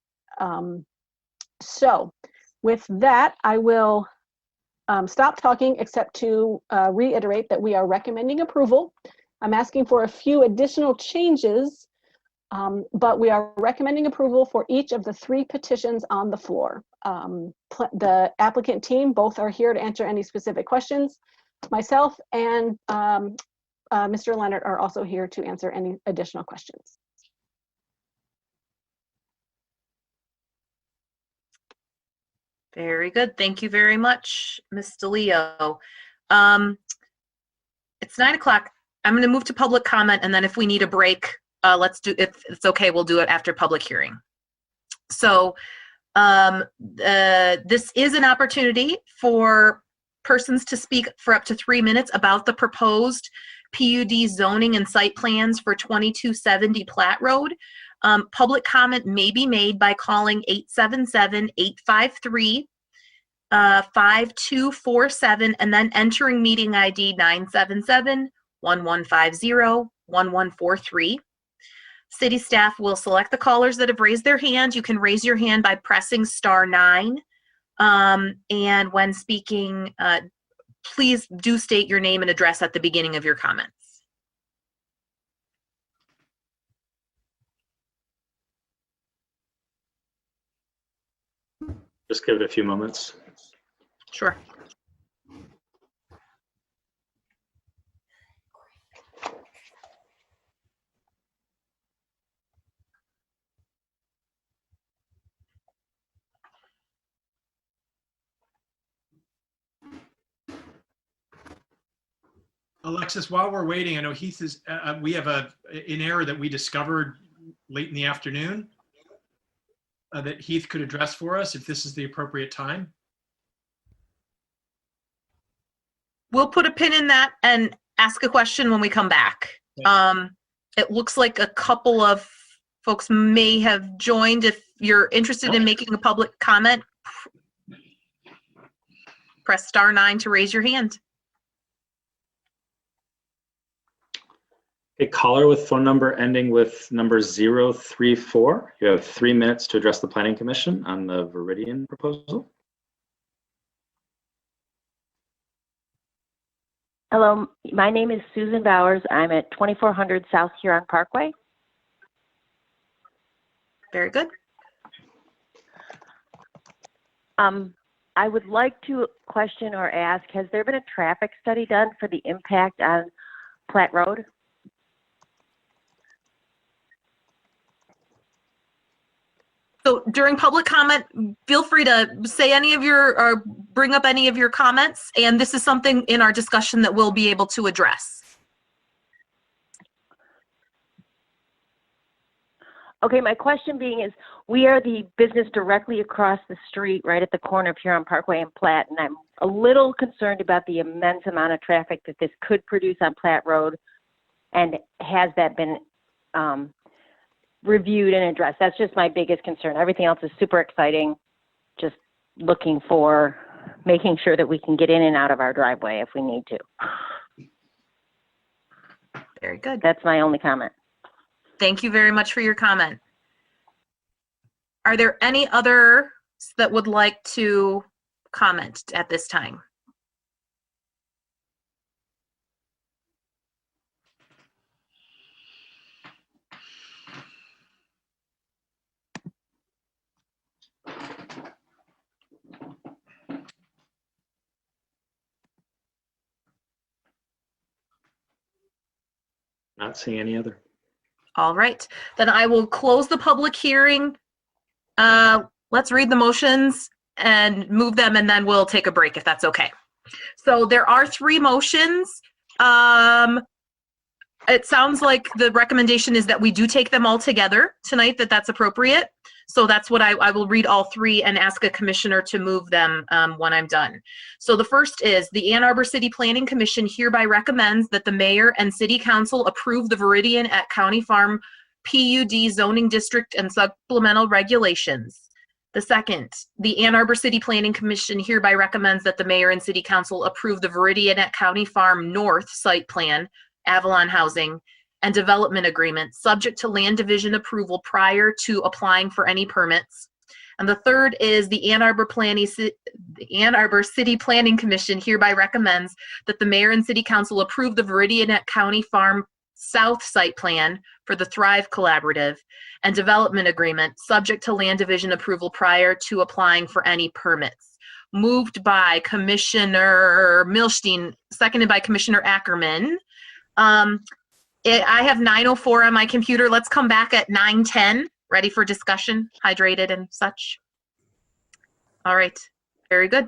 So with that, I will stop talking, except to reiterate that we are recommending approval. I'm asking for a few additional changes, but we are recommending approval for each of the 3 petitions on the floor. The applicant team both are here to answer any specific questions. Myself and Mr. Leonard are also here to answer any additional questions. Very good. Thank you very much, Ms. DeLeo. It's 9 o'clock. I'm going to move to public comment, and then if we need a break, let's do, if it's okay, we'll do it after public hearing. So this is an opportunity for persons to speak for up to 3 minutes about the proposed PUD zoning and site plans for 2270 Platt Road. Public comment may be made by calling 877-853-5247 and then entering meeting ID 977-1150-1143. City staff will select the callers that have raised their hand. You can raise your hand by pressing *9. And when speaking, please do state your name and address at the beginning of your comments. Just give it a few moments. Sure. Alexis, while we're waiting, I know Heath is, we have an error that we discovered late in the afternoon that Heath could address for us if this is the appropriate time. We'll put a pin in that and ask a question when we come back. It looks like a couple of folks may have joined. If you're interested in making a public comment, press *9 to raise your hand. A caller with phone number ending with number 034. You have 3 minutes to address the Planning Commission on the Viridian proposal. Hello, my name is Susan Bowers. I'm at 2400 South Huron Parkway. Very good. I would like to question or ask, has there been a traffic study done for the impact on Platte Road? So during public comment, feel free to say any of your, or bring up any of your comments, and this is something in our discussion that we'll be able to address. Okay, my question being is, we are the business directly across the street, right at the corner of Huron Parkway and Platte, and I'm a little concerned about the immense amount of traffic that this could produce on Platte Road, and has that been reviewed and addressed? That's just my biggest concern. Everything else is super exciting. Just looking for making sure that we can get in and out of our driveway if we need to. Very good. That's my only comment. Thank you very much for your comment. Are there any others that would like to comment at this time? Not seeing any other. All right, then I will close the public hearing. Let's read the motions and move them, and then we'll take a break if that's okay. So there are 3 motions. It sounds like the recommendation is that we do take them all together tonight, that's appropriate. So that's what I will read all 3 and ask a commissioner to move them when I'm done. So the first is, the Ann Arbor City Planning Commission hereby recommends that the mayor and city council approve the Viridian at County Farm PUD zoning district and supplemental regulations. The second, the Ann Arbor City Planning Commission hereby recommends that the mayor and city council approve the Viridian at County Farm North site plan, Avalon Housing, and development agreement subject to land division approval prior to applying for any permits. And the third is, the Ann Arbor City Planning Commission hereby recommends that the mayor and city council approve the Viridian at County Farm South site plan for the Thrive Collaborative and development agreement subject to land division approval prior to applying for any permits. Moved by Commissioner Milstein, seconded by Commissioner Ackerman. I have 9:04 on my computer. Let's come back at 9:10, ready for discussion, hydrated and such. All right, very good.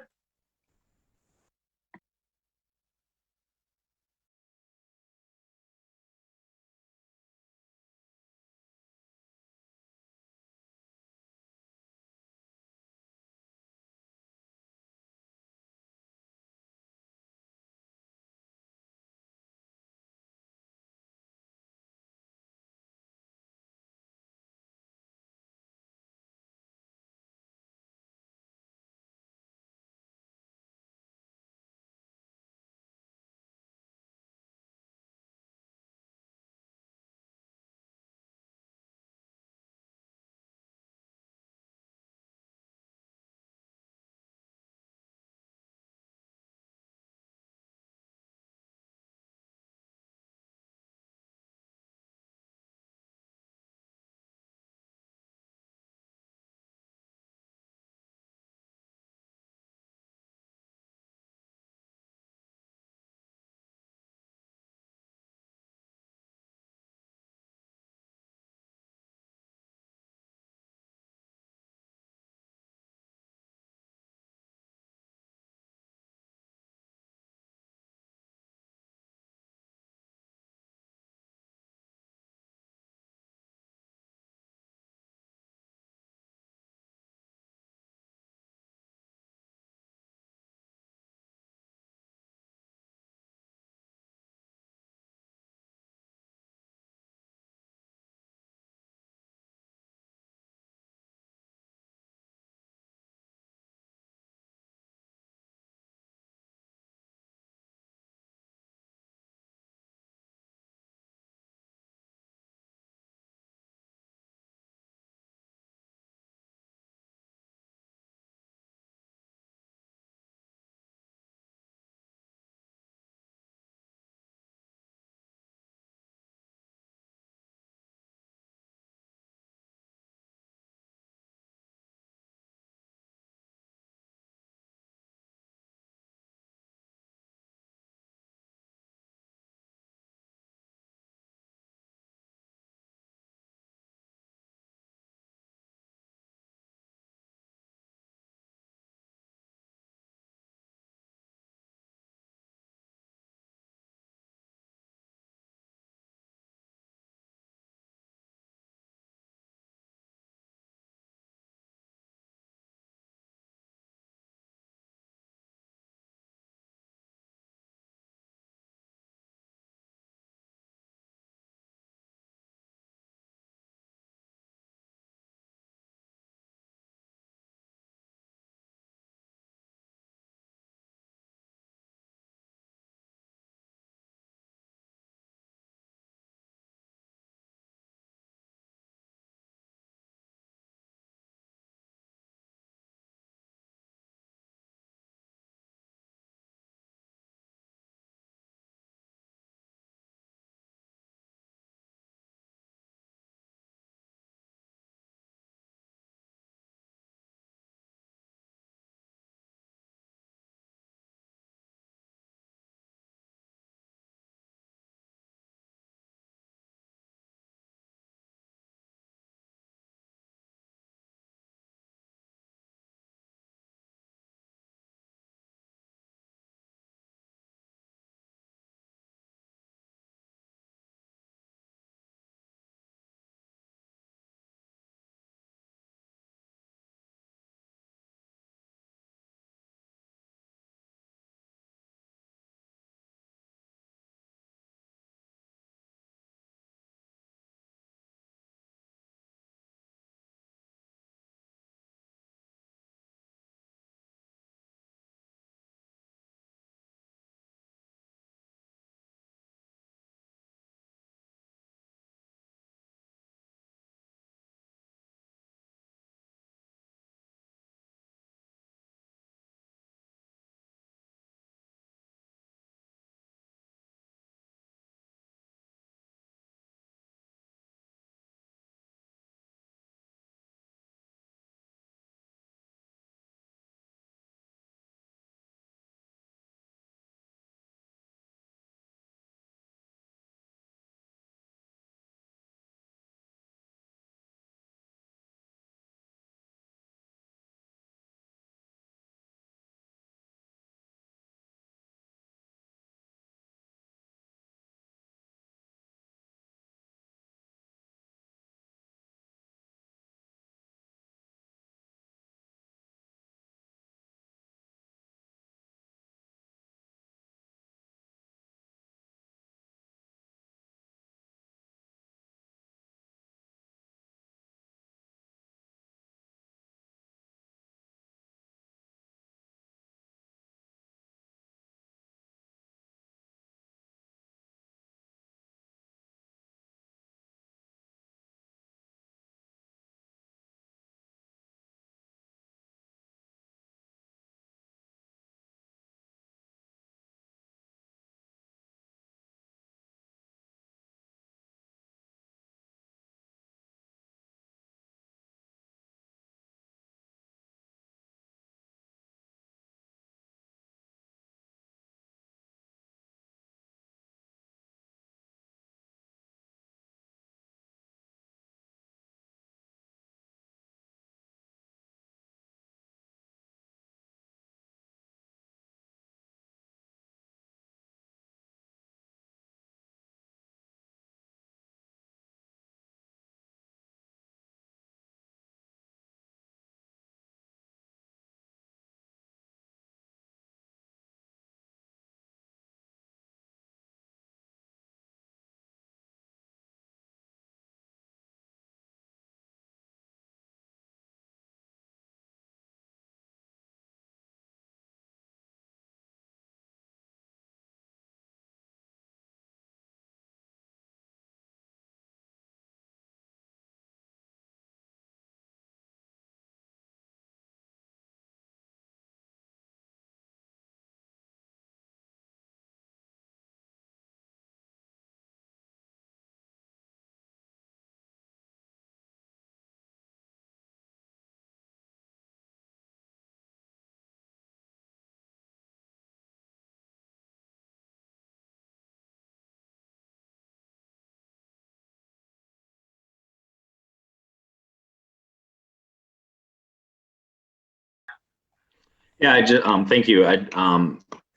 Yeah, thank you.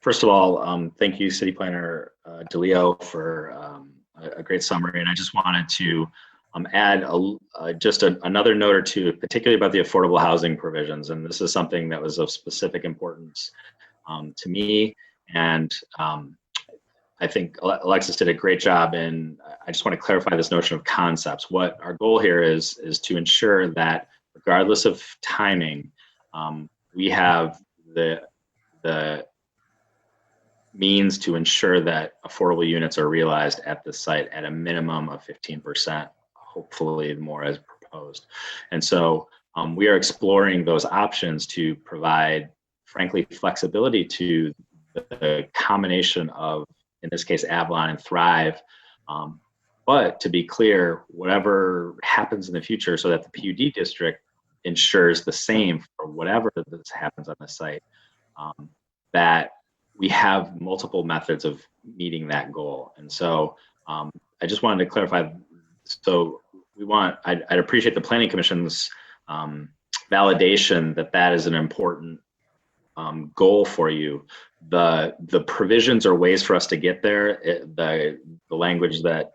First of all, thank you, City Planner DeLeo, for a great summary. And I just wanted to add another note or two, particularly about the affordable housing provisions. And this is something that was of specific importance to me. And I think Alexis did a great job. And I just want to clarify this notion of concepts. What our goal here is to ensure that regardless of timing, we have the means to ensure that affordable units are realized at the site at a minimum of 15%, hopefully more as proposed. And so we are exploring those options to provide, frankly, flexibility to the combination of, in this case, Avalon and Thrive. But to be clear, whatever happens in the future, so that the PUD district ensures the same for whatever this happens on the site, that we have multiple methods of meeting that goal. And so I just wanted to clarify. So I'd appreciate the Planning Commission's validation that that is an important goal for you. The provisions are ways for us to get there. The language that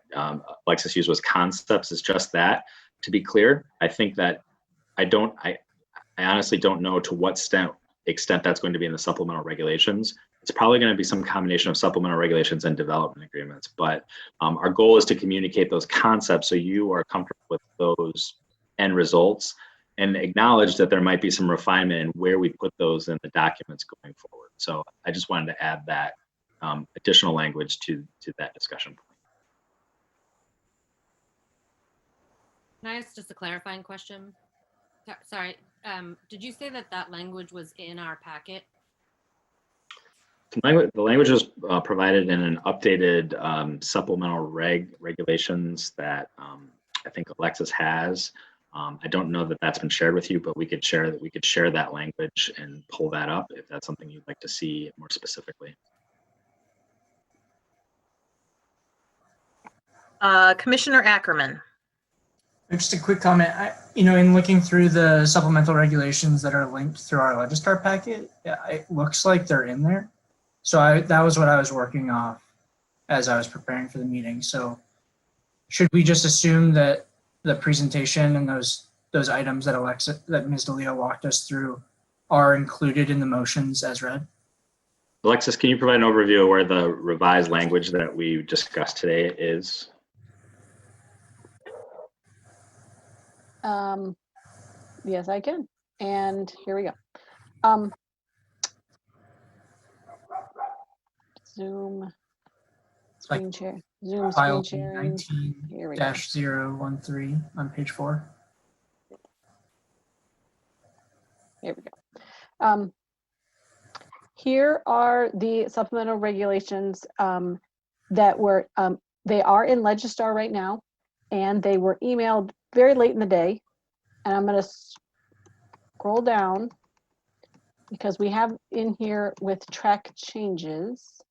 Alexis used was concepts, is just that. To be clear, I think that I honestly don't know to what extent that's going to be in the supplemental regulations. It's probably going to be some combination of supplemental regulations and development agreements. But our goal is to communicate those concepts so you are comfortable with those end results, and acknowledge that there might be some refinement in where we put those in the documents going forward. So I just wanted to add that additional language to that discussion point. Can I ask just a clarifying question? Sorry, did you say that language was in our packet? The language was provided in an updated supplemental regulations that I think Alexis has. I don't know that that's been shared with you, but we could share that language and pull that up if that's something you'd like to see more specifically. Commissioner Ackerman. Just a quick comment. In looking through the supplemental regulations that are linked through our Registrar packet, it looks like they're in there. So that was what I was working off as I was preparing for the meeting. So should we just assume that the presentation and those items that Ms. DeLeo walked us through are included in the motions as read? Alexis, can you provide an overview of where the revised language that we discussed today is? Yes, I can. And here we go. Zoom screen share. Zoom File screen sharing. 19-013 on page 4. Here we go. Here are the supplemental regulations that were, they are in Legistar right now, and they were emailed very late in the day. And I'm going to scroll down because we have in here with track changes.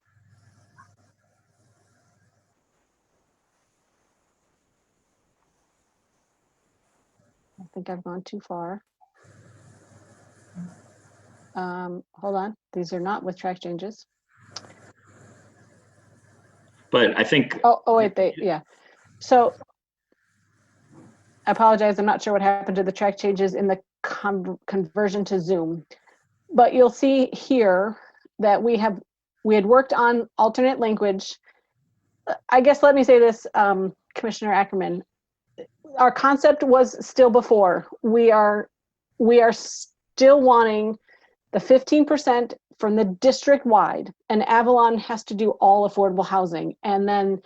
I think I've gone too far. Hold on, these are not with track changes. But I think. Oh wait, yeah. So I apologize. I'm not sure what happened to the track changes in the conversion to Zoom, but you'll see here that we had worked on alternate language. I guess let me say this, Commissioner Ackerman. Our concept was still before. We are still wanting the 15% from the district wide, and Avalon has to do all affordable housing. And then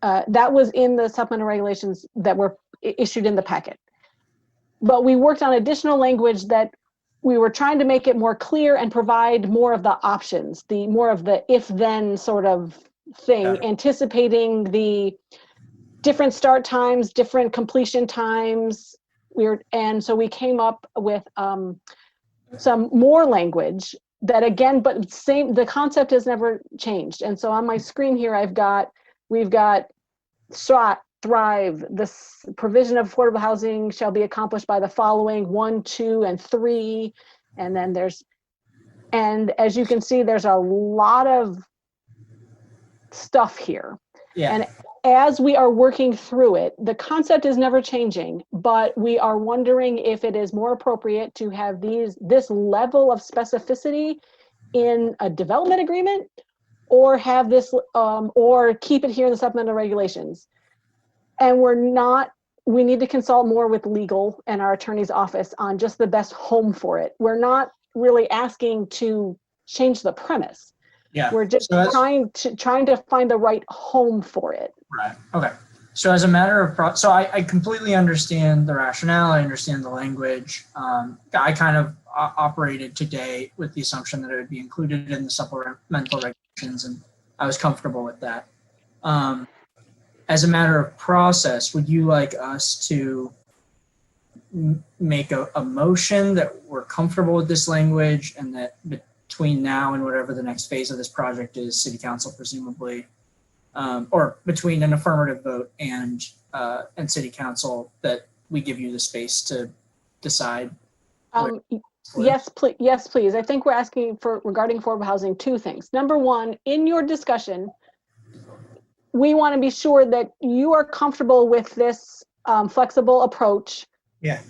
that was in the supplemental regulations that were issued in the packet. But we worked on additional language that we were trying to make it more clear and provide more of the options, more of the if-then sort of thing, anticipating the different start times, different completion times. And so we came up with some more language that, again, but the concept has never changed. And so on my screen here, we've got Thrive, this provision of affordable housing shall be accomplished by the following 1, 2, and 3. And then there's And as you can see, there's a lot of stuff here. Yeah. And as we are working through it, the concept is never changing, but we are wondering if it is more appropriate to have this level of specificity in a development agreement, or have this, or keep it here in the supplemental regulations. And we need to consult more with legal and our attorney's office on just the best home for it. We're not really asking to change the premise. Yeah. We're just trying to find the right home for it. Right. Okay. So as a matter of, so I completely understand the rationale. I understand the language. I kind of operated today with the assumption that it would be included in the supplemental regulations, and I was comfortable with that. As a matter of process, would you like us to make a motion that we're comfortable with this language, and that between now and whatever the next phase of this project is, City Council presumably, or between an affirmative vote and City Council, that we give you the space to decide? Yes, please. Yes, please. I think we're asking for, regarding affordable housing, two things. Number one, in your discussion, we want to be sure that you are comfortable with this flexible approach. Yeah.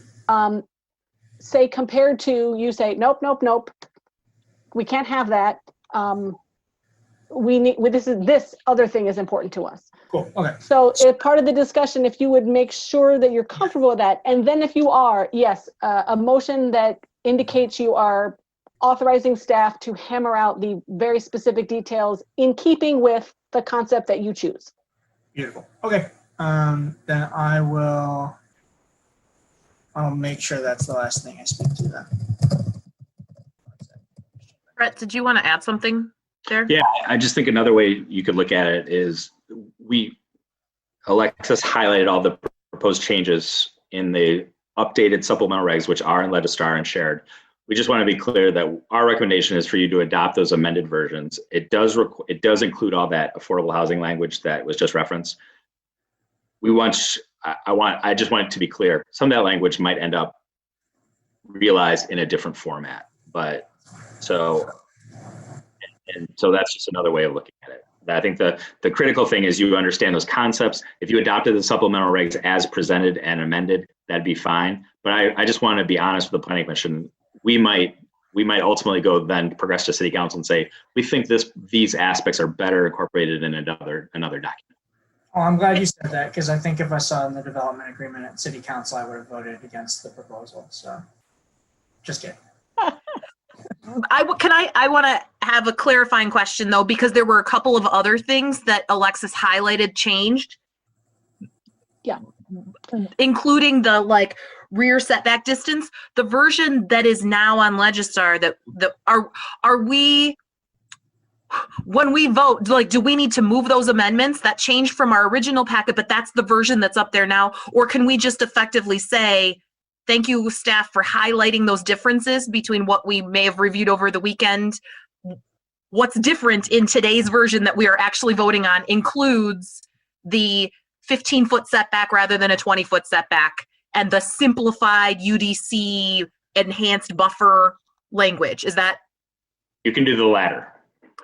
Say, compared to, you say, nope, nope, nope, we can't have that. We need, this other thing is important to us. Cool. Okay. So if part of the discussion, if you would make sure that you're comfortable with that, and then if you are, yes, a motion that indicates you are authorizing staff to hammer out the very specific details in keeping with the concept that you choose. Beautiful. Okay. Then I'll make sure that's the last thing I speak to then. Brett, did you want to add something there? Yeah, I just think another way you could look at it is Alexis highlighted all the proposed changes in the updated supplemental regs, which are in Legistar and shared. We just want to be clear that our recommendation is for you to adopt those amended versions. It does include all that affordable housing language that was just referenced. I just want it to be clear. Some of that language might end up realized in a different format, but so that's just another way of looking at it. I think the critical thing is you understand those concepts. If you adopted the supplemental regs as presented and amended, that'd be fine. But I just want to be honest with the Planning Commission. We might ultimately go then progress to City Council and say, we think these aspects are better incorporated in another document. Oh, I'm glad you said that, because I think if I saw in the development agreement at City Council, I would have voted against the proposal. So just kidding. I want to have a clarifying question though, because there were a couple of other things that Alexis highlighted changed. Yeah. Including the rear setback distance. The version that is now on Legistar, are we, when we vote, do we need to move those amendments that changed from our original packet, but that's the version that's up there now? Or can we just effectively say, thank you, staff, for highlighting those differences between what we may have reviewed over the weekend? What's different in today's version that we are actually voting on includes the 15-foot setback rather than a 20-foot setback, and the simplified UDC enhanced buffer language. Is that? You can do the latter.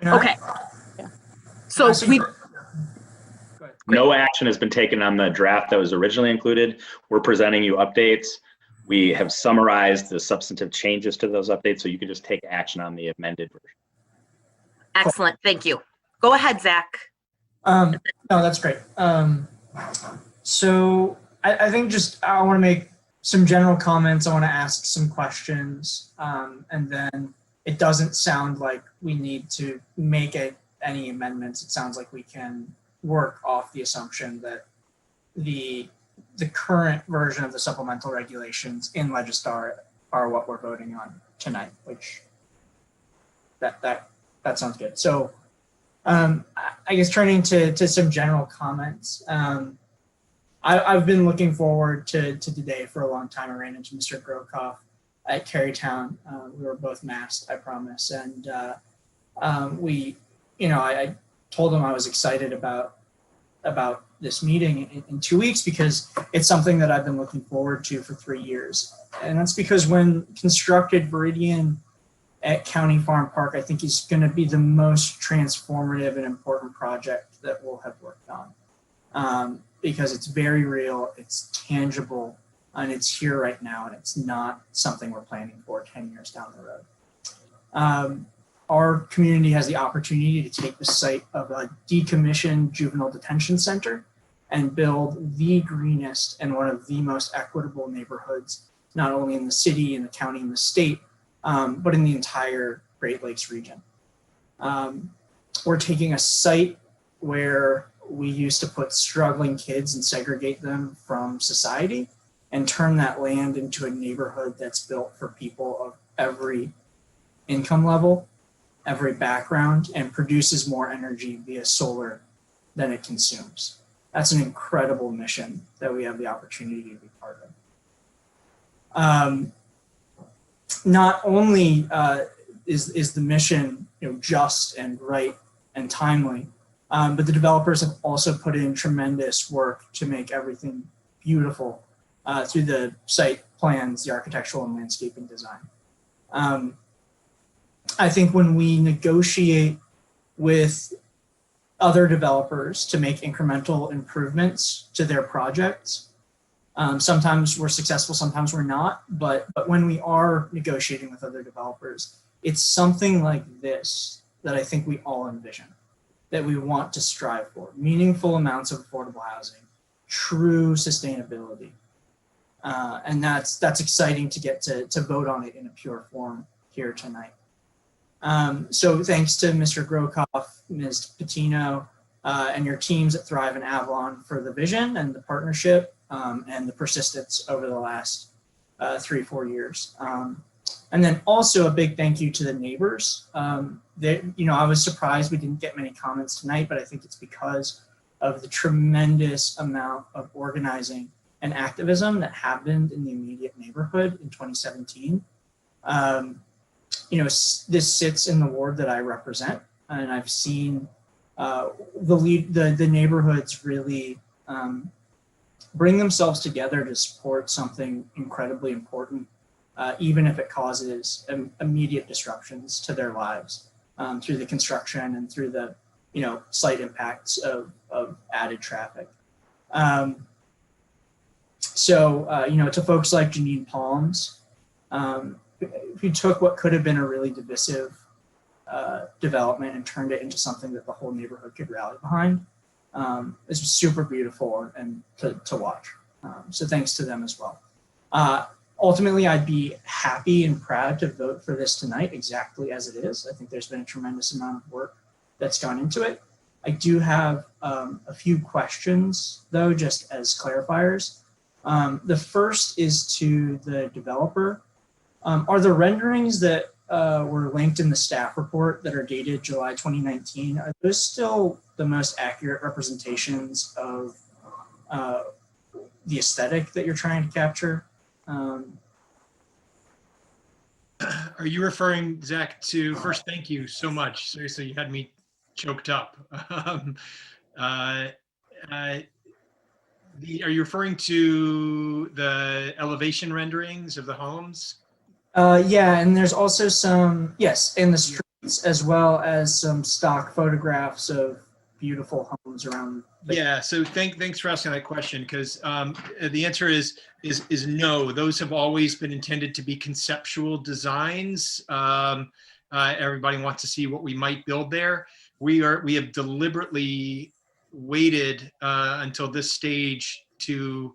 Okay. Yeah. So no action has been taken on the draft that was originally included. We're presenting you updates. We have summarized the substantive changes to those updates, so you can just take action on the amended version. Excellent. Thank you. Go ahead, Zach. No, that's great. So I think I want to make some general comments. I want to ask some questions, and then it doesn't sound like we need to make any amendments. It sounds like we can work off the assumption that the current version of the supplemental regulations in Legistar are what we're voting on tonight, which that sounds good. So I guess turning to some general comments. I've been looking forward to today for a long time. I ran into Mr. Grokoff at Carytown. We were both masked, I promise. And I told him I was excited about this meeting in 2 weeks, because it's something that I've been looking forward to for 3 years. And that's because when constructed, Viridian at County Farm Park, I think is going to be the most transformative and important project that we'll have worked on, because it's very real, it's tangible, and it's here right now, and it's not something we're planning for 10 years down the road. Our community has the opportunity to take the site of a decommissioned juvenile detention center and build the greenest and one of the most equitable neighborhoods, not only in the city, in the county, in the state, but in the entire Great Lakes region. We're taking a site where we used to put struggling kids and segregate them from society and turn that land into a neighborhood that's built for people of every income level, every background, and produces more energy via solar than it consumes. That's an incredible mission that we have the opportunity to be part of. Not only is the mission just and right and timely, but the developers have also put in tremendous work to make everything beautiful through the site plans, the architectural and landscaping design. I think when we negotiate with other developers to make incremental improvements to their projects, sometimes we're successful, sometimes we're not, but when we are negotiating with other developers, it's something like this that I think we all envision, that we want to strive for: meaningful amounts of affordable housing, true sustainability. And that's exciting to get to vote on it in a pure form here tonight. So thanks to Mr. Grokoff, Ms. Patino, and your teams at Thrive and Avalon for the vision and the partnership and the persistence over the last 3-4 years. And then also a big thank you to the neighbors. I was surprised we didn't get many comments tonight, but I think it's because of the tremendous amount of organizing and activism that happened in the immediate neighborhood in 2017. This sits in the ward that I represent, and I've seen the neighborhoods really bring themselves together to support something incredibly important, even if it causes immediate disruptions to their lives through the construction and through the slight impacts of added traffic. To folks like Janine Palms, who took what could have been a really divisive development and turned it into something that the whole neighborhood could rally behind. It's super beautiful and to watch. So thanks to them as well. Ultimately, I'd be happy and proud to vote for this tonight exactly as it is. I think there's been a tremendous amount of work that's gone into it. I do have a few questions, though, just as clarifiers. The first is to the developer. Are the renderings that were linked in the staff report that are dated July 2019, are those still the most accurate representations of the aesthetic that you're trying to capture? Are you referring, Zach, to, first, thank you so much. Seriously, you had me choked up. Are you referring to the elevation renderings of the homes? Yeah, and there's also some, yes, in the streets, as well as some stock photographs of beautiful homes around. Yeah, so thanks for asking that question, because the answer is no. Those have always been intended to be conceptual designs. Everybody wants to see what we might build there. We have deliberately waited until this stage to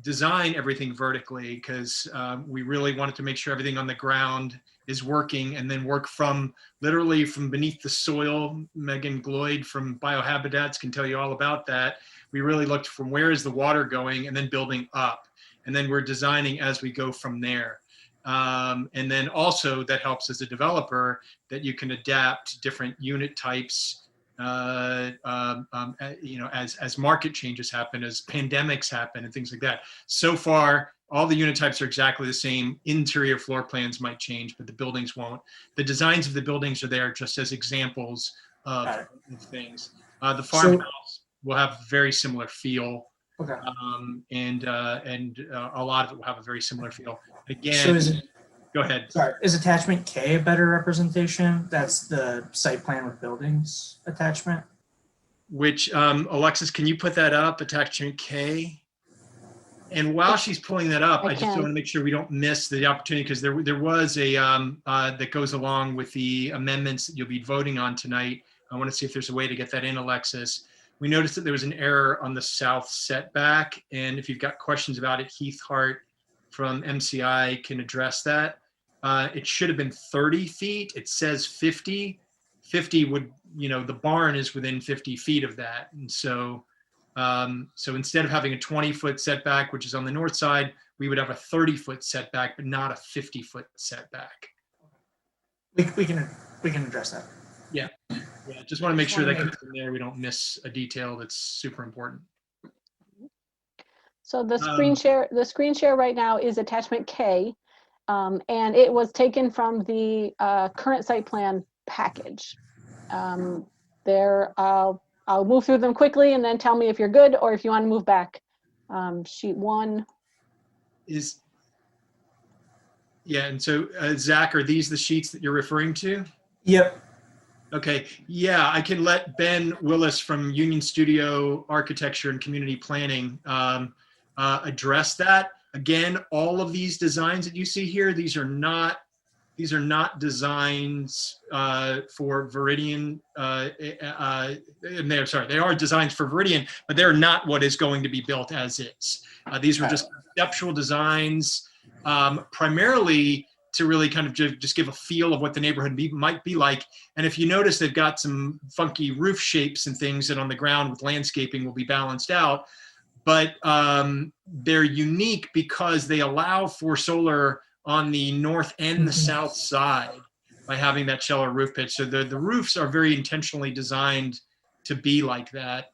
design everything vertically, because we really wanted to make sure everything on the ground is working, and then work literally from beneath the soil. Megan Gloyd from Biohabitats can tell you all about that. We really looked from where is the water going and then building up, and then we're designing as we go from there. And then also that helps as a developer that you can adapt to different unit types as market changes happen, as pandemics happen and things like that. So far, all the unit types are exactly the same. Interior floor plans might change, but the buildings won't. The designs of the buildings are there just as examples of things. The farmhouse will have a very similar feel. Okay. And a lot of it will have a very similar feel. Again, So is it, Go ahead. Sorry, is attachment K a better representation? That's the site plan with buildings attachment. Which, Alexis, can you put that up, attachment K? And while she's pulling that up, I I just can. want to make sure we don't miss the opportunity, because there was a, that goes along with the amendments that you'll be voting on tonight. I want to see if there's a way to get that in, Alexis. We noticed that there was an error on the south setback, and if you've got questions about it, Heath Hart from MCI can address that. It should have been 30 feet. It says 50. 50 would, the barn is within 50 feet of that. And so, so instead of having a 20-foot setback, which is on the north side, we would have a 30-foot setback, but not a 50-foot setback. We can address that. Yeah. Just want to make sure that gets in there. We don't miss a detail that's super important. So the screen share right now is attachment K, and it was taken from the current site plan package. I'll move through them quickly and then tell me if you're good or if you want to move back. Sheet 1 is. Yeah, and so Zach, are these the sheets that you're referring to? Yep. Okay, yeah, I can let Ben Willis from Union Studio Architecture and Community Planning address that. Again, all of these designs that you see here, these are not designs for Veridian. They are designs for Veridian, but they're not what is going to be built as is. These were just conceptual designs, primarily to really kind of just give a feel of what the neighborhood might be like. And if you notice, they've got some funky roof shapes and things that on the ground with landscaping will be balanced out. But they're unique because they allow for solar on the north and the south side by having that shallow roof pitch. So the roofs are very intentionally designed to be like that.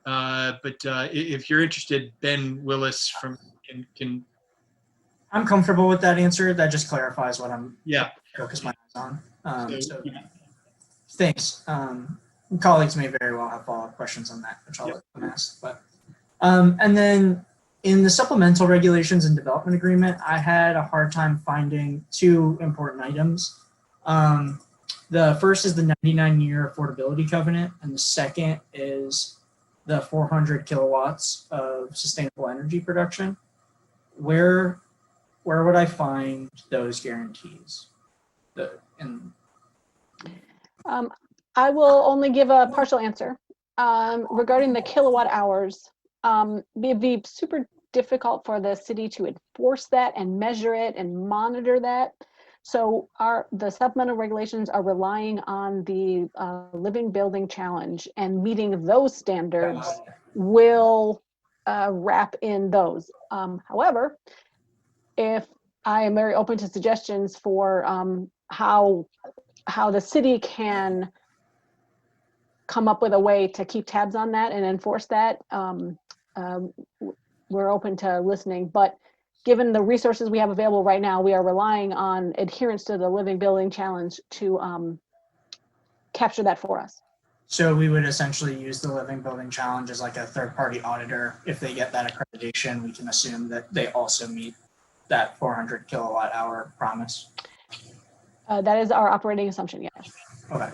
But if you're interested, Ben Willis can. I'm comfortable with that answer. That just clarifies what I'm focused my eyes on. Thanks. Colleagues may very well have follow-up questions on that, which I'll let them ask. But and then in the supplemental regulations and development agreement, I had a hard time finding two important items. The first is the 99-year affordability covenant, and the second is the 400 kilowatts of sustainable energy production. Where would I find those guarantees? I will only give a partial answer. Regarding the kilowatt hours, it'd be super difficult for the city to enforce that and measure it and monitor that. So the supplemental regulations are relying on the Living Building Challenge, and meeting those standards will wrap in those. However, if I am very open to suggestions for how the city can come up with a way to keep tabs on that and enforce that, we're open to listening. But given the resources we have available right now, we are relying on adherence to the Living Building Challenge to capture that for us. So we would essentially use the Living Building Challenge as like a third-party auditor. If they get that accreditation, we can assume that they also meet that 400 kilowatt hour promise. That is our operating assumption, yes. Okay.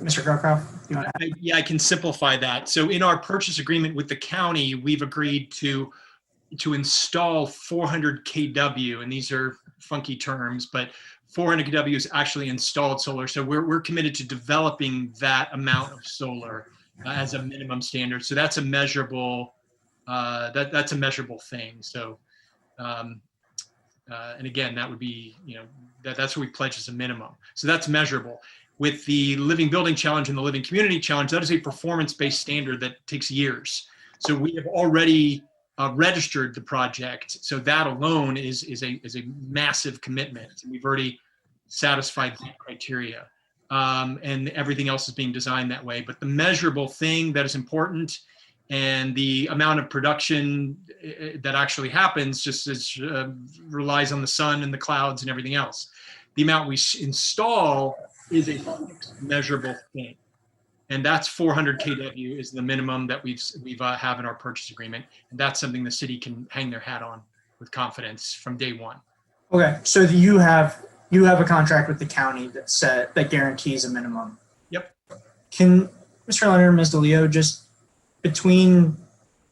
Mr. Grocroft, you want to add? Yeah, I can simplify that. So in our purchase agreement with the county, we've agreed to install 400 kW, and these are funky terms, but 400 kW is actually installed solar. So we're committed to developing that amount of solar as a minimum standard. So that's a measurable that's a measurable thing. So and again, that would be, that's what we pledge as a minimum. So that's measurable. With the Living Building Challenge and the Living Community Challenge, that is a performance-based standard that takes years. So we have already registered the project. So that alone is a massive commitment. And we've already satisfied the criteria. And everything else is being designed that way. But the measurable thing that is important, and the amount of production that actually happens just relies on the sun and the clouds and everything else. The amount we install is a measurable thing. And that's 400 kW is the minimum that we've have in our purchase agreement. And that's something the city can hang their hat on with confidence from day one. Okay, so you have a contract with the county that guarantees a minimum. Yep. Can Mr. Leonard and Ms. DeLeo, just between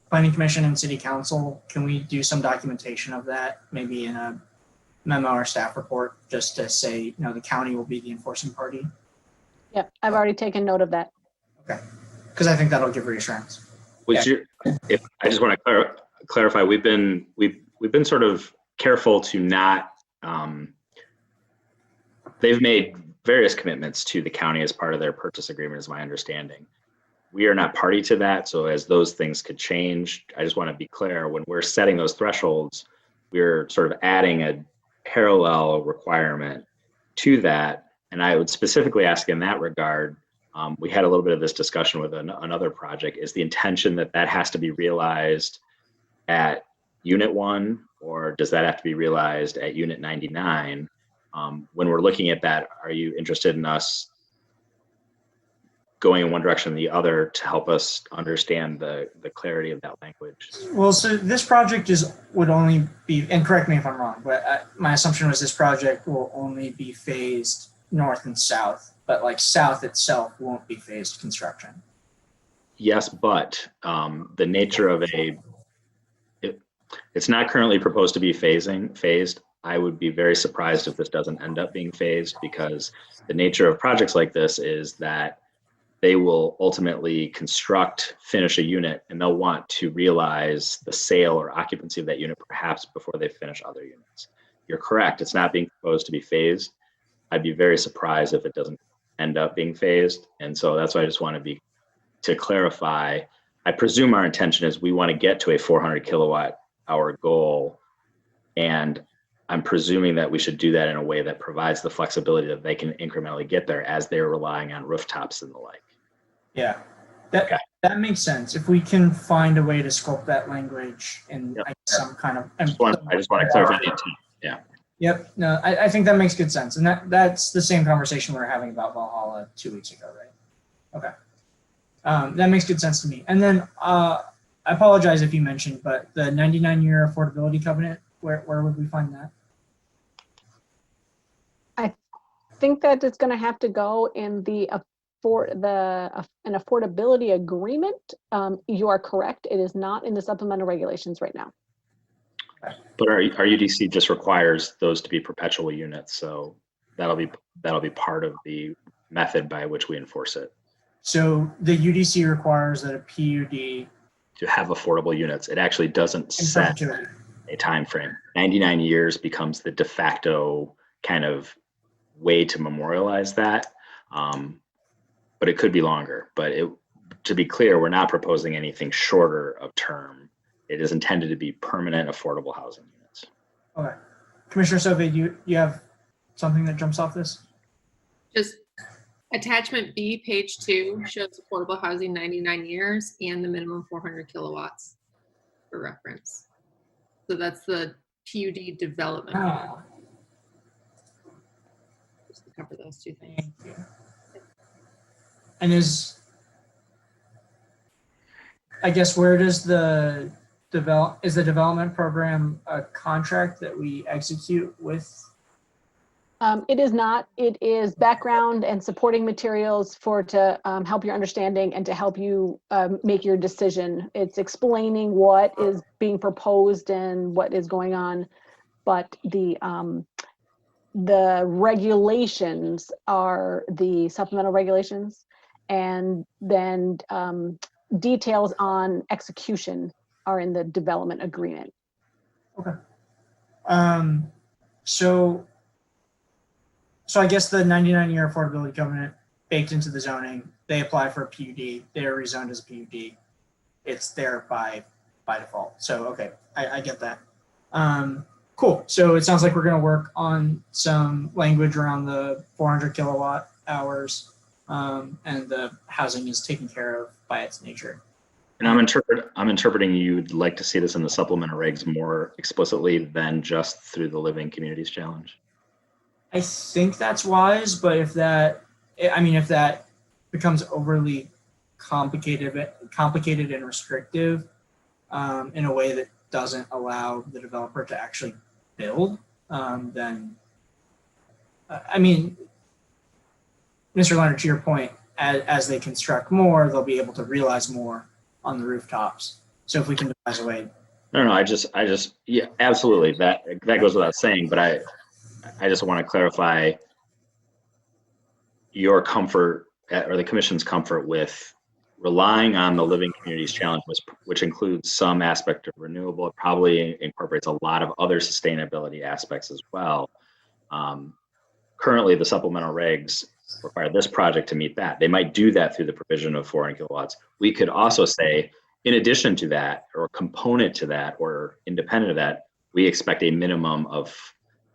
Planning Commission and City Council, can we do some documentation of that, maybe in a memo or staff report, just to say, the county will be the enforcing party? Yep, I've already taken note of that. Okay, because I think that'll give reassurance. If I just want to clarify, we've been sort of careful to not. They've made various commitments to the county as part of their purchase agreement, is my understanding. We are not party to that, so as those things could change, I just want to be clear, when we're setting those thresholds, we're sort of adding a parallel requirement to that. And I would specifically ask in that regard, we had a little bit of this discussion with another project, is the intention that has to be realized at Unit 1, or does that have to be realized at Unit 99? When we're looking at that, are you interested in us going in one direction or the other to help us understand the clarity of that language? Well, so this project would only be, and correct me if I'm wrong, but my assumption was this project will only be phased north and south, but like south itself won't be phased construction. Yes, but the nature of it's not currently proposed to be phased. I would be very surprised if this doesn't end up being phased, because the nature of projects like this is that they will ultimately finish a unit, and they'll want to realize the sale or occupancy of that unit perhaps before they finish other units. You're correct, it's not being proposed to be phased. I'd be very surprised if it doesn't end up being phased. And so that's why I just want to clarify, I presume our intention is we want to get to a 400 kilowatt hour goal. And I'm presuming that we should do that in a way that provides the flexibility that they can incrementally get there as they're relying on rooftops and the like. Yeah, that makes sense. If we can find a way to sculpt that language in some kind of. I just want to clarify the intent. Yeah. Yep. No, I think that makes good sense, and that's the same conversation we were having about Valhalla 2 weeks ago, right? Okay. That makes good sense to me. And then I apologize if you mentioned, but the 99-year affordability covenant, where would we find that? I think that it's going to have to go in an affordability agreement. You are correct. It is not in the supplemental regulations right now. But our UDC just requires those to be perpetual units, so that'll be part of the method by which we enforce it. So the UDC requires that a PUD to have affordable units. It actually doesn't set a time frame. 99 years becomes the de facto kind of way to memorialize that, but it could be longer. But to be clear, we're not proposing anything shorter of term. It is intended to be permanent affordable housing units. Okay. Commissioner Sobe, you have something that jumps off this? Just attachment B, page 2, shows affordable housing 99 years and the minimum 400 kilowatts for reference. So that's the PUD development. Oh. Just to cover those two things. Thank you. And I guess where does the development program a contract that we execute with? It is not. It is background and supporting materials to help your understanding and to help you make your decision. It's explaining what is being proposed and what is going on, but the regulations are the supplemental regulations, and then details on execution are in the development agreement. Okay. So I guess the 99-year affordability covenant baked into the zoning, they apply for a PUD, they're rezoned as a PUD. It's there by default. So, okay, I get that. Cool. So it sounds like we're going to work on some language around the 400 kilowatt hours, and the housing is taken care of by its nature. And I'm interpreting you'd like to see this in the supplemental regs more explicitly than just through the Living Communities Challenge. I think that's wise, but if that becomes overly complicated and restrictive in a way that doesn't allow the developer to actually build, then, I mean, Mr. Leonard, to your point, as they construct more, they'll be able to realize more on the rooftops. So if we can devise a way. No, I just, yeah, absolutely. That goes without saying, but I just want to clarify your comfort or the commission's comfort with relying on the Living Communities Challenge, which includes some aspect of renewable. It probably incorporates a lot of other sustainability aspects as well. Currently, the supplemental regs require this project to meet that. They might do that through the provision of 400 kilowatts. We could also say, in addition to that, or component to that, or independent of that, we expect a minimum of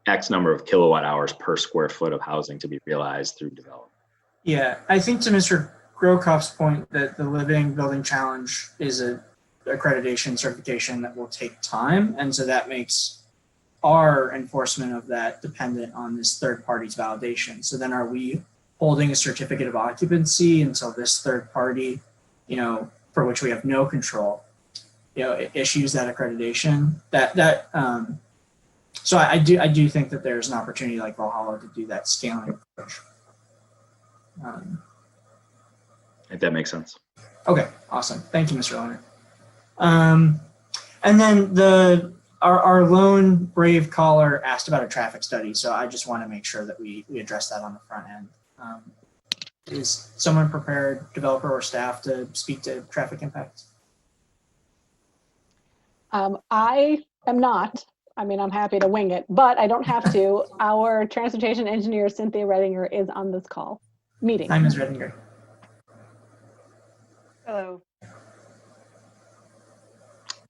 X number of kilowatt hours per square foot of housing to be realized through development. Yeah, I think to Mr. Grokoff's point that the Living Building Challenge is a accreditation certification that will take time, and so that makes our enforcement of that dependent on this third party's validation. So then are we holding a certificate of occupancy until this third party, for which we have no control, issues that accreditation? So I do think that there's an opportunity like Valhalla to do that scaling approach. If that makes sense. Okay, awesome. Thank you, Mr. Leonard. And then our lone brave caller asked about a traffic study, so I just want to make sure that we address that on the front end. Is someone prepared, developer or staff, to speak to traffic impacts? I am not. I mean, I'm happy to wing it, but I don't have to. Our transportation engineer, Cynthia Redinger, is on this call meeting. Hi, Ms. Redinger. Hello.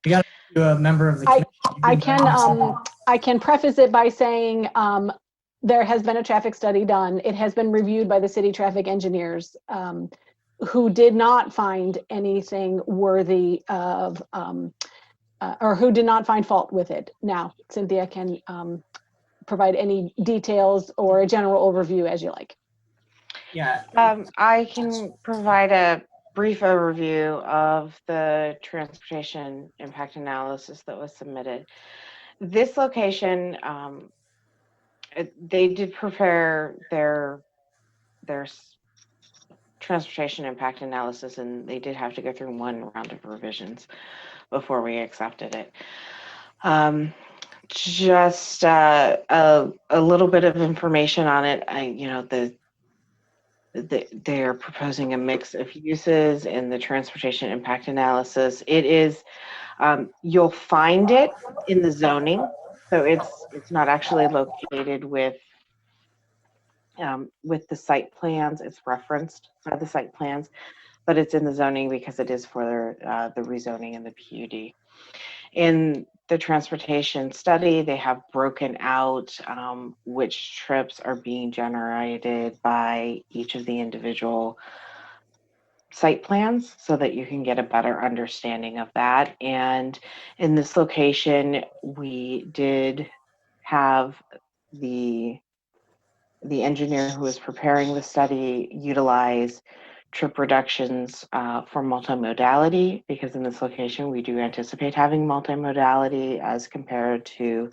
We got a member of the committee. I can preface it by saying there has been a traffic study done. It has been reviewed by the city traffic engineers who did not find anything worthy of, or who did not find fault with it. Now, Cynthia can provide any details or a general overview as you like. Yeah. I can provide a brief overview of the transportation impact analysis that was submitted. This location, they did prepare their transportation impact analysis, and they did have to go through one round of revisions before we accepted it. Just a little bit of information on it. They're proposing a mix of uses in the transportation impact analysis. It is, you'll find it in the zoning, so it's not actually located with the site plans. It's referenced by the site plans, but it's in the zoning because it is for the rezoning and the PUD. In the transportation study, they have broken out which trips are being generated by each of the individual site plans so that you can get a better understanding of that. And in this location, we did have the engineer who was preparing the study utilize trip reductions for multimodality, because in this location we do anticipate having multimodality as compared to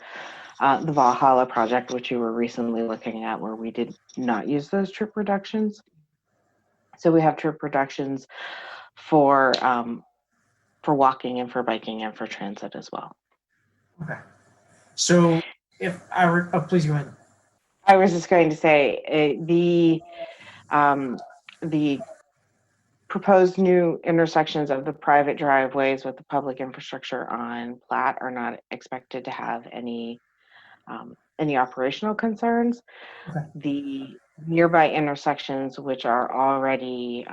the Valhalla project, which you were recently looking at, where we did not use those trip reductions. So we have trip reductions for walking and for biking and for transit as well. Okay. So if I were, please go ahead. I was just going to say the proposed new intersections of the private driveways with the public infrastructure on Platt are not expected to have any operational concerns. Okay. The nearby intersections, which are already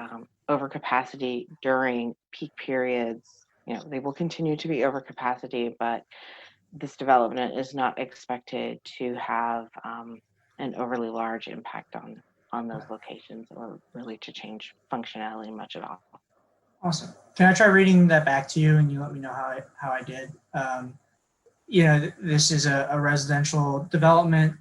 over capacity during peak periods, they will continue to be over capacity, but this development is not expected to have an overly large impact on those locations or really to change functionality much at all. Awesome. Can I try reading that back to you and you let me know how I did? This is a residential development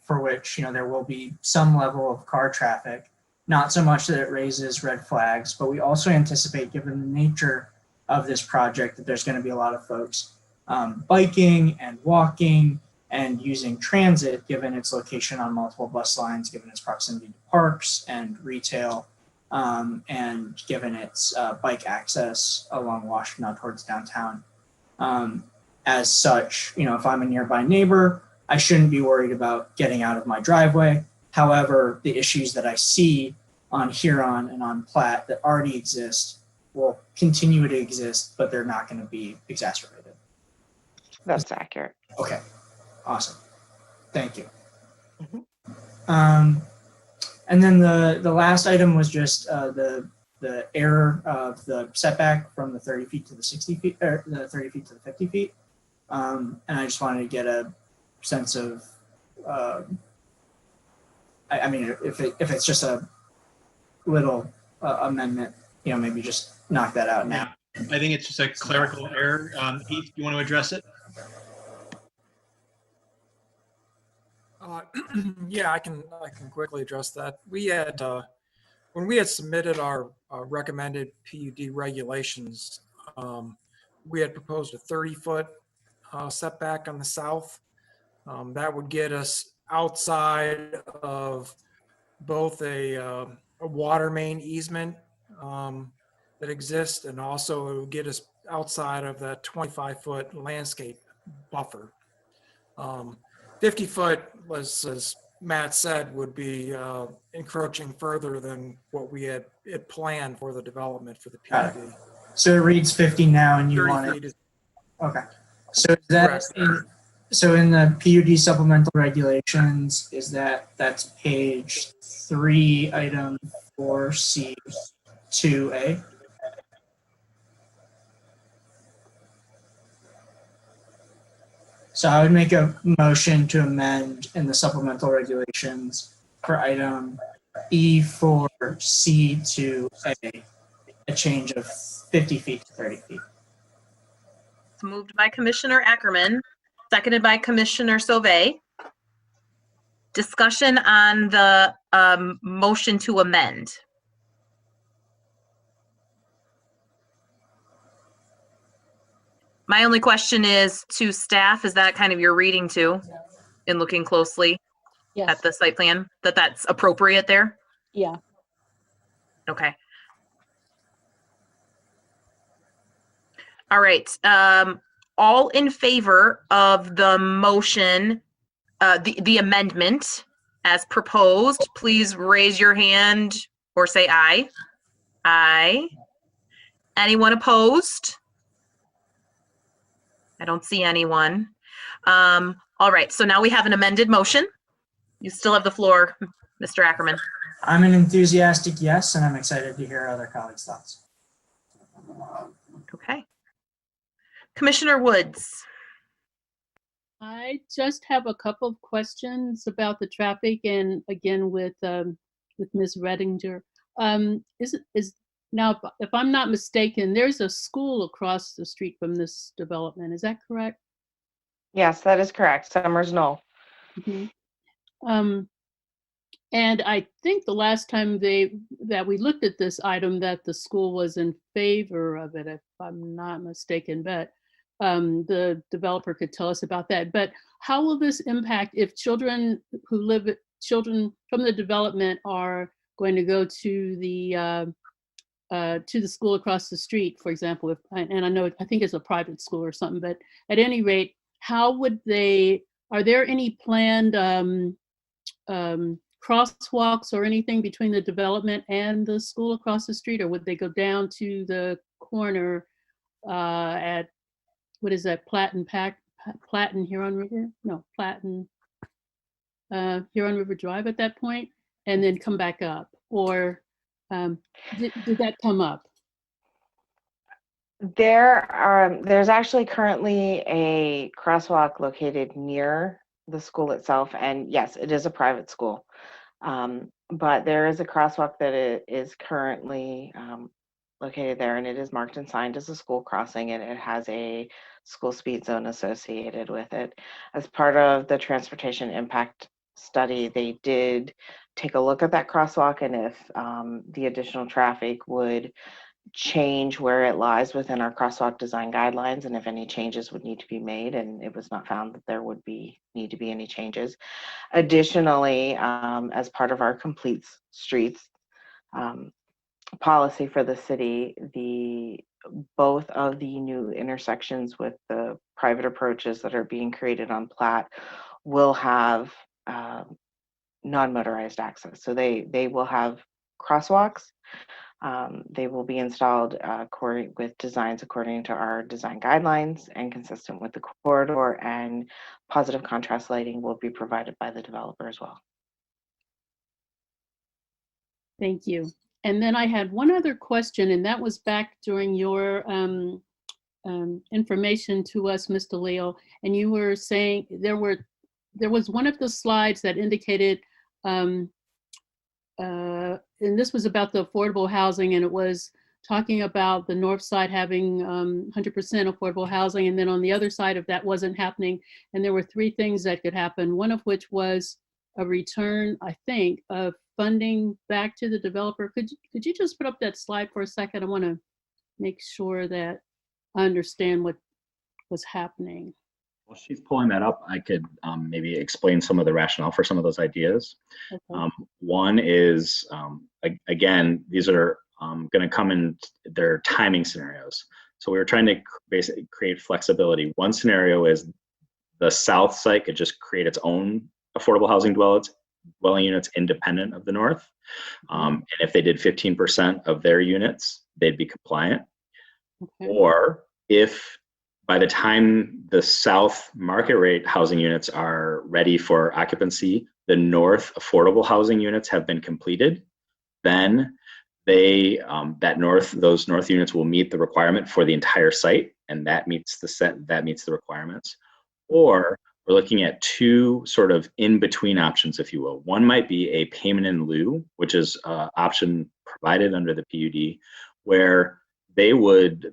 for which, there will be some level of car traffic, not so much that it raises red flags, but we also anticipate, given the nature of this project, that there's going to be a lot of folks biking and walking and using transit, given its location on multiple bus lines, given its proximity to parks and retail, and given its bike access along Washington towards downtown. As such, if I'm a nearby neighbor, I shouldn't be worried about getting out of my driveway. However, the issues that I see on Huron and on Platte that already exist will continue to exist, but they're not going to be exacerbated. That's accurate. Okay, awesome. Thank you. Mm-hmm. And then the last item was just the error of the setback from the 30 feet to the 60 feet, or the 30 feet to the 50 feet. And I just wanted to get a sense of, I mean, if it's just a little amendment, maybe just knock that out now. I think it's just a clerical error. Heath, do you want to address it? Yeah, I can quickly address that. We had when we had submitted our recommended PUD regulations, we had proposed a 30-foot setback on the south. That would get us outside of both a water main easement that exists, and also it would get us outside of that 25-foot landscape buffer. 50-foot was, as Matt said, would be encroaching further than what we had planned for the development for the PUD. So it reads 50 now, and you 30 want feet it. is Okay. So is that correct. so in the PUD supplemental regulations, that's page 3, item 4C 2A? So I would make a motion to amend in the supplemental regulations for item E4C2A, a change of 50 feet to 30 feet. It's moved by Commissioner Ackerman, seconded by Commissioner Sauvé. Discussion on the motion to amend. My only question is to staff, is that kind of your reading too, in looking closely Yes. at the site plan, that's appropriate there? Yeah. Okay. All right. All in favor of the motion, the amendment as proposed, please raise your hand or say aye. Aye. Anyone opposed? I don't see anyone. All right, so now we have an amended motion. You still have the floor, Mr. Ackerman. I'm an enthusiastic yes, and I'm excited to hear other colleagues' thoughts. Okay. Commissioner Woods. I just have a couple of questions about the traffic, and again with Ms. Redinger. Now, if I'm not mistaken, there's a school across the street from this development. Is that correct? Yes, that is correct. Summers Knoll. Mm-hmm. And I think the last time that we looked at this item, that the school was in favor of it, if I'm not mistaken, but the developer could tell us about that. But how will this impact if children from the development are going to go to the school across the street, for example, I think it's a private school or something, but at any rate, how would are there any planned crosswalks or anything between the development and the school across the street, or would they go down to the corner at, what is that, Platte and Huron River? No, Platte and Huron River Drive at that point, and then come back up? Or did that come up? There's actually currently a crosswalk located near the school itself, and yes, it is a private school. But there is a crosswalk that is currently located there, and it is marked and signed as a school crossing, and it has a school speed zone associated with it. As part of the transportation impact study, they did take a look at that crosswalk, and if the additional traffic would change where it lies within our crosswalk design guidelines and if any changes would need to be made, and it was not found that there would need to be any changes. Additionally, as part of our complete streets policy for the city, both of the new intersections with the private approaches that are being created on Platte will have non-motorized access. So they will have crosswalks. They will be installed with designs according to our design guidelines and consistent with the corridor, and positive contrast lighting will be provided by the developer as well. Thank you. And then I had one other question, and that was back during your information to us, Mr. Leo, and you were saying there was one of the slides that indicated, and this was about the affordable housing, and it was talking about the north side having 100% affordable housing, and then on the other side of that wasn't happening, and there were three things that could happen, one of which was a return, I think, of funding back to the developer. Could you just put up that slide for a second? I want to make sure that I understand what was happening. While she's pulling that up, I could maybe explain some of the rationale for some of those ideas. Okay. One is, again, these are going to come in their timing scenarios. So we were trying to basically create flexibility. One scenario is the south site could just create its own affordable housing dwelling units independent of the north. And if they did 15% of their units, they'd be compliant. Okay. Or if by the time the south market rate housing units are ready for occupancy, the north affordable housing units have been completed, then those north units will meet the requirement for the entire site, and that meets the requirements. Or we're looking at two sort of in-between options, if you will. One might be a payment in lieu, which is an option provided under the PUD, where they would,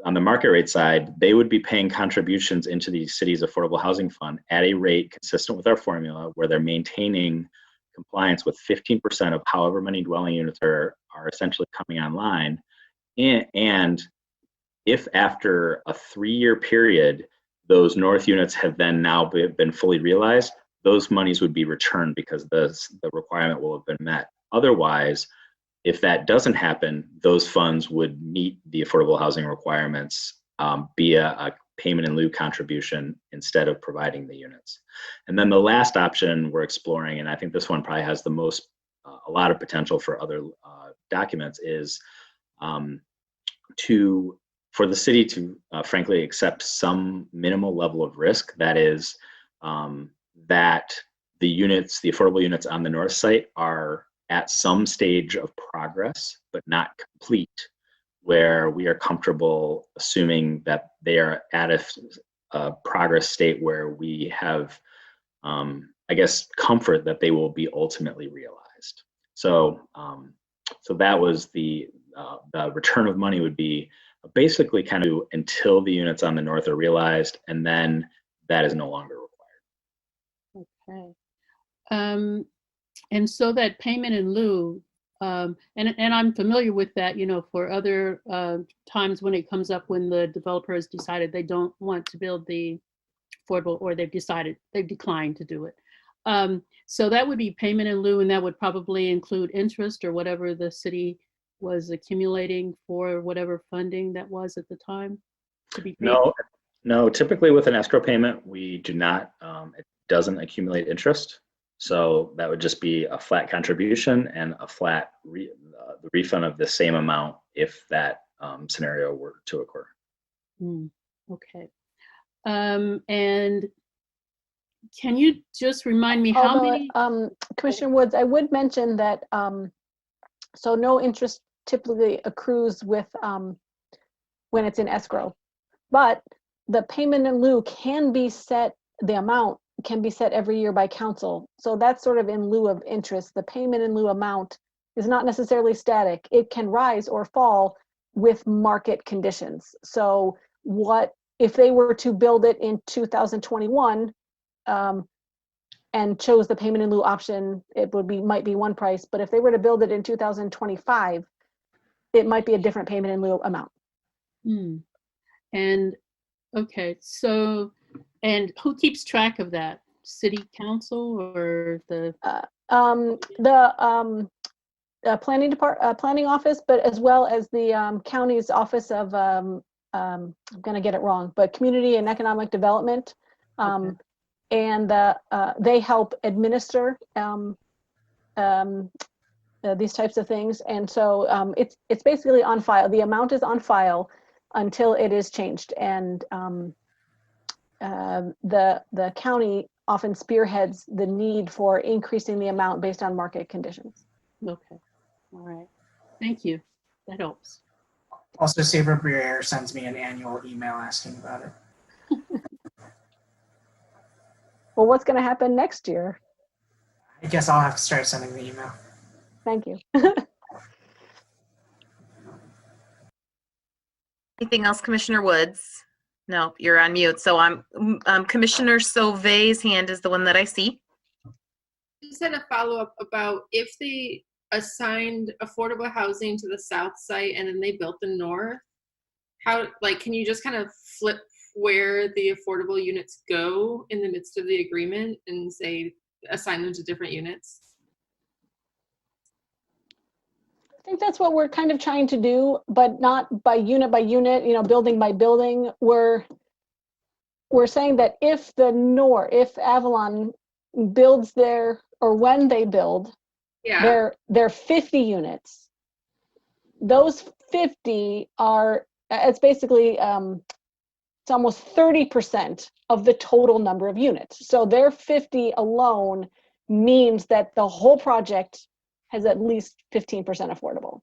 on the market rate side, they would be paying contributions into the city's affordable housing fund at a rate consistent with our formula, where they're maintaining compliance with 15% of however many dwelling units are essentially coming online. And if after a 3-year period, those north units have then now been fully realized, those monies would be returned because the requirement will have been met. Otherwise, if that doesn't happen, those funds would meet the affordable housing requirements via a payment in lieu contribution instead of providing the units. And then the last option we're exploring, and I think this one probably has the most, a lot of potential for other documents, is for the city to frankly accept some minimal level of risk. That is that the affordable units on the north site are at some stage of progress, but not complete, where we are comfortable assuming that they are at a progress state where we have, I guess, comfort that they will be ultimately realized. So, so that was the return of money would be basically kind of until the units on the north are realized, and then that is no longer required. Okay. And so that payment in lieu, and I'm familiar with that, for other times when it comes up when the developer has decided they don't want to build the affordable, or they've declined to do it. So that would be payment in lieu, and that would probably include interest or whatever the city was accumulating for whatever funding that was at the time to be paid. No, typically with an escrow payment, we do not, it doesn't accumulate interest. So that would just be a flat contribution and a flat the refund of the same amount if that scenario were to occur. Okay. And can you just remind me how many? Commissioner Woods, I would mention that so no interest typically accrues with when it's in escrow, but the payment in lieu can be set, the amount can be set every year by council. So that's sort of in lieu of interest. The payment in lieu amount is not necessarily static. It can rise or fall with market conditions. So what if they were to build it in 2021 and chose the payment in lieu option, it might be one price. But if they were to build it in 2025, it might be a different payment in lieu amount. And, okay, so, and who keeps track of that? City council or the? Planning office, but as well as the county's office of, I'm going to get it wrong, but community and economic development. Okay. And they help administer these types of things. And so it's basically on file. The amount is on file until it is changed. And the county often spearheads the need for increasing the amount based on market conditions. Okay, all right. Thank you. That helps. Also, Sabre Briere sends me an annual email asking about it. Well, what's going to happen next year? I guess I'll have to start sending the email. Thank you. Anything else, Commissioner Woods? No, you're on mute. So I'm Commissioner Sauvé's hand is the one that I see. Just had a follow-up about if they assigned affordable housing to the south site and then they built the north, how, like, can you just kind of flip where the affordable units go in the midst of the agreement and say assign them to different units? I think that's what we're kind of trying to do, but not by unit, you know, building by building. We're saying that if Avalon builds or when they build their 50 units, those 50 are, it's basically, it's almost 30% of the total number of units. So their 50 alone means that the whole project has at least 15% affordable.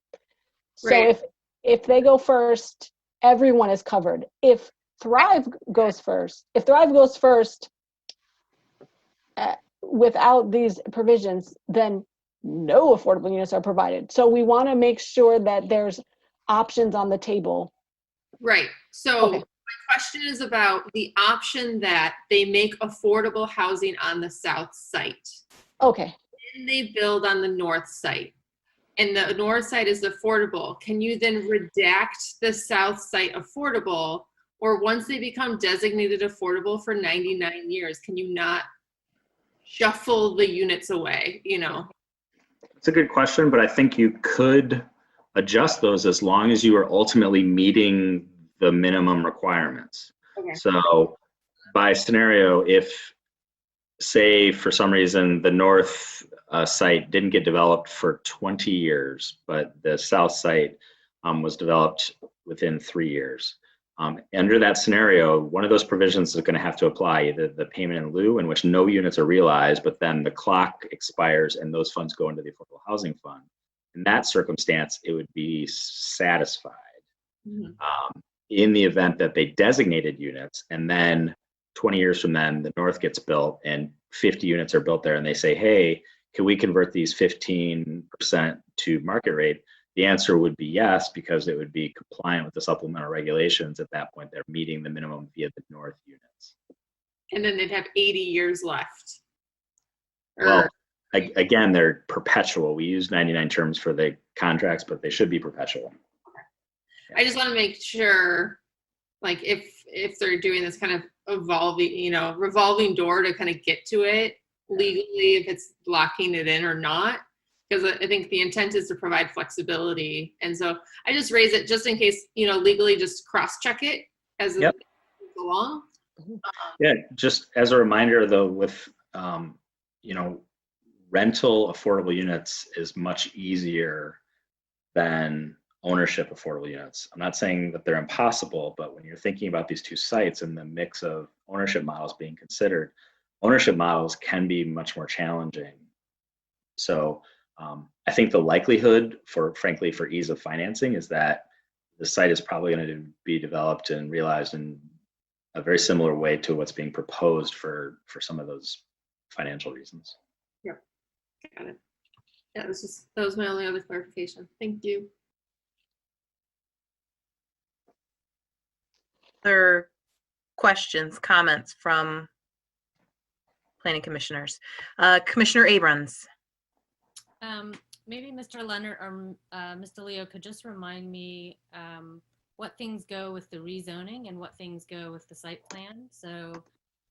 Right. So if they go first, everyone is covered. If Thrive goes first, without these provisions, then no affordable units are provided. So we want to make sure that there's options on the table. Right. So Okay. my question is about the option that they make affordable housing on the south site. Okay. Then they build on the north site. And the north side is affordable. Can you then redact the south site affordable? Or once they become designated affordable for 99 years, can you not shuffle the units away, you know? It's a good question, but I think you could adjust those as long as you are ultimately meeting the minimum requirements. Okay. So by scenario, if, say, for some reason, the north site didn't get developed for 20 years, but the south site was developed within 3 years. Under that scenario, one of those provisions is going to have to apply, either the payment in lieu, in which no units are realized, but then the clock expires and those funds go into the Affordable Housing Fund. In that circumstance, it would be satisfied. Mm-hmm. In the event that they designated units and then 20 years from then, the north gets built and 50 units are built there and they say, hey, can we convert these 15% to market rate? The answer would be yes, because it would be compliant with the supplemental regulations. At that point, they're meeting the minimum via the north units. And then they'd have 80 years left. Well, again, they're perpetual. We use 99 terms for the contracts, but they should be perpetual. I just want to make sure, like, if they're doing this kind of evolving, you know, revolving door to kind of get to it legally, if it's locking it in or not, because I think the intent is to provide flexibility. And so I just raise it just in case, you know, legally just cross-check it as it goes along. Yeah, just as a reminder, though, with, you know, rental affordable units is much easier than ownership affordable units. I'm not saying that they're impossible, but when you're thinking about these two sites and the mix of ownership models being considered, ownership models can be much more challenging. So I think the likelihood frankly, for ease of financing is that the site is probably going to be developed and realized in a very similar way to what's being proposed for some of those financial reasons. Yeah, got it. Yeah, that was my only other clarification. Thank you. Other questions, comments from planning commissioners? Commissioner Abrams. maybe Mr. Leonard or Mr. Leo could just remind me what things go with the rezoning and what things go with the site plan. So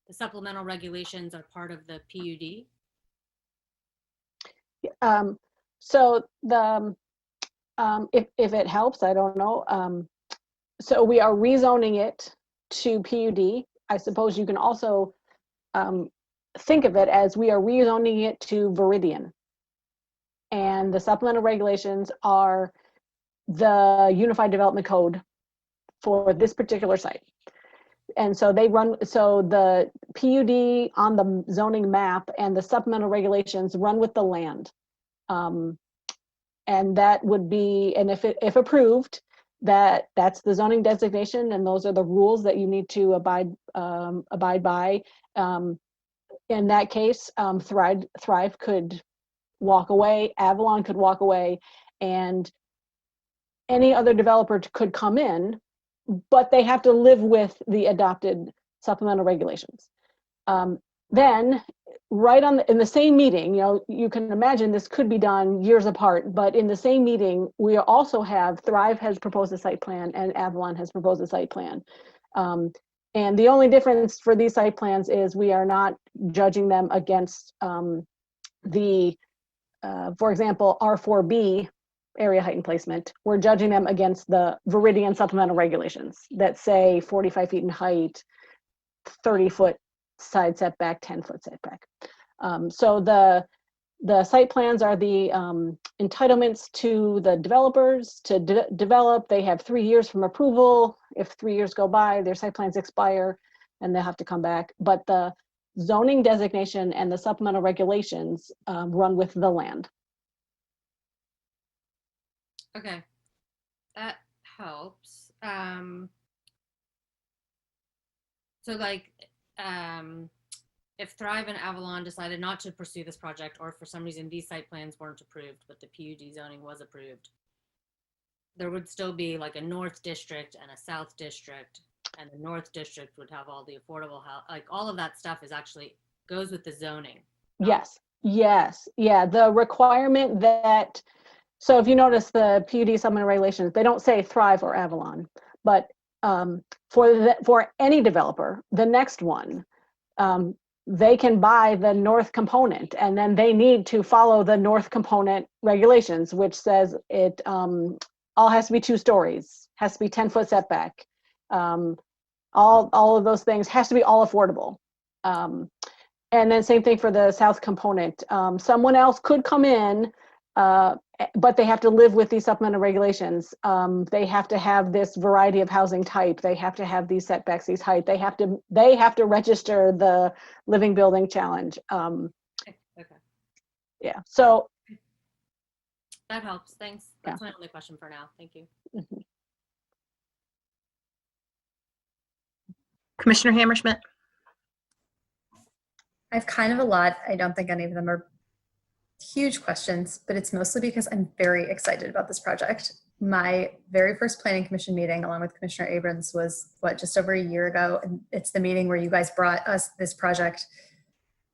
the supplemental regulations are part of the PUD. So the if it helps, I don't know. So we are rezoning it to PUD. I suppose you can also think of it as we are rezoning it to Viridian. And the supplemental regulations are the Unified Development Code for this particular site. And so they run, so the PUD on the zoning map and the supplemental regulations run with the land. And that would be, and if approved, that's the zoning designation, and those are the rules that you need to abide by. In that case, Thrive could walk away, Avalon could walk away, and any other developer could come in, but they have to live with the adopted supplemental regulations. Then, right in the same meeting, you can imagine this could be done years apart, but in the same meeting, we also have Thrive has proposed a site plan and Avalon has proposed a site plan. And the only difference for these site plans is we are not judging them against for example, R4B, area height and placement. We're judging them against the Viridian supplemental regulations that say 45 feet in height, 30-foot side setback, 10-foot setback. So the site plans are the entitlements to the developers to develop. They have 3 years from approval. If 3 years go by, their site plans expire and they'll have to come back. But the zoning designation and the supplemental regulations run with the land. Okay, that helps. So like, if Thrive and Avalon decided not to pursue this project, or for some reason these site plans weren't approved, but the PUD zoning was approved, there would still be like a North District and a South District, and the North District would have all the affordable house, like all of that stuff is actually goes with the zoning. Yes, yeah, the requirement that, so if you notice the PUD supplemental regulations, they don't say Thrive or Avalon, but for any developer, the next one, they can buy the north component, and then they need to follow the north component regulations, which says it all has to be 2 stories, has to be 10-foot setback, all of those things has to be all affordable. And then same thing for the south component. Someone else could come in, but they have to live with these supplemental regulations. They have to have this variety of housing type. They have to have these setbacks, these height. They have to register the living building challenge. Okay. Yeah. So that helps. Thanks. That's my only question for now. Thank you. Mm-hmm. Commissioner Hammerschmidt. I have kind of a lot. I don't think any of them are huge questions, but it's mostly because I'm very excited about this project. My very first planning commission meeting along with Commissioner Abrams was just over a year ago. And it's the meeting where you guys brought us this project.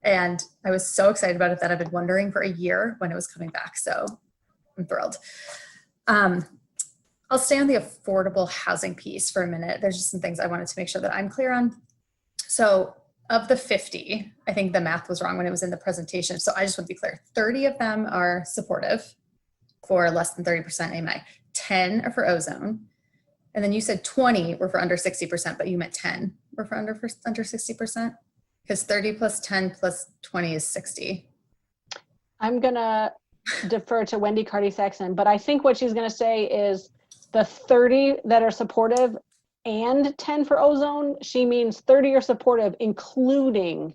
And I was so excited about it that I've been wondering for a year when it was coming back. So I'm thrilled. I'll stay on the affordable housing piece for a minute. There's just some things I wanted to make sure that I'm clear on. So of the 50, I think the math was wrong when it was in the presentation. So I just want to be clear. 30 of them are supportive for less than 30% AMI. 10 are for ozone. And then you said 20 were for under 60%, but you meant 10 were for under 60%? Because 30 plus 10 plus 20 is 60. I'm going to defer to Wendy Carty-Saxon, but I think what she's going to say is the 30 that are supportive and 10 for ozone, she means 30 are supportive, including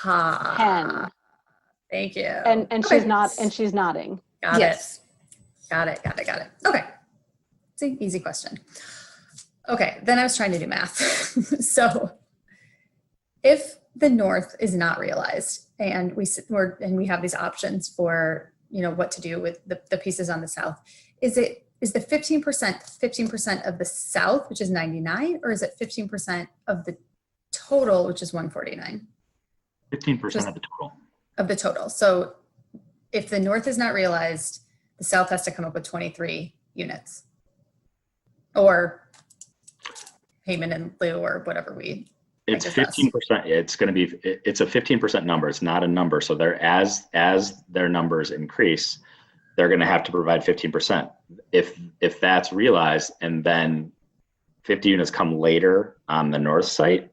10. Thank you. And okay. she's nodding. Got it. Okay. It's an easy question. Okay, then I was trying to do math. So if the north is not realized and we have these options for what to do with the pieces on the south, is the 15% of the south, which is 99, or is it 15% of the total, which is 149? 15% of the total. Of the total. So if the north is not realized, the south has to come up with 23 units. Or payment in lieu or whatever we. It's 15%. It's going to be, it's a 15% number. It's not a number. So they're, as their numbers increase, they're going to have to provide 15%. If that's realized and then 50 units come later on the north site,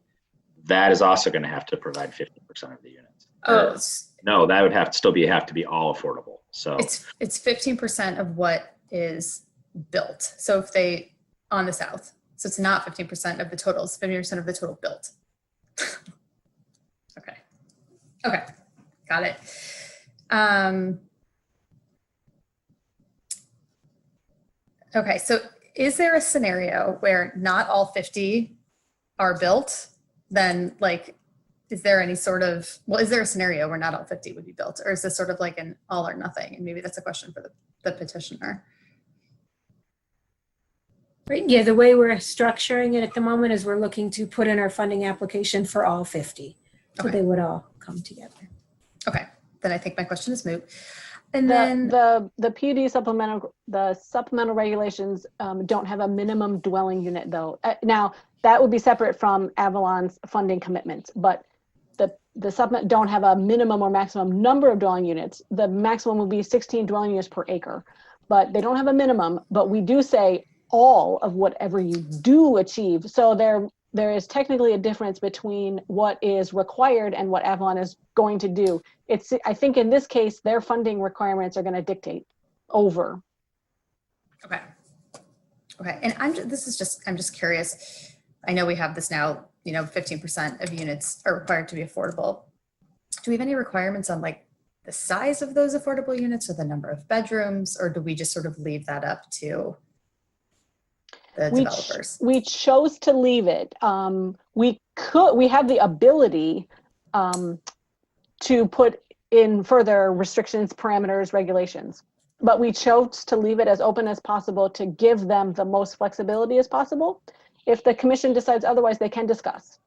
that is also going to have to provide 15% of the units. Oh, no, that would have to be all affordable. So it's 15% of what is built. So if they, on the south, so it's not 15% of the total, it's 50% of the total built. Okay. Okay. Got it. Okay. So is there a scenario where not all 50 are built? Then like, is there any sort of, well, is there a scenario where not all 50 would be built? Or is this sort of like an all or nothing? And maybe that's a question for the petitioner. Right. Yeah, the way we're structuring it at the moment is we're looking to put in our funding application for all 50. So Okay. they would all come together. Okay. Then I think my question is moot. And The PUD supplemental regulations don't have a minimum dwelling unit though. Now that would be separate from Avalon's funding commitments, but the supplement don't have a minimum or maximum number of dwelling units. The maximum will be 16 dwelling units per acre, but they don't have a minimum, but we do say all of whatever you do achieve. So there is technically a difference between what is required and what Avalon is going to do. I think in this case, their funding requirements are going to dictate over. Okay. Okay. And I'm just curious. I know we have this now, 15% of units are required to be affordable. Do we have any requirements on like the size of those affordable units or the number of bedrooms, or do we just sort of leave that up to the developers? We chose to leave it. We have the ability to put in further restrictions, parameters, regulations, but we chose to leave it as open as possible to give them the most flexibility as possible. If the commission decides otherwise, they can discuss.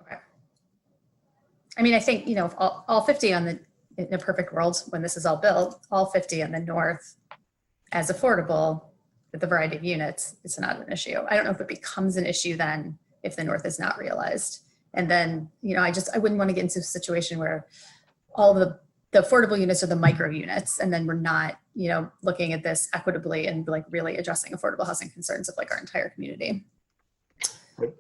Okay. I mean, I think, if all 50 in a perfect world, when this is all built, all 50 in the north as affordable, with the variety of units, it's not an issue. I don't know if it becomes an issue then if the north is not realized. And then, I wouldn't want to get into a situation where all the affordable units are the micro units, and then we're not, looking at this equitably and like really addressing affordable housing concerns of like our entire community.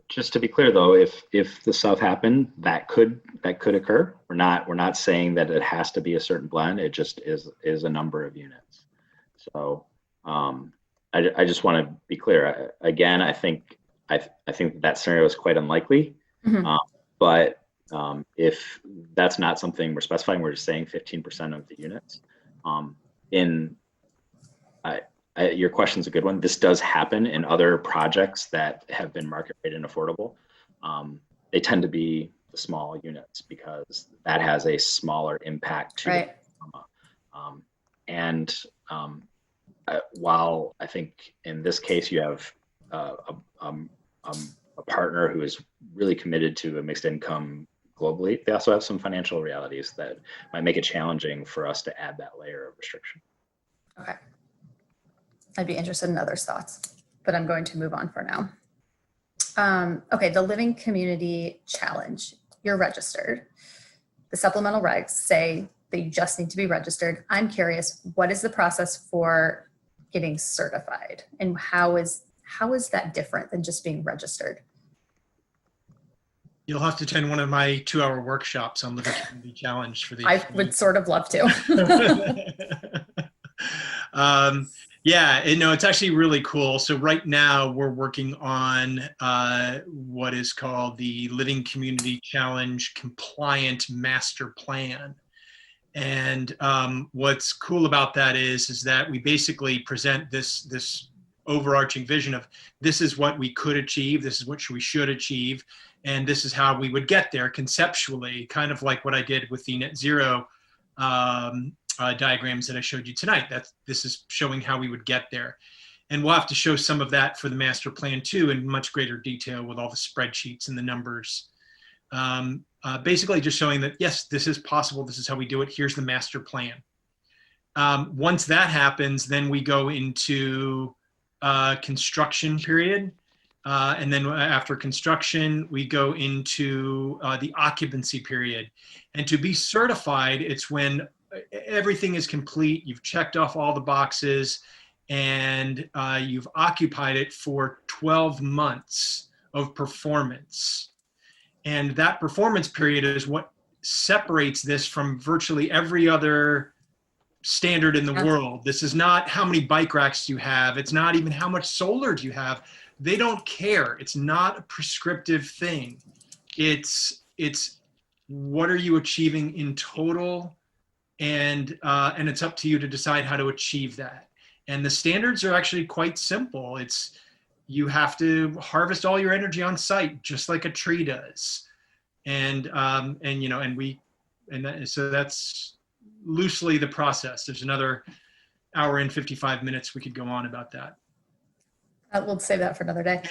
Just to be clear though, if the south happened, that could occur. We're not saying that it has to be a certain blend. It just is a number of units. So I just want to be clear. Again, I think that scenario is quite unlikely. Mm-hmm. But if that's not something we're specifying, we're just saying 15% of the units. Your question's a good one. This does happen in other projects that have been market rate and affordable. They tend to be the small units because that has a smaller impact to right. While I think in this case you have a partner who is really committed to a mixed income globally, they also have some financial realities that might make it challenging for us to add that layer of restriction. Okay. I'd be interested in others' thoughts, but I'm going to move on for now. Okay, the Living Community Challenge. You're registered. The supplemental regs say that you just need to be registered. I'm curious, what is the process for getting certified, and how is that different than just being registered? You'll have to attend one of my 2-hour workshops on Living Community Challenge for the. I would sort of love to. Yeah, it's actually really cool. So right now we're working on what is called the Living Community Challenge Compliant Master Plan. And what's cool about that is that we basically present this overarching vision of this is what we could achieve, this is what we should achieve, and this is how we would get there conceptually, kind of like what I did with the net zero diagrams that I showed you tonight. This is showing how we would get there. And we'll have to show some of that for the master plan too in much greater detail with all the spreadsheets and the numbers. Basically just showing that, yes, this is possible. This is how we do it. Here's the master plan. Once that happens, then we go into construction period. And then after construction, we go into the occupancy period. And to be certified, it's when everything is complete, you've checked off all the boxes, and you've occupied it for 12 months of performance. And that performance period is what separates this from virtually every other standard in the world. This is not how many bike racks you have. It's not even how much solar do you have. They don't care. It's not a prescriptive thing. It's what are you achieving in total, and it's up to you to decide how to achieve that. And the standards are actually quite simple. It's you have to harvest all your energy on site, just like a tree does. And so that's loosely the process. There's another hour and 55 minutes we could go on about that. We'll save that for another day.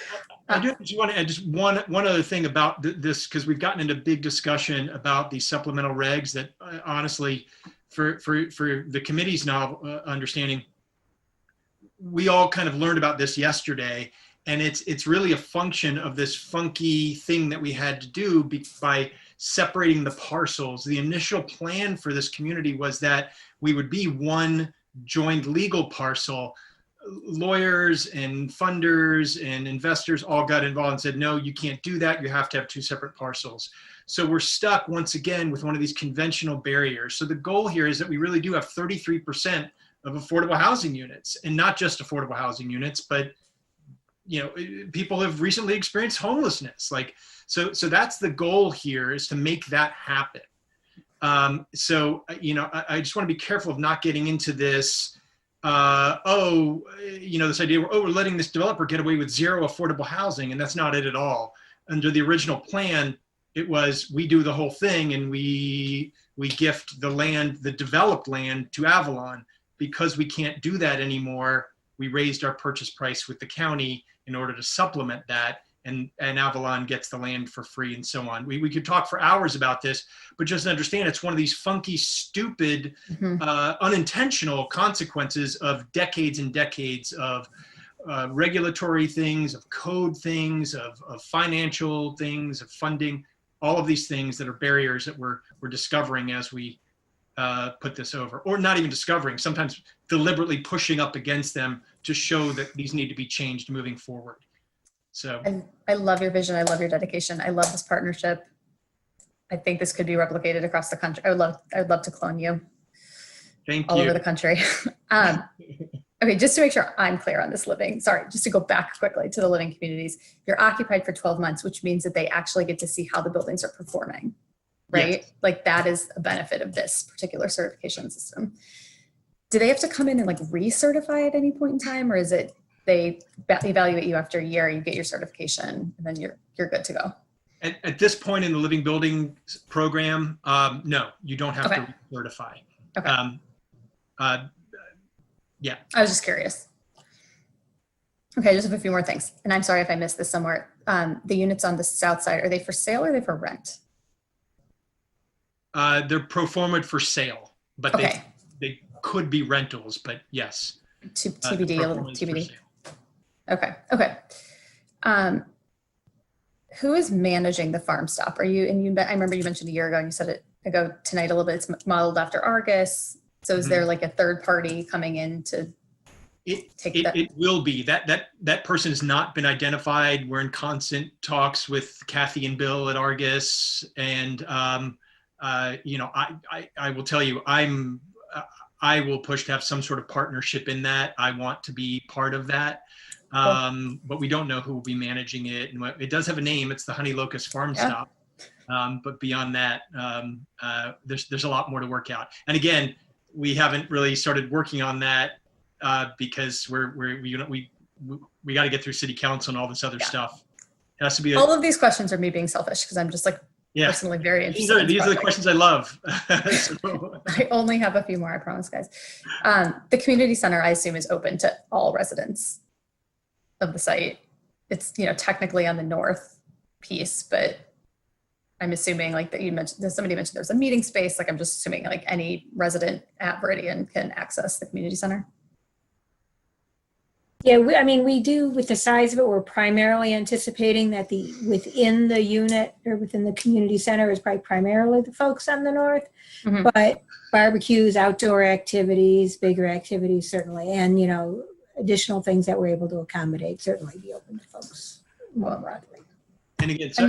I do want to add just one other thing about this, because we've gotten into big discussion about these supplemental regs that honestly, for the committee's understanding, we all kind of learned about this yesterday, and it's really a function of this funky thing that we had to do by separating the parcels. The initial plan for this community was that we would be one joined legal parcel. Lawyers and funders and investors all got involved and said, no, you can't do that. You have to have two separate parcels. So we're stuck once again with one of these conventional barriers. So the goal here is that we really do have 33% of affordable housing units, and not just affordable housing units, but people have recently experienced homelessness. So that's the goal here, is to make that happen. I just want to be careful of not getting into this, this idea where, we're letting this developer get away with zero affordable housing, and that's not it at all. Under the original plan, it was, we do the whole thing and we gift the land, the developed land, to Avalon. Because we can't do that anymore, we raised our purchase price with the county in order to supplement that, and Avalon gets the land for free, and so on. We could talk for hours about this, but just understand it's one of these funky, stupid, unintentional consequences of decades and decades of regulatory things, of code things, of financial things, of funding, all of these things that are barriers that we're discovering as we put this over, or not even discovering, sometimes deliberately pushing up against them to show that these need to be changed moving forward. So I love your vision. I love your dedication. I love this partnership. I think this could be replicated across the country. I would love to clone you. Thank all you. over the country. Okay, just to make sure I'm clear on this living, sorry, just to go back quickly to the living communities, you're occupied for 12 months, which means that they actually get to see how the buildings are performing, right? Yes. Like that is a benefit of this particular certification system. Do they have to come in and like recertify at any point in time, or is it they evaluate you after a year, you get your certification, and then you're good to go? At this point in the living building program, no, you don't have to recertify. Okay. Yeah. I was just curious. Okay, just have a few more things. And I'm sorry if I missed this somewhere. The units on the south side, are they for sale or are they for rent? They're pro forma for sale, but they could be rentals, but yes. TBD, a little TBD. Okay, okay. Who is managing the farm stop? Are you, I remember you mentioned a year ago and you said it ago tonight a little bit, it's modeled after Argus. So is there like a third party coming in to take that? It will be. That person has not been identified. We're in constant talks with Kathy and Bill at Argus. And, I will tell you, I will push to have some sort of partnership in that. I want to be part of that. But we don't know who will be managing it. And it does have a name. It's the Honey Locust Farm Stop. But beyond that, there's a lot more to work out. And again, we haven't really started working on that because we got to get through city council and all this other stuff. It has to be all of these questions are me being selfish because I'm just like personally very interested. These are the questions I love. I only have a few more, I promise, guys. The community center, I assume, is open to all residents of the site. It's technically on the north piece, but I'm assuming like that you mentioned, somebody mentioned there's a meeting space. Like I'm just assuming like any resident at Viridian can access the community center. Yeah, I mean, we do with the size of it, we're primarily anticipating that within the unit or within the community center is probably primarily the folks on the north, but barbecues, outdoor activities, bigger activities, certainly. And, additional things that we're able to accommodate, certainly be open to folks more broadly. And again, so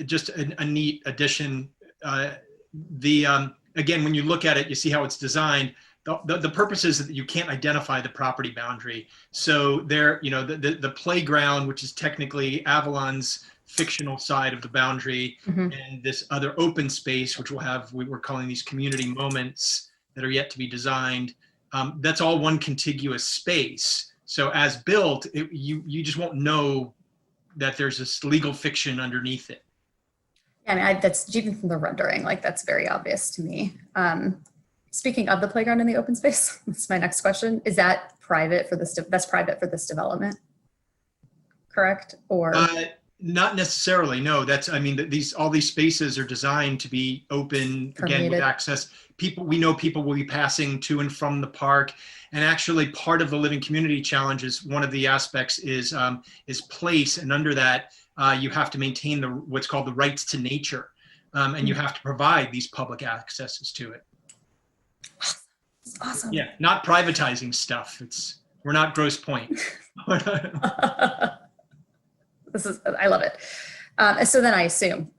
just a neat addition. Again, when you look at it, you see how it's designed. The purpose is that you can't identify the property boundary. So there, the playground, which is technically Avalon's fictional side of the boundary, and this other open space, which we're calling these community moments that are yet to be designed. That's all one contiguous space. So as built, you just won't know that there's this legal fiction underneath it. Yeah, I mean, that's even from the rendering, like that's very obvious to me. Speaking of the playground in the open space, that's my next question. Is that private for this? That's private for this development, correct? Or not necessarily. No, I mean, all these spaces are designed to be open again with access. We know people will be passing to and from the park, and actually part of the Living Community Challenge is one of the aspects is place, and under that you have to maintain what's called the rights to nature, and you have to provide these public accesses to it. That's awesome. Yeah, not privatizing stuff. We're not Grosse Pointe. I love it. So then I assume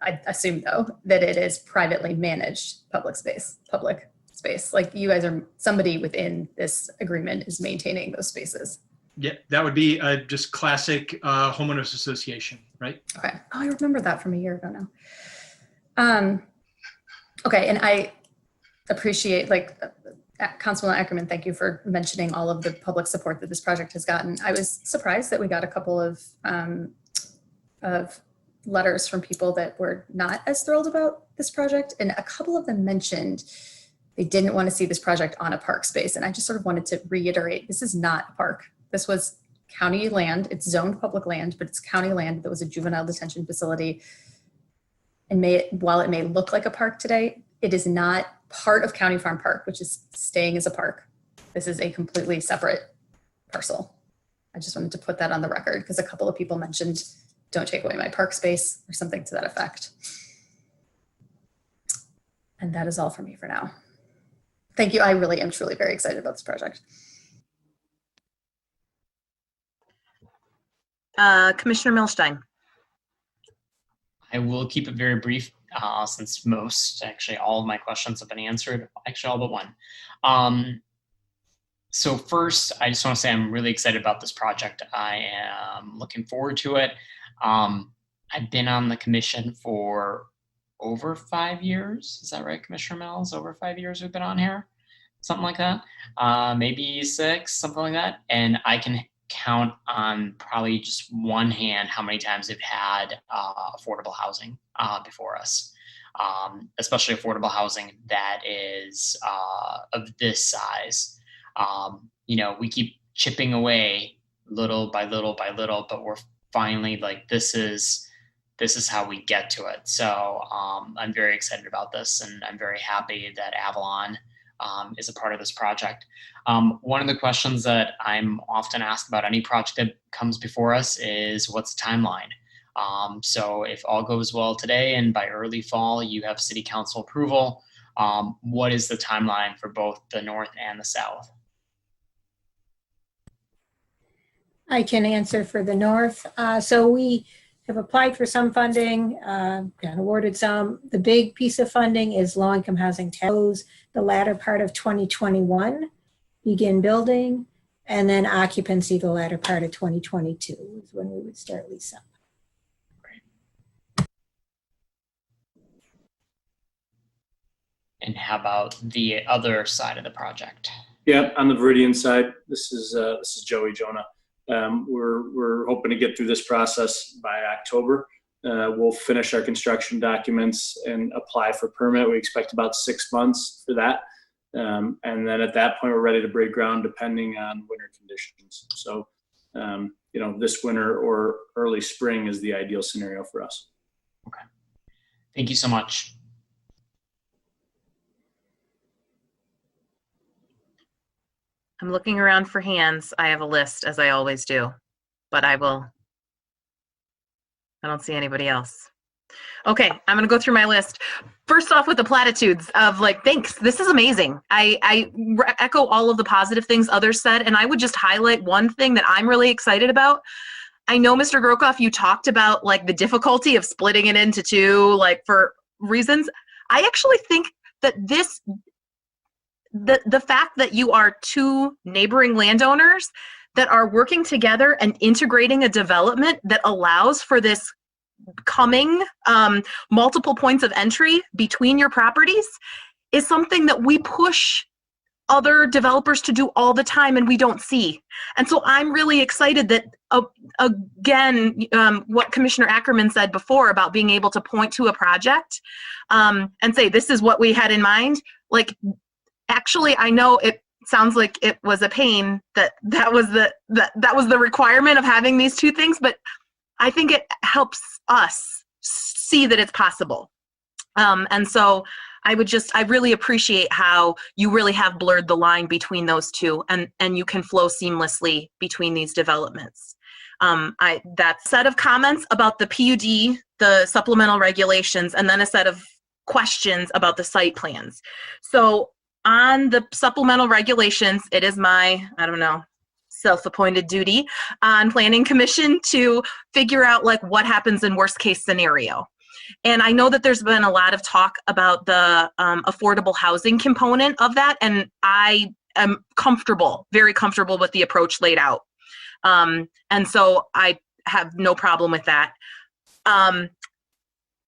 though that it is privately managed public space. Like you guys somebody within this agreement is maintaining those spaces. Yeah, that would be just classic homeowners association, right? Okay. Oh, I remember that from a year ago now. Okay, and I appreciate Councilman Ackerman, thank you for mentioning all of the public support that this project has gotten. I was surprised that we got a couple of letters from people that were not as thrilled about this project. And a couple of them mentioned they didn't want to see this project on a park space. And I just sort of wanted to reiterate, this is not a park. This was county land. It's zoned public land, but it's county land that was a juvenile detention facility. And while it may look like a park today, it is not part of County Farm Park, which is staying as a park. This is a completely separate parcel. I just wanted to put that on the record because a couple of people mentioned, don't take away my park space or something to that effect. And that is all for me for now. Thank you. I really am truly very excited about this project. Commissioner Milstein. I will keep it very brief since actually all of my questions have been answered, actually all but one. So first, I just want to say I'm really excited about this project. I am looking forward to it. I've been on the commission for over 5 years. Is that right, Commissioner Mills? Over 5 years we've been on here? Something like that. Maybe 6, something like that. And I can count on probably just one hand how many times they've had affordable housing before us, especially affordable housing that is of this size. We keep chipping away little by little by little, but we're finally this is how we get to it. So I'm very excited about this, and I'm very happy that Avalon is a part of this project. One of the questions that I'm often asked about any project that comes before us is what's the timeline? So if all goes well today and by early fall you have city council approval, what is the timeline for both the north and the south? I can answer for the north. So we have applied for some funding, got awarded some. The big piece of funding is low-income housing tax. The latter part of 2021, begin building, and then occupancy the latter part of 2022 is when we would start lease up. And how about the other side of the project? Yeah, on the Viridian side, this is Joey Jonah. We're hoping to get through this process by October. We'll finish our construction documents and apply for permit. We expect about 6 months for that. And then at that point, we're ready to break ground depending on winter conditions. So, this winter or early spring is the ideal scenario for us. Okay. Thank you so much. I'm looking around for hands. I have a list, as I always do, but I don't see anybody else. Okay, I'm gonna go through my list. First off with the platitudes of like, thanks, this is amazing. I echo all of the positive things others said, and I would just highlight one thing that I'm really excited about. I know, Mr. Grokoff, you talked about like the difficulty of splitting it into two, like for reasons. I actually think that the fact that you are two neighboring landowners that are working together and integrating a development that allows for this coming multiple points of entry between your properties is something that we push other developers to do all the time and we don't see. And so I'm really excited that, again, what Commissioner Ackerman said before about being able to point to a project and say, this is what we had in mind. Like, actually, I know it sounds like it was a pain that was the requirement of having these two things, but I think it helps us see that it's possible. And so I really appreciate how you really have blurred the line between those two and you can flow seamlessly between these developments. That set of comments about the PUD, the supplemental regulations, and then a set of questions about the site plans. So on the supplemental regulations, it is my, self-appointed duty on Planning Commission to figure out like what happens in worst case scenario. And I know that there's been a lot of talk about the affordable housing component of that, and I am very comfortable with the approach laid out. And so I have no problem with that.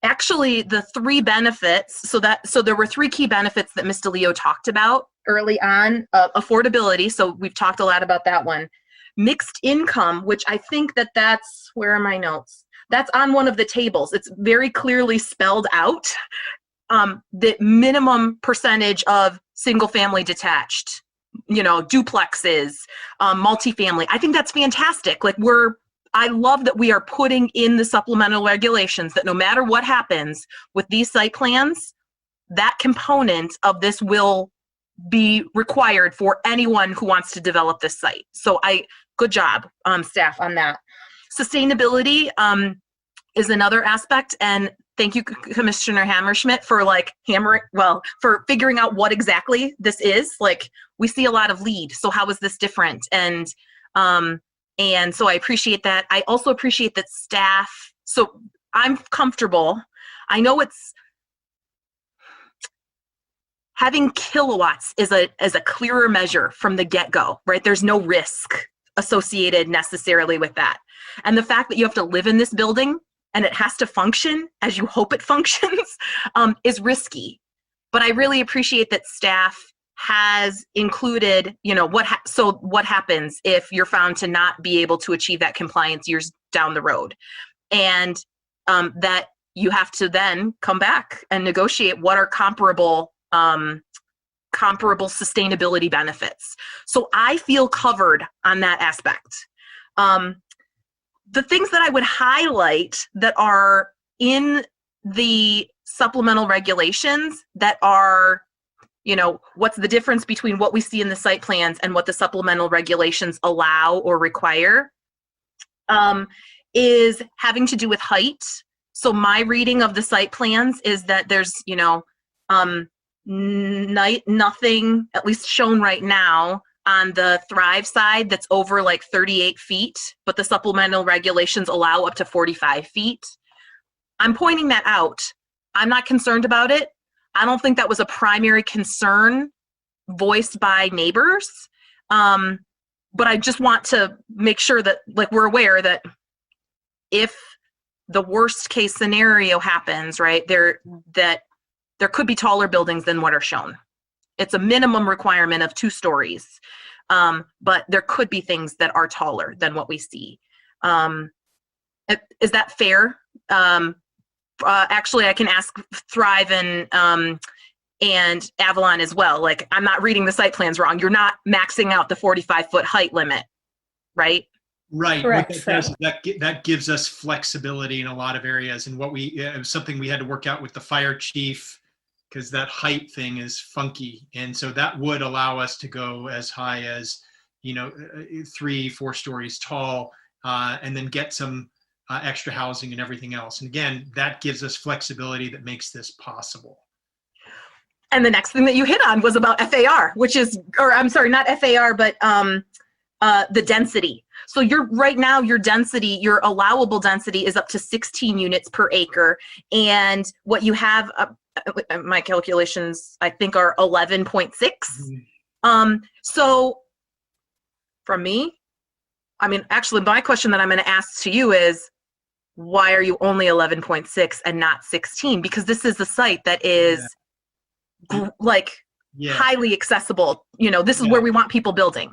Actually, the three benefits, so there were three key benefits that Ms. DeLeo talked about early on. Affordability, so we've talked a lot about that one. Mixed income, which I think that's, where are my notes? That's on one of the tables. It's very clearly spelled out, the minimum percentage of single family detached, duplexes, multifamily. I think that's fantastic. Like I love that we are putting in the supplemental regulations that no matter what happens with these site plans, that component of this will be required for anyone who wants to develop this site. So good job, staff, on that. Sustainability is another aspect, and thank you, Commissioner Hammerschmidt, for for figuring out what exactly this is. Like, we see a lot of LEED, so how is this different? And so I appreciate that. I also appreciate that staff, so I'm comfortable. I know having kilowatts is a clearer measure from the get-go, right? There's no risk associated necessarily with that. And the fact that you have to live in this building and it has to function as you hope it functions is risky. But I really appreciate that staff has included, what happens if you're found to not be able to achieve that compliance years down the road, and that you have to then come back and negotiate what are comparable sustainability benefits. So I feel covered on that aspect. The things that I would highlight that are in the supplemental regulations that are, what's the difference between what we see in the site plans and what the supplemental regulations allow or require, is having to do with height. So my reading of the site plans is that there's, nothing, at least shown right now, on the Thrive side that's over like 38 feet, but the supplemental regulations allow up to 45 feet. I'm pointing that out. I'm not concerned about it. I don't think that was a primary concern voiced by neighbors. But I just want to make sure that we're aware that if the worst case scenario happens, right, there could be taller buildings than what are shown. It's a minimum requirement of 2 stories, but there could be things that are taller than what we see. Is that fair? Actually, I can ask Thrive and Avalon as well. Like, I'm not reading the site plans wrong. You're not maxing out the 45-foot height limit, right? Right. Correct, What that Fred. does is that gives us flexibility in a lot of areas, and it was something we had to work out with the fire chief, because that height thing is funky, and so that would allow us to go as high as 3-4 stories tall, and then get some extra housing and everything else. And again, that gives us flexibility that makes this possible. And the next thing that you hit on was about FAR, or I'm sorry, not FAR, but the density. So right now, your allowable density is up to 16 units per acre. And what you have, my calculations, I think, are 11.6. So from me, actually, my question that I'm going to ask to you is, why are you only 11.6 and not 16? Because this is a site that is highly accessible. This is where we want people building.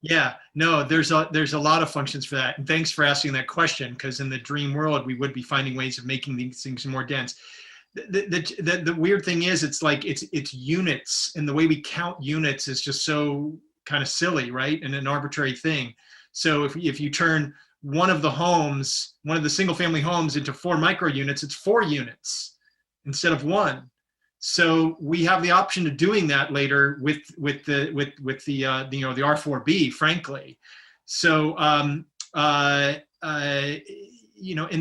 Yeah, no, there's a lot of functions for that. And thanks for asking that question, because in the dream world, we would be finding ways of making these things more dense. The weird thing is, it's units, and the way we count units is just so kind of silly, right? And an arbitrary thing. So if you turn one of the single family homes into 4 micro units, it's 4 units instead of 1. So we have the option of doing that later with the R4B, frankly. So and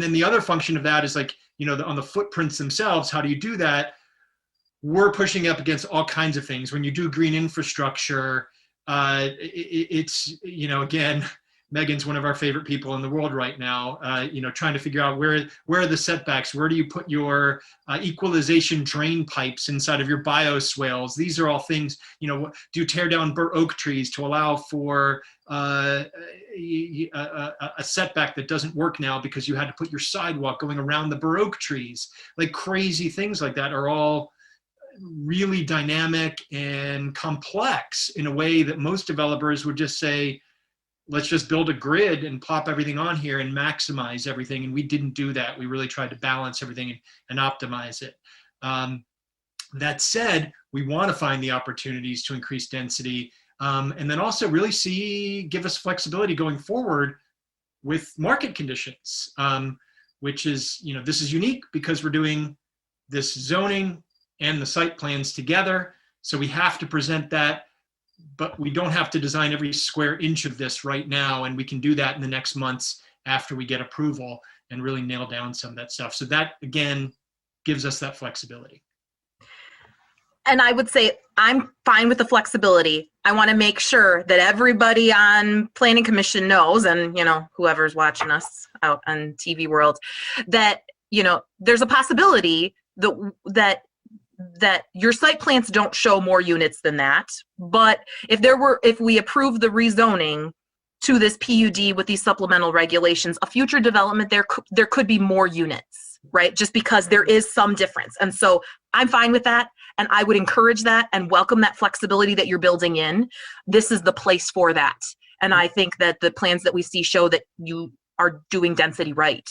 then the other function of that is on the footprints themselves. How do you do that? We're pushing up against all kinds of things. When you do green infrastructure, it's again, Megan's one of our favorite people in the world right now, trying to figure out where are the setbacks, where do you put your equalization drain pipes inside of your bioswales. These are all things, do you tear down bur oak trees to allow for a setback that doesn't work now because you had to put your sidewalk going around the bur oak trees. Like crazy things like that are all really dynamic and complex in a way that most developers would just say, let's just build a grid and plop everything on here and maximize everything. And we didn't do that. We really tried to balance everything and optimize it. That said, we want to find the opportunities to increase density, and then also really give us flexibility going forward with market conditions, which is, this is unique because we're doing this zoning and the site plans together. So we have to present that, but we don't have to design every square inch of this right now. And we can do that in the next months after we get approval and really nail down some of that stuff. So that, again, gives us that flexibility. And I would say I'm fine with the flexibility. I want to make sure that everybody on Planning Commission knows, and whoever's watching us out on TV world, that there's a possibility that your site plans don't show more units than that. But if we approve the rezoning to this PUD with these supplemental regulations, a future development there could be more units, right? Just because there is some difference. And so I'm fine with that. And I would encourage that and welcome that flexibility that you're building in. This is the place for that. And I think that the plans that we see show that you are doing density right.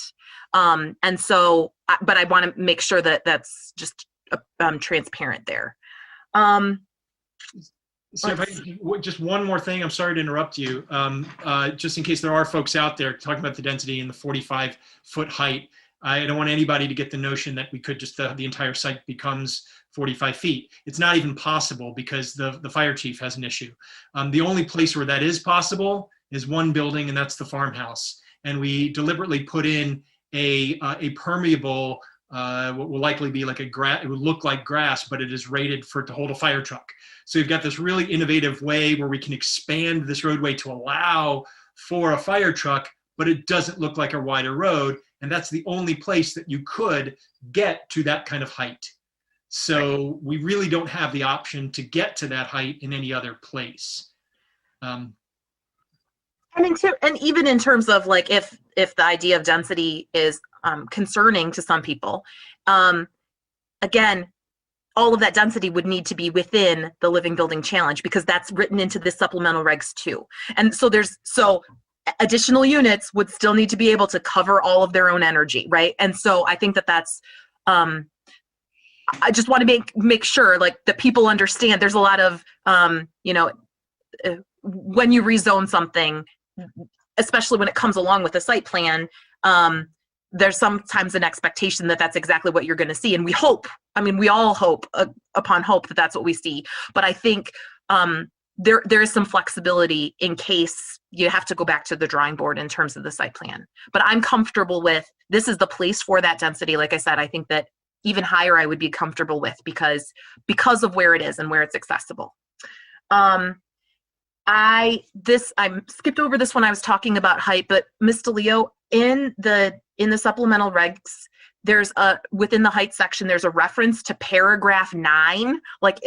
But I want to make sure that that's just transparent there. So just one more thing, I'm sorry to interrupt you, just in case there are folks out there talking about the density and the 45-foot height. I don't want anybody to get the notion that we could just, the entire site becomes 45 feet. It's not even possible because the fire chief has an issue. The only place where that is possible is one building, and that's the farmhouse. And we deliberately put in a permeable, what will likely be like it would look like grass, but it is rated to hold a fire truck. So you've got this really innovative way where we can expand this roadway to allow for a fire truck, but it doesn't look like a wider road. And that's the only place that you could get to that kind of height. So we really don't have the option to get to that height in any other place. And even in terms of if the idea of density is concerning to some people, again, all of that density would need to be within the Living Building Challenge because that's written into the supplemental regs too. And so additional units would still need to be able to cover all of their own energy, right? And so I think that's, I just want to make sure that people understand there's a lot of, when you rezone something, especially when it comes along with a site plan, there's sometimes an expectation that that's exactly what you're going to see. And we hope, I mean, we all hope upon hope that that's what we see. But I think there is some flexibility in case you have to go back to the drawing board in terms of the site plan. But I'm comfortable with, this is the place for that density. Like I said, I think that even higher I would be comfortable with because of where it is and where it's accessible. I skipped over this when I was talking about height, but Ms. DeLeo, in the supplemental regs, there's within the height section, there's a reference to paragraph 9. Like,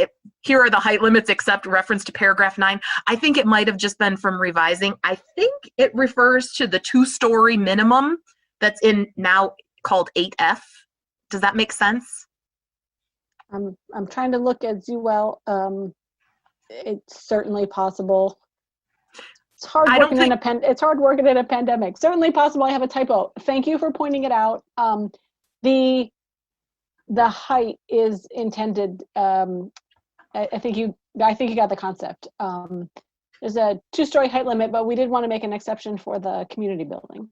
here are the height limits except reference to paragraph 9. I think it might have just been from revising. I think it refers to the 2-story minimum that's in now called 8F. Does that make sense? I'm trying to look at Zuel. It's certainly possible. It's hard working it's hard working in a pandemic. Certainly possible. I have a typo. Thank you for pointing it out. The height is intended. I think you got the concept. There's a 2-story height limit, but we did want to make an exception for the community building.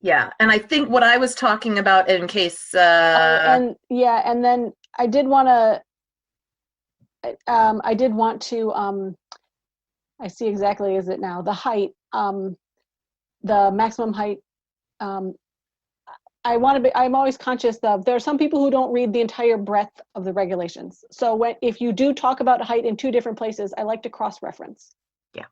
Yeah, and I think what I was talking about, in case and then I did want to I see exactly, is it now the height, the maximum height. I'm always conscious of, there are some people who don't read the entire breadth of the regulations. So if you do talk about height in 2 different places, I like to cross-reference. Yeah.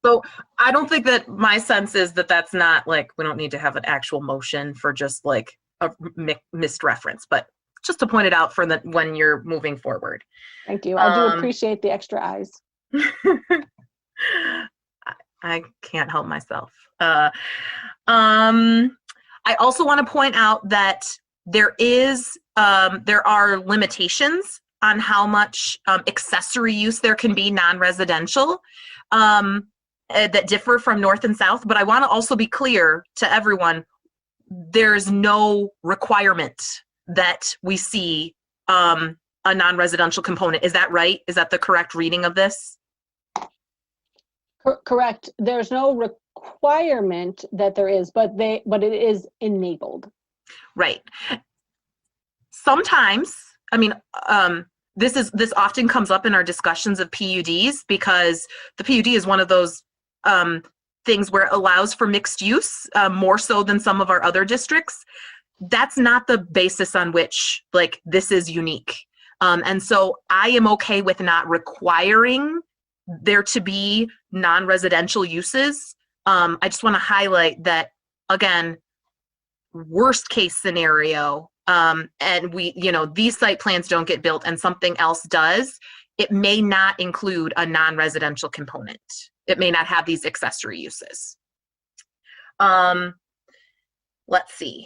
So I don't think that, my sense is that that's not like, we don't need to have an actual motion for just like a missed reference, but just to point it out for when you're moving forward. Thank you. I do appreciate the extra eyes. I can't help myself. I also want to point out that there are limitations on how much accessory use there can be non-residential that differ from north and south. But I want to also be clear to everyone, there's no requirement that we see a non-residential component. Is that right? Is that the correct reading of this? Correct. There's no requirement that there is, but it is enabled. Right. Sometimes, I mean, this often comes up in our discussions of PUDs, because the PUD is one of those things where it allows for mixed use more so than some of our other districts. That's not the basis on which, like, this is unique. And so I am okay with not requiring there to be non-residential uses. I just want to highlight that, again, worst case scenario, and these site plans don't get built and something else does, it may not include a non-residential component. It may not have these accessory uses. Let's see.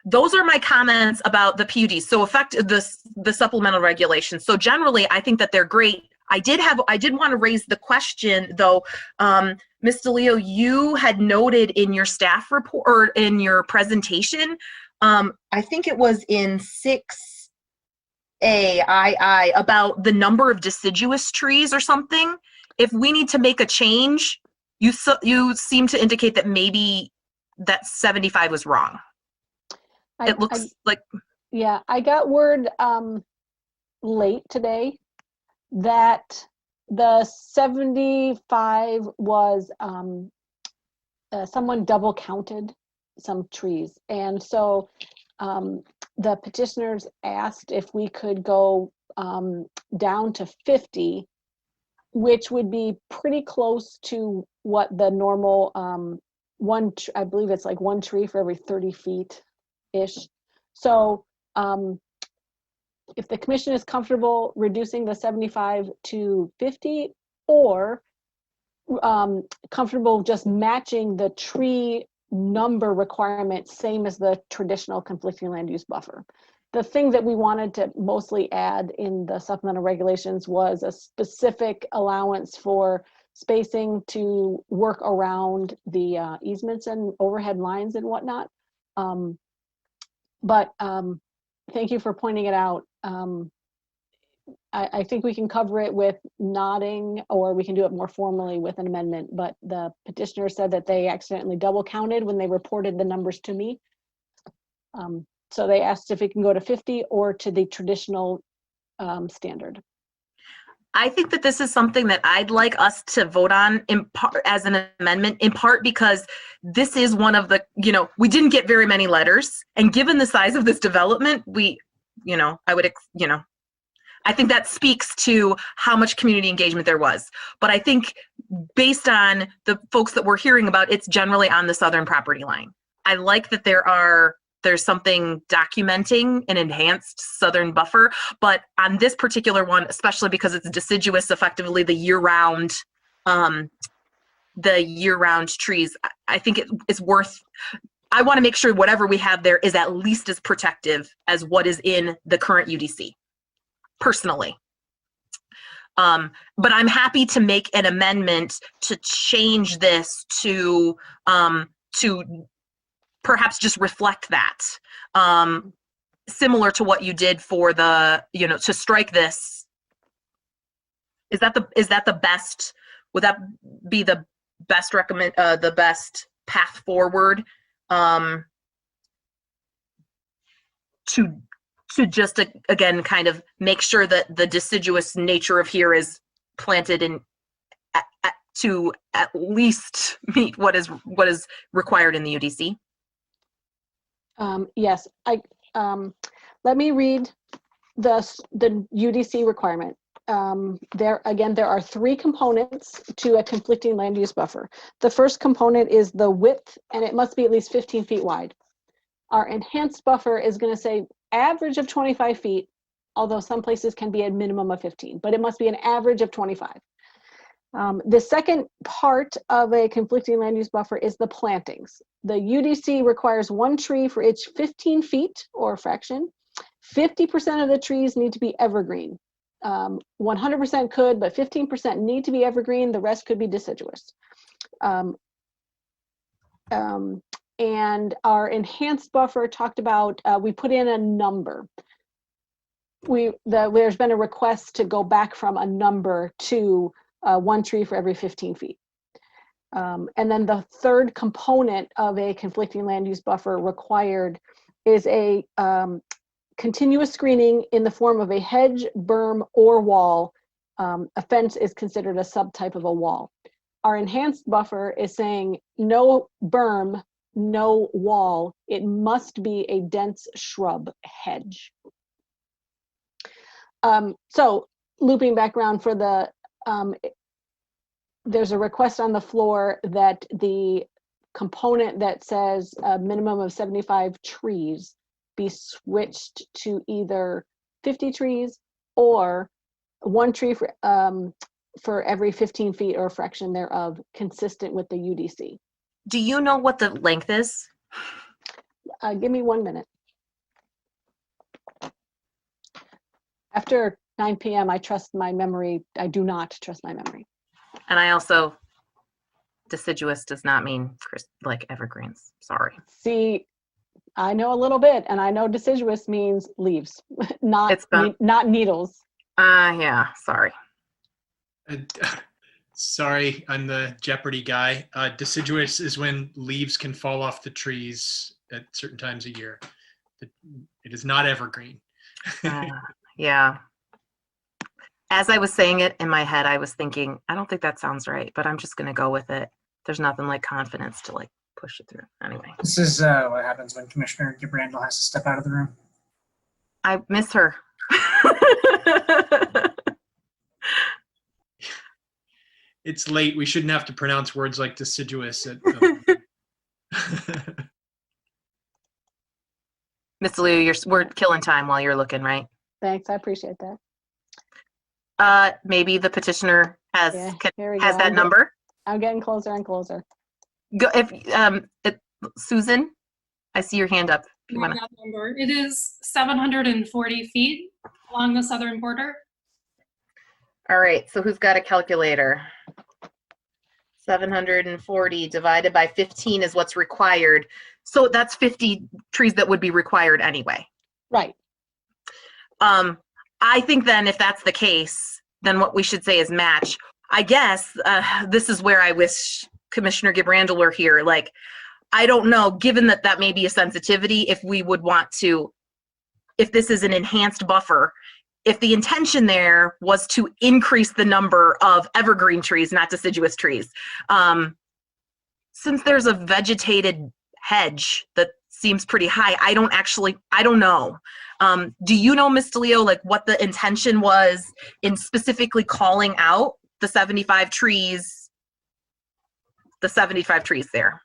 Those are my comments about the PUD. So the supplemental regulations. So generally, I think that they're great. I did want to raise the question, though. Ms. DeLeo, you had noted in your staff report, or in your presentation, I think it was in 6A, about the number of deciduous trees or something. If we need to make a change, you seem to indicate that maybe that 75 was wrong. It looks like. Yeah, I got word late today that the 75 was someone double counted some trees, and so the petitioners asked if we could go down to 50, which would be pretty close to what the normal I believe it's like 1 tree for every 30 feet ish. So if the commission is comfortable reducing the 75 to 50, or comfortable just matching the tree number requirement, same as the traditional conflicting land use buffer. The thing that we wanted to mostly add in the supplemental regulations was a specific allowance for spacing to work around the easements and overhead lines and whatnot. But thank you for pointing it out. I think we can cover it with nodding, or we can do it more formally with an amendment, but the petitioner said that they accidentally double counted when they reported the numbers to me. So they asked if it can go to 50 or to the traditional standard. I think that this is something that I'd like us to vote on in part as an amendment, in part because this is one of the, we didn't get very many letters, and given the size of this development, I think that speaks to how much community engagement there was. But I think based on the folks that we're hearing about, it's generally on the southern property line. I like that there's something documenting an enhanced southern buffer, but on this particular one, especially because it's deciduous, effectively the year-round trees, I think it's worth, I want to make sure whatever we have there is at least as protective as what is in the current UDC, personally. But I'm happy to make an amendment to change this to perhaps just reflect that, similar to what you did for the, to strike this. Is that the best? Would that be the best the best path forward, to just again kind of make sure that the deciduous nature of here is planted in to at least meet what is required in the UDC? Yes, let me read the UDC requirement. There are 3 components to a conflicting land use buffer. The first component is the width, and it must be at least 15 feet wide. Our enhanced buffer is going to say average of 25 feet, although some places can be a minimum of 15, but it must be an average of 25. The second part of a conflicting land use buffer is the plantings. The UDC requires 1 tree for each 15 feet or fraction. 50% of the trees need to be evergreen. 100% could, but 15% need to be evergreen. The rest could be deciduous. And our enhanced buffer talked about, we put in a number. There's been a request to go back from a number to 1 tree for every 15 feet. And then the third component of a conflicting land use buffer required is a continuous screening in the form of a hedge, berm, or wall. A fence is considered a subtype of a wall. Our enhanced buffer is saying no berm, no wall. It must be a dense shrub hedge. So looping back around for the, there's a request on the floor that the component that says a minimum of 75 trees be switched to either 50 trees or 1 tree for every 15 feet or a fraction thereof, consistent with the UDC. Do you know what the length is? Give me 1 minute. After 9 p.m., I trust my memory. I do not trust my memory. And I also, deciduous does not mean like evergreens. Sorry. See, I know a little bit, and I know deciduous means leaves, not needles. Yeah, sorry. Sorry, I'm the Jeopardy guy. Deciduous is when leaves can fall off the trees at certain times of year. It is not evergreen. Yeah. As I was saying it in my head, I was thinking, I don't think that sounds right, but I'm just going to go with it. There's nothing like confidence to like push it through. Anyway. This is what happens when Commissioner Gabrandel has to step out of the room. I miss her. It's late. We shouldn't have to pronounce words like deciduous. Miss Liu, we're killing time while you're looking, right? Thanks, I appreciate that. Maybe the petitioner has that go. Number. I'm getting closer and closer. Go Susan, I see your hand up. If you wanna. Number. It is 740 feet along the southern border. All right, so who's got a calculator? 740 divided by 15 is what's required. So that's 50 trees that would be required anyway. Right. I think then if that's the case, then what we should say is match. I guess this is where I wish Commissioner Gibrandal were here. Like, I don't know, given that that may be a sensitivity, if we would want to, if this is an enhanced buffer, if the intention there was to increase the number of evergreen trees, not deciduous trees. Since there's a vegetated hedge that seems pretty high, I don't know. Do you know, Ms. DeLeo, like what the intention was in specifically calling out the 75 trees, there?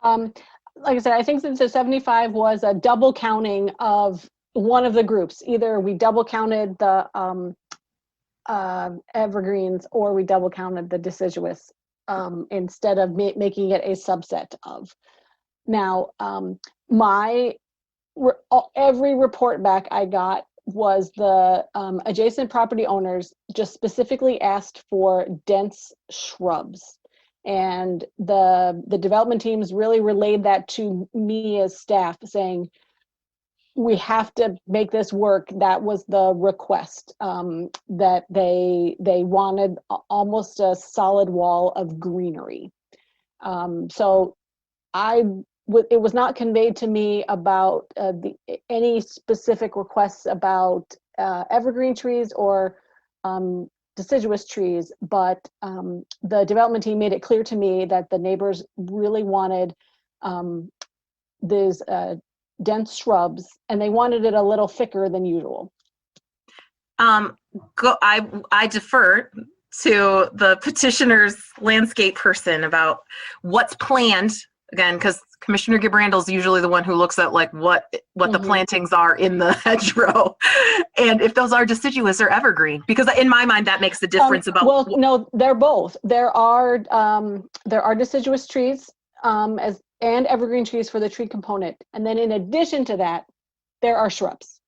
Like I said, I think since the 75 was a double counting of one of the groups, either we double counted the evergreens or we double counted the deciduous instead of making it a subset of. Now, every report back I got was the adjacent property owners just specifically asked for dense shrubs. And the development teams really relayed that to me as staff, saying, we have to make this work. That was the request, that they wanted almost a solid wall of greenery. So it was not conveyed to me about any specific requests about evergreen trees or deciduous trees, but the development team made it clear to me that the neighbors really wanted these dense shrubs, and they wanted it a little thicker than usual. I defer to the petitioner's landscape person about what's planned, again, because Commissioner Gibrandal is usually the one who looks at like what the plantings are in the hedgerow, and if those are deciduous or evergreen, because in my mind that makes the difference. No, they're both. There are deciduous trees and evergreen trees for the tree component, and then in addition to that, there are shrubs.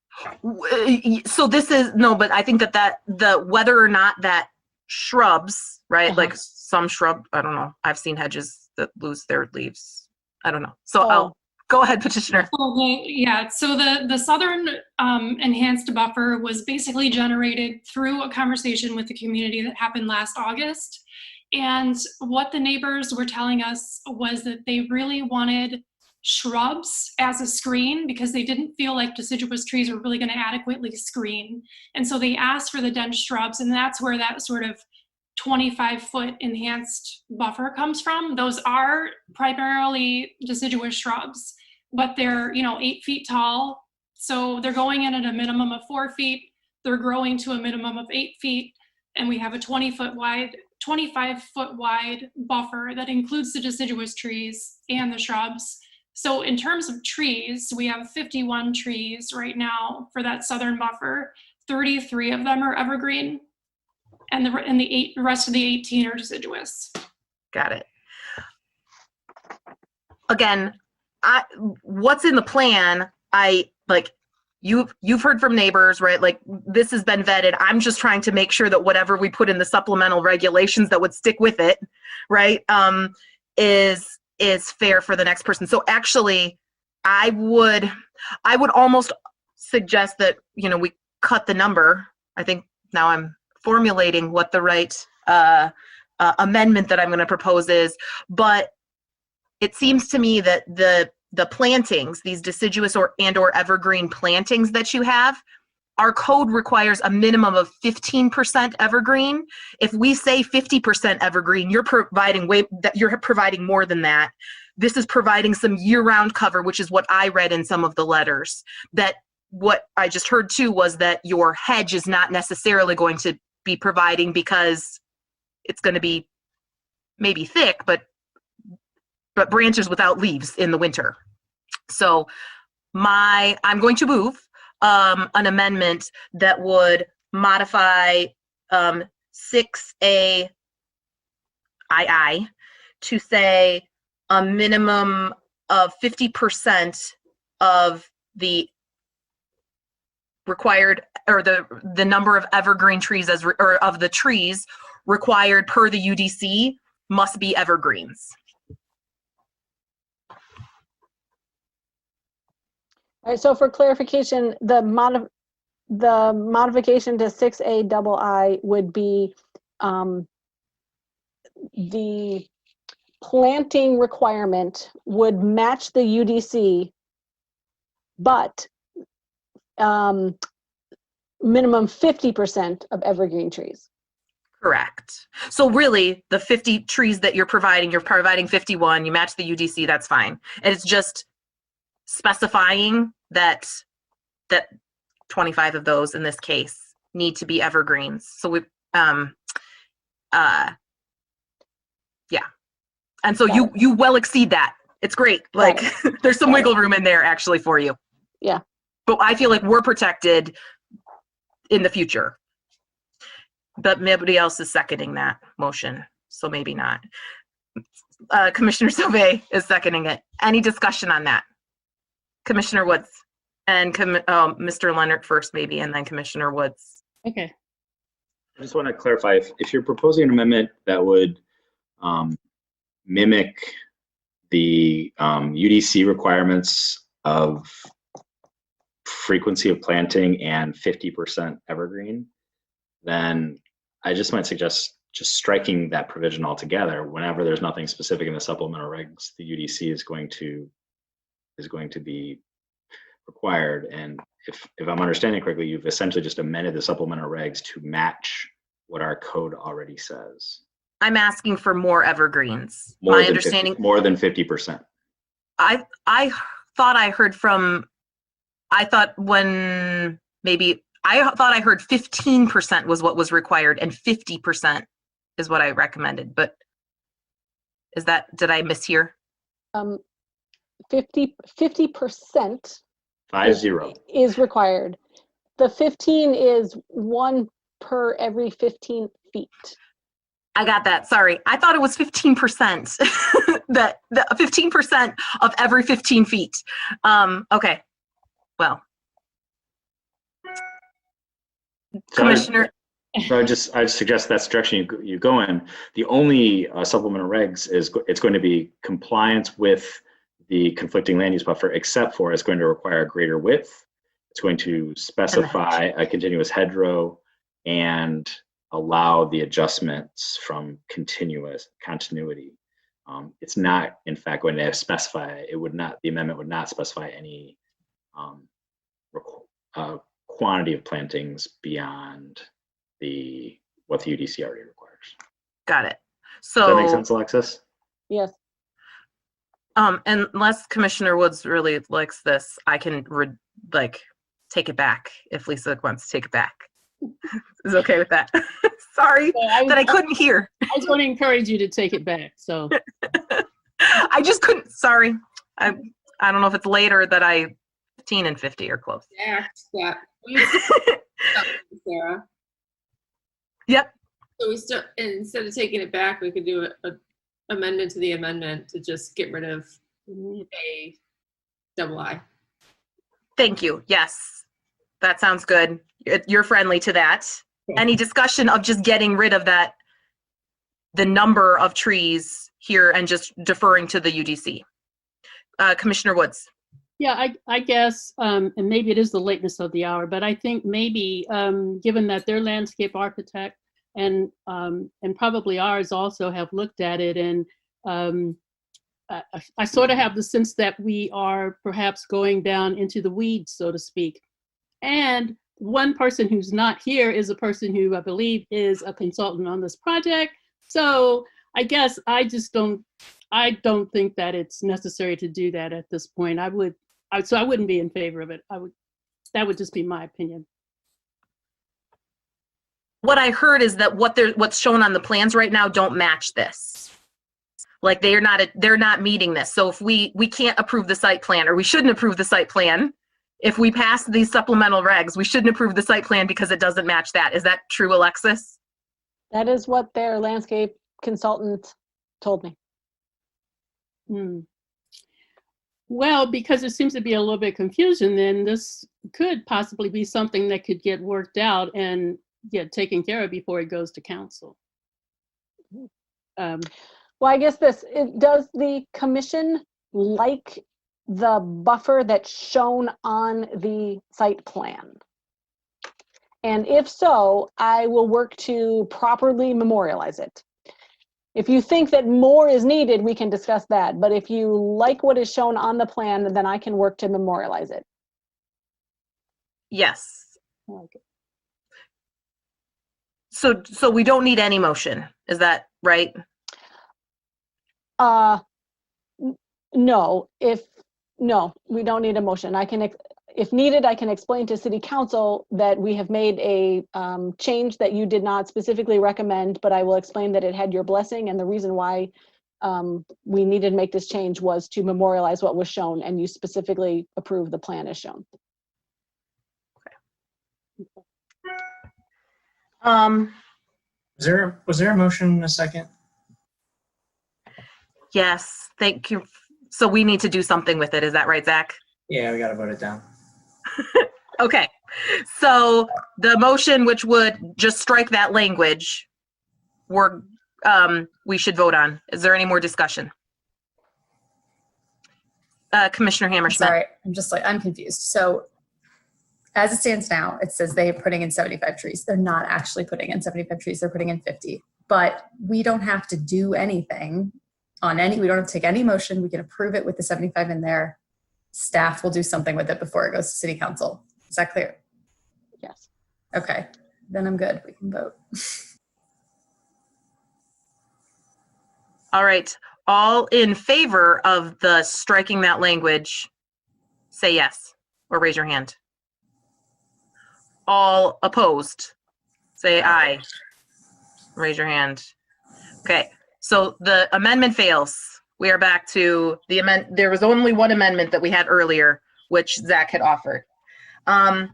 So this is but I think that the whether or not that shrubs, right? Like some shrub, I don't know. I've seen hedges that lose their leaves. I don't know. So I'll go ahead, petitioner. Yeah, so the Southern Enhanced Buffer was basically generated through a conversation with the community that happened last August. And what the neighbors were telling us was that they really wanted shrubs as a screen because they didn't feel like deciduous trees were really going to adequately screen. And so they asked for the dense shrubs, and that's where that sort of 25-foot enhanced buffer comes from. Those are primarily deciduous shrubs, but they're 8 feet tall. So they're going in at a minimum of 4 feet. They're growing to a minimum of 8 feet. And we have a 25-foot wide buffer that includes the deciduous trees and the shrubs. So in terms of trees, we have 51 trees right now for that southern buffer. 33 of them are evergreen, and the rest of the 18 are deciduous. Got it. Again, what's in the plan, you've heard from neighbors, right? Like, this has been vetted. I'm just trying to make sure that whatever we put in the supplemental regulations that would stick with it, right, is fair for the next person. So actually, I would almost suggest that, we cut the number. I think now I'm formulating what the right amendment that I'm going to propose is, but it seems to me that the plantings, these deciduous or evergreen plantings that you have, our code requires a minimum of 15% evergreen. If we say 50% evergreen, you're providing more than that. This is providing some year-round cover, which is what I read in some of the letters. That what I just heard too was that your hedge is not necessarily going to be providing, because it's going to be maybe thick, but branches without leaves in the winter. So I'm going to move an amendment that would modify 6A II to say a minimum of 50% of the required, or the number of evergreen trees or of the trees required per the UDC must be evergreens. All right, so for clarification, the the modification to 6A would be the planting requirement would match the UDC, but minimum 50% of evergreen trees. Correct. So really, the 50 trees that you're providing 51, you match the UDC, that's fine. And it's just specifying that 25 of those in this case need to be evergreens. So we, yeah. And so you well exceed that. It's great. Like there's some wiggle room in there actually for you. Yeah. But I feel like we're protected in the future. But nobody else is seconding that motion, so maybe not. Commissioner Sauvé is seconding it. Any discussion on that? Commissioner Woods and Mr. Leonard first, maybe, and then Commissioner Woods. Okay. I just want to clarify, if you're proposing an amendment that would mimic the UDC requirements of frequency of planting and 50% evergreen, then I just might suggest just striking that provision altogether. Whenever there's nothing specific in the supplemental regs, the UDC is going to be required. And if I'm understanding correctly, you've essentially just amended the supplemental regs to match what our code already says. I'm asking for more evergreens. My understanding, more than 50%. I thought I heard from, I thought I heard 15% was what was required and 50% is what I recommended, but did I mishear? 50% 50 is required. The 15 is 1 per every 15 feet. I got that. Sorry. I thought it was 15%. the 15% of every 15 feet. Okay. Well. Commissioner. So I suggest that's the direction you go in. The only supplemental regs is it's going to be compliance with the conflicting land use buffer, except for it's going to require a greater width. It's going to specify a continuous hedgerow and allow the adjustments from continuity. It's not, in fact, going to specify. The amendment would not specify any quantity of plantings beyond what the UDC already requires. Got it. So does that make sense, Alexis? Yes. Unless Commissioner Woods really likes this, I can take it back if Lisa wants to take it back. Is okay with that? Sorry that I couldn't hear. I was going to encourage you to take it back. So I just couldn't. Sorry. I don't know if it's later that 15 and 50 are close. Yeah. Sarah. Yep. So we still, instead of taking it back, we could do an amendment to the amendment to just get rid of a double I. Thank you. Yes, that sounds good. You're friendly to that. Any discussion of just getting rid of the number of trees here and just deferring to the UDC? Commissioner Woods. Yeah, I guess, and maybe it is the lateness of the hour, but I think maybe given that their landscape architect and probably ours also have looked at it, and I sort of have the sense that we are perhaps going down into the weeds, so to speak. And one person who's not here is a person who I believe is a consultant on this project. So I guess I don't think that it's necessary to do that at this point. So I wouldn't be in favor of it. That would just be my opinion. What I heard is that what's shown on the plans right now don't match this. Like they're not meeting this. So if we can't approve the site plan, or we shouldn't approve the site plan, if we pass these supplemental regs, we shouldn't approve the site plan because it doesn't match that. Is that true, Alexis? That is what their landscape consultant told me. Well, because there seems to be a little bit of confusion, then this could possibly be something that could get worked out and get taken care of before it goes to council. Well, I guess does the commission like the buffer that's shown on the site plan? And if so, I will work to properly memorialize it. If you think that more is needed, we can discuss that. But if you like what is shown on the plan, then I can work to memorialize it. Yes. Okay. So we don't need any motion. Is that right? No, we don't need a motion. If needed, I can explain to City Council that we have made a change that you did not specifically recommend, but I will explain that it had your blessing, and the reason why we needed to make this change was to memorialize what was shown, and you specifically approved the plan as shown. Was there a motion in a second? Yes, thank you. So we need to do something with it. Is that right, Zach? Yeah, we got to vote it down. Okay. So the motion, which would just strike that language, we should vote on. Is there any more discussion? Commissioner Hammerschmidt. Sorry, I'm confused. So as it stands now, it says they're putting in 75 trees. They're not actually putting in 75 trees. They're putting in 50. But we don't have to do anything we don't have to take any motion. We can approve it with the 75 in there. Staff will do something with it before it goes to City Council. Is that clear? Yes. Okay, then I'm good. We can vote. All right. All in favor of the striking that language, say yes or raise your hand. All opposed, say aye. Raise your hand. Okay. So the amendment fails. We are back to the amendment. There was only one amendment that we had earlier, which Zach had offered. I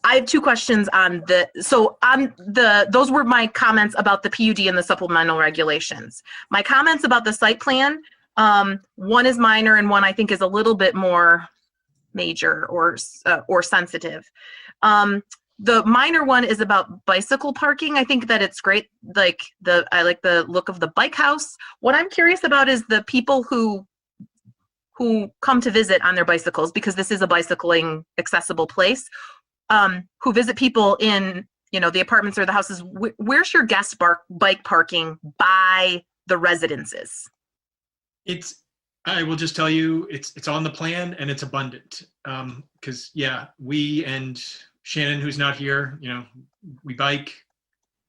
have two questions on those were my comments about the PUD and the supplemental regulations. My comments about the site plan, one is minor and one I think is a little bit more major or sensitive. The minor one is about bicycle parking. I think that it's great. I like the look of the bike house. What I'm curious about is the people who come to visit on their bicycles, because this is a bicycling accessible place, who visit people in, the apartments or the houses. Where's your guest bike parking by the residences? I will just tell you, it's on the plan and it's abundant. Because we and Shannon, who's not here, we bike.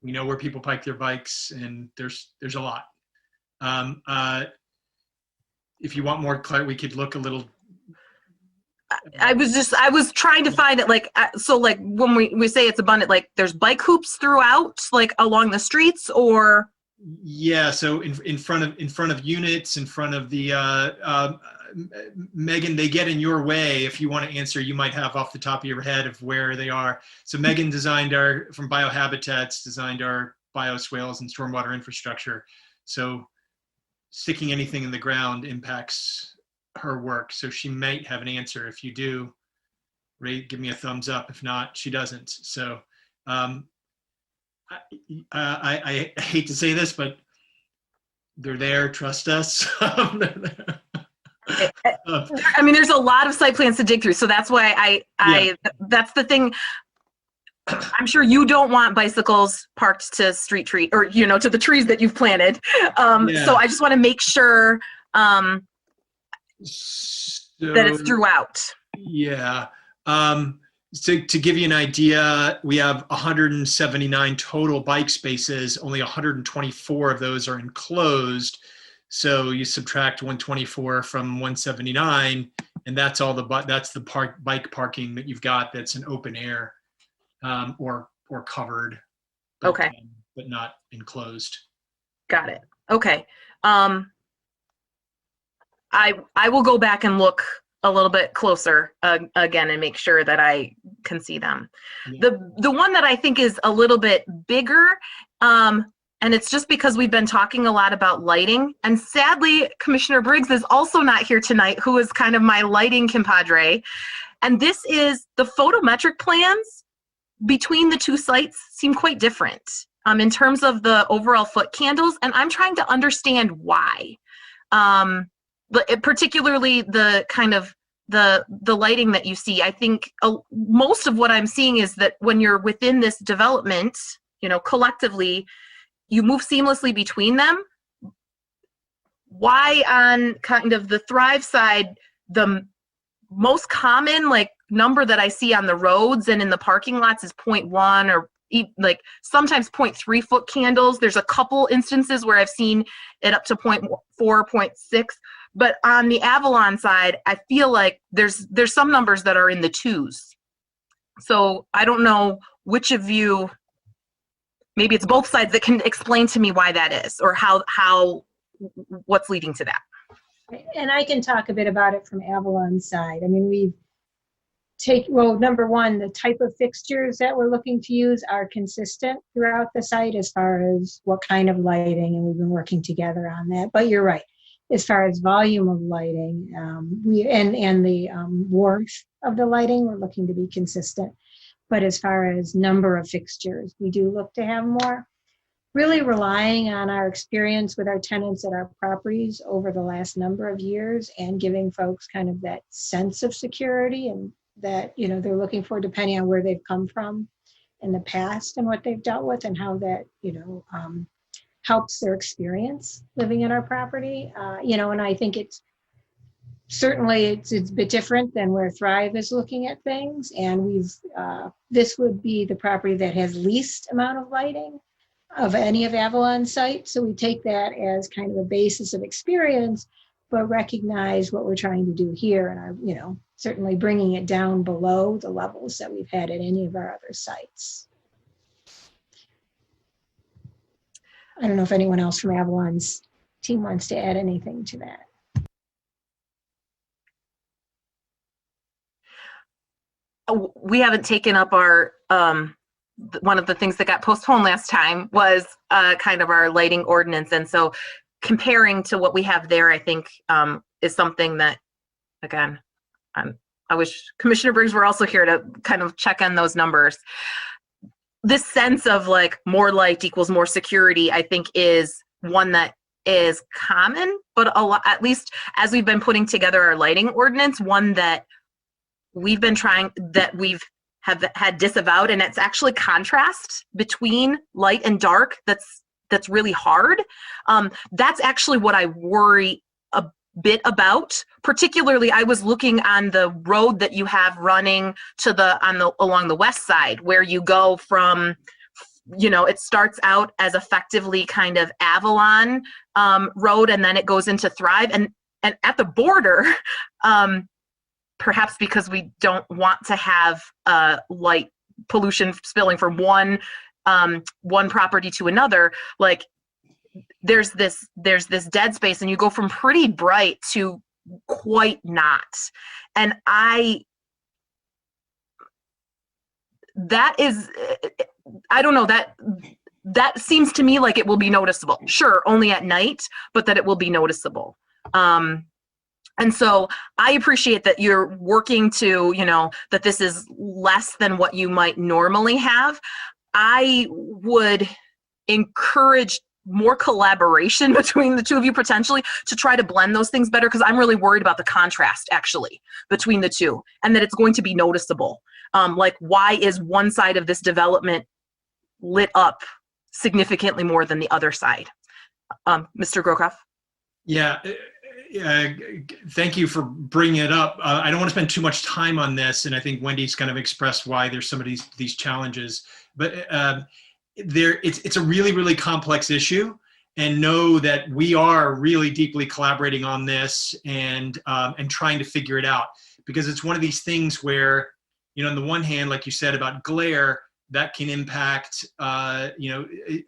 We know where people park their bikes, and there's a lot. If you want more clarity, we could look a little. I was trying to find it, when we say it's abundant, there's bike hoops throughout, along the streets, or. Yeah, so in front of units, in front of the Megan, they get in your way. If you want to answer, you might have off the top of your head of where they are. So Megan from Biohabitats designed our bioswales and stormwater infrastructure. So sticking anything in the ground impacts her work. So she might have an answer. If you do, give me a thumbs up. If not, she doesn't. So I hate to say this, but they're there. Trust us. There's a lot of site plans to dig through, so that's why that's the thing. I'm sure you don't want bicycles parked to street tree or to the trees that you've planted. So I just want to make sure that it's throughout. Yeah. So to give you an idea, we have 179 total bike spaces. Only 124 of those are enclosed. So you subtract 124 from 179, and that's all that's the bike parking that you've got. That's an open air, or covered. Okay. But not enclosed. Got it. Okay. I will go back and look a little bit closer again and make sure that I can see them. Yeah. The one that I think is a little bit bigger, and it's just because we've been talking a lot about lighting, and sadly, Commissioner Briggs is also not here tonight, who is kind of my lighting compadre. And this is the photometric plans between the two sites seem quite different in terms of the overall foot candles, and I'm trying to understand why. Particularly the the lighting that you see. I think most of what I'm seeing is that when you're within this development, collectively, you move seamlessly between them. Why on kind of the Thrive side, the most common number that I see on the roads and in the parking lots is 0.1 or sometimes 0.3 foot candles. There's a couple instances where I've seen it up to 0.4, 0.6. But on the Avalon side, I feel like there's some numbers that are in the twos. So I don't know which of you, maybe it's both sides, that can explain to me why that is, or what's leading to that. And I can talk a bit about it from Avalon's side. I mean, number one, the type of fixtures that we're looking to use are consistent throughout the site as far as what kind of lighting, and we've been working together on that. But you're right, as far as volume of lighting, and the warmth of the lighting, we're looking to be consistent. But as far as number of fixtures, we do look to have more. Really relying on our experience with our tenants at our properties over the last number of years, and giving folks kind of that sense of security and that they're looking for, depending on where they've come from in the past and what they've dealt with, and how that helps their experience living at our property. And I think it's certainly a bit different than where Thrive is looking at things, and this would be the property that has least amount of lighting of any of Avalon's sites. So we take that as kind of a basis of experience, but recognize what we're trying to do here, and are certainly bringing it down below the levels that we've had at any of our other sites. I don't know if anyone else from Avalon's team wants to add anything to that. We haven't taken up our one of the things that got postponed last time was kind of our lighting ordinance, and so comparing to what we have there, I think is something that, again, I wish Commissioner Briggs were also here to kind of check on those numbers. This sense of more light equals more security, I think, is one that is common, but at least as we've been putting together our lighting ordinance, one that we've been have had disavowed, and it's actually contrast between light and dark that's really hard. That's actually what I worry a bit about. Particularly, I was looking on the road that you have running along the west side, where you go from, it starts out as effectively kind of Avalon road, and then it goes into Thrive, and at the border, perhaps because we don't want to have light pollution spilling from one property to another, there's this dead space, and you go from pretty bright to quite not. And I don't know, that seems to me like it will be noticeable. Sure, only at night, but that it will be noticeable. And so I appreciate that you're working to, that this is less than what you might normally have. I would encourage more collaboration between the two of you, potentially, to try to blend those things better, because I'm really worried about the contrast, actually, between the two, and that it's going to be noticeable. Why is one side of this development lit up significantly more than the other side? Mr. Grokoff? Yeah. Thank you for bringing it up. I don't want to spend too much time on this, and I think Wendy's kind of expressed why there's some of these challenges. But it's a really, really complex issue, and know that we are really deeply collaborating on this and trying to figure it out, because it's one of these things where, on the one hand, like you said about glare, that can impact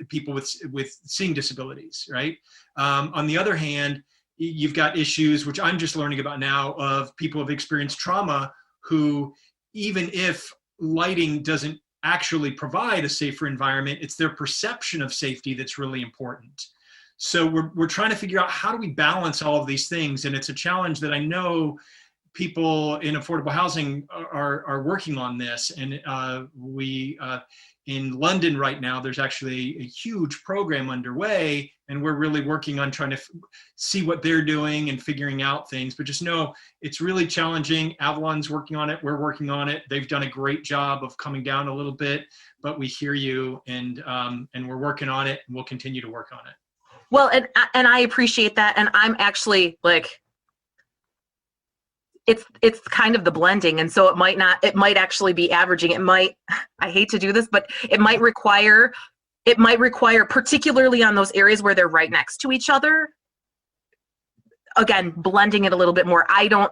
people with seeing disabilities, right? On the other hand, you've got issues, which I'm just learning about now, of people who have experienced trauma who, even if lighting doesn't actually provide a safer environment, it's their perception of safety that's really important. So we're trying to figure out, how do we balance all of these things? And it's a challenge that I know people in affordable housing are working on this. And in London right now, there's actually a huge program underway, and we're really working on trying to see what they're doing and figuring out things. But just know it's really challenging. Avalon's working on it. We're working on it. They've done a great job of coming down a little bit, but we hear you, and we're working on it, and we'll continue to work on it. Well, and I appreciate that, and I'm actually like, it's kind of the blending, and so it might actually be averaging. It might, I hate to do this, but it might require, particularly on those areas where they're right next to each other, again, blending it a little bit more. I don't,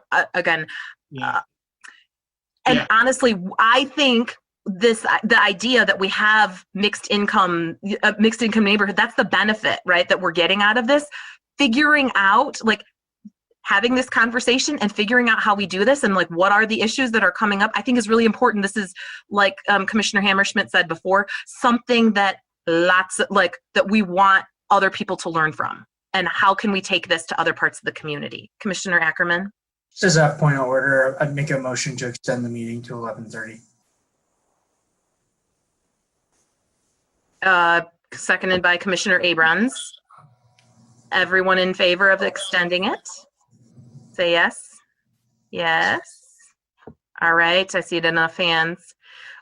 honestly, I think the idea that we have mixed income neighborhood, that's the benefit, right, that we're getting out of this. Figuring out, like, having this conversation and figuring out how we do this and like what are the issues that are coming up, I think is really important. This is, like Commissioner Hammerschmidt said before, something that that we want other people to learn from. And how can we take this to other parts of the community? Commissioner Ackerman? Just as a point of order, I'd make a motion to extend the meeting to 11:30. Seconded by Commissioner Abrams. Everyone in favor of extending it? Say yes. Yes. All right, I see it enough hands.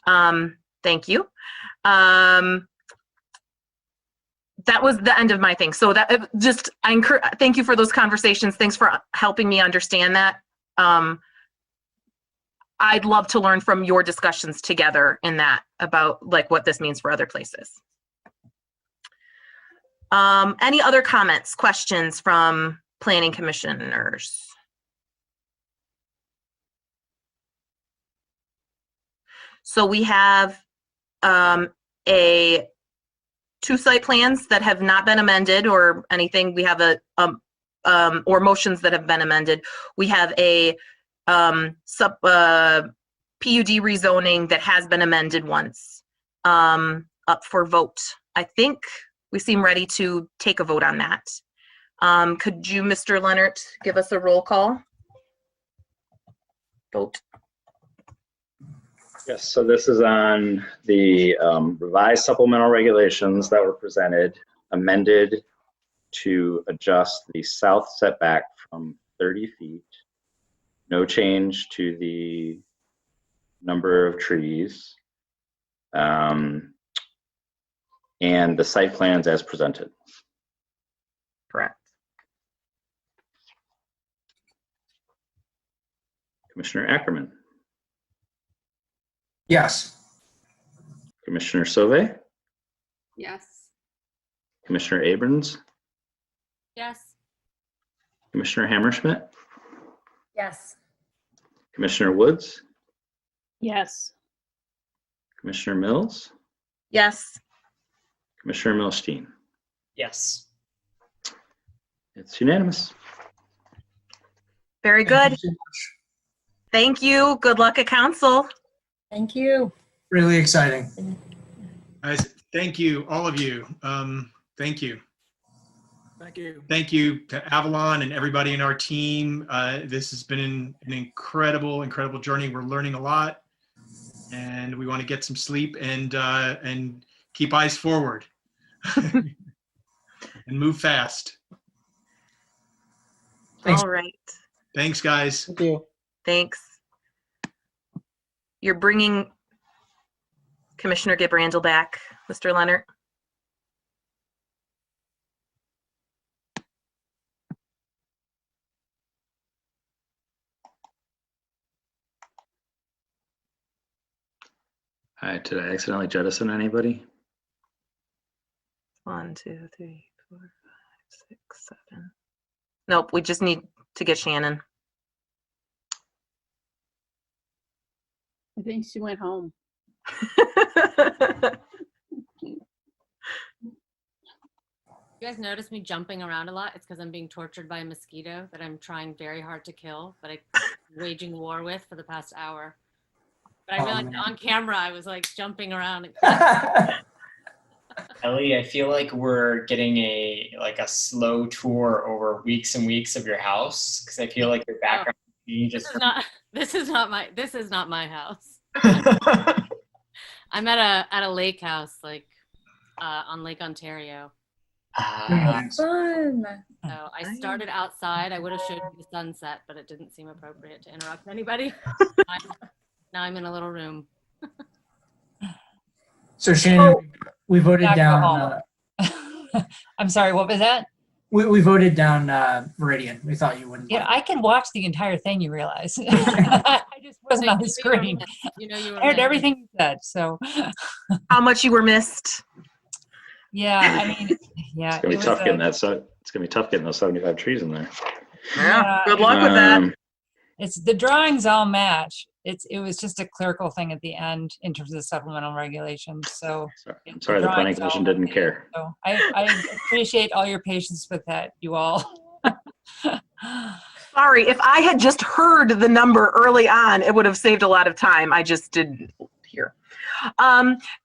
Thank you. That was the end of my thing. So that thank you for those conversations. Thanks for helping me understand that. I'd love to learn from your discussions together in that about like what this means for other places. Any other comments, questions from planning commissioners? So we have two site plans that have not been amended or anything. We have or motions that have been amended. We have a PUD rezoning that has been amended once, up for vote. I think we seem ready to take a vote on that. Could you, Mr. Leonard, give us a roll call? Vote. Yes, so this is on the revised supplemental regulations that were presented, amended to adjust the south setback from 30 feet. No change to the number of trees. And the site plans as presented. Correct. Commissioner Ackerman. Yes. Commissioner Sauvé. Yes. Commissioner Abrams. Yes. Commissioner Hammerschmidt. Yes. Commissioner Woods. Yes. Commissioner Mills. Yes. Commissioner Milstein. Yes. It's unanimous. Very good. Thank you. Good luck at council. Thank you. Really exciting. Guys, thank you, all of you. Thank you. Thank you. Thank you to Avalon and everybody in our team. This has been an incredible, incredible journey. We're learning a lot, and we want to get some sleep and keep eyes forward and move fast. Thanks. All right. Thanks, guys. Thank you. Thanks. You're bringing Commissioner Gibrandel back, Mr. Leonard. Hi, did I accidentally jettison anybody? 1, 2, 3, 4, 5, 6, 7. Nope, we just need to get Shannon. I think she went home. You guys notice me jumping around a lot? It's because I'm being tortured by a mosquito that I'm trying very hard to kill, but I'm waging war with for the past hour. But I realized on camera I was like jumping around. Ellie, I feel like we're getting a slow tour over weeks and weeks of your house because I feel like your background changes. This is not my house. I'm at a lake house, like on Lake Ontario. Fun. So I started outside. I would have showed you the sunset, but it didn't seem appropriate to interrupt anybody. Now I'm in a little room. So Shannon, we voted Not go down. home. I'm sorry, what was that? We voted down Meridian. We thought you wouldn't. Yeah, I can watch the entire thing, you realize. I just wasn't on the screen. You know you were I heard missed. everything you said, so. How much you were missed. Yeah, I mean, yeah. It's gonna be tough getting that. So it's gonna be tough getting those 75 trees in there. Yeah. Good luck with that. It's the drawings all match. It was just a clerical thing at the end in terms of the supplemental regulations. So I'm sorry, the planning commission didn't care. So I appreciate all your patience with that, you all. Sorry, if I had just heard the number early on, it would have saved a lot of time. I just didn't hear.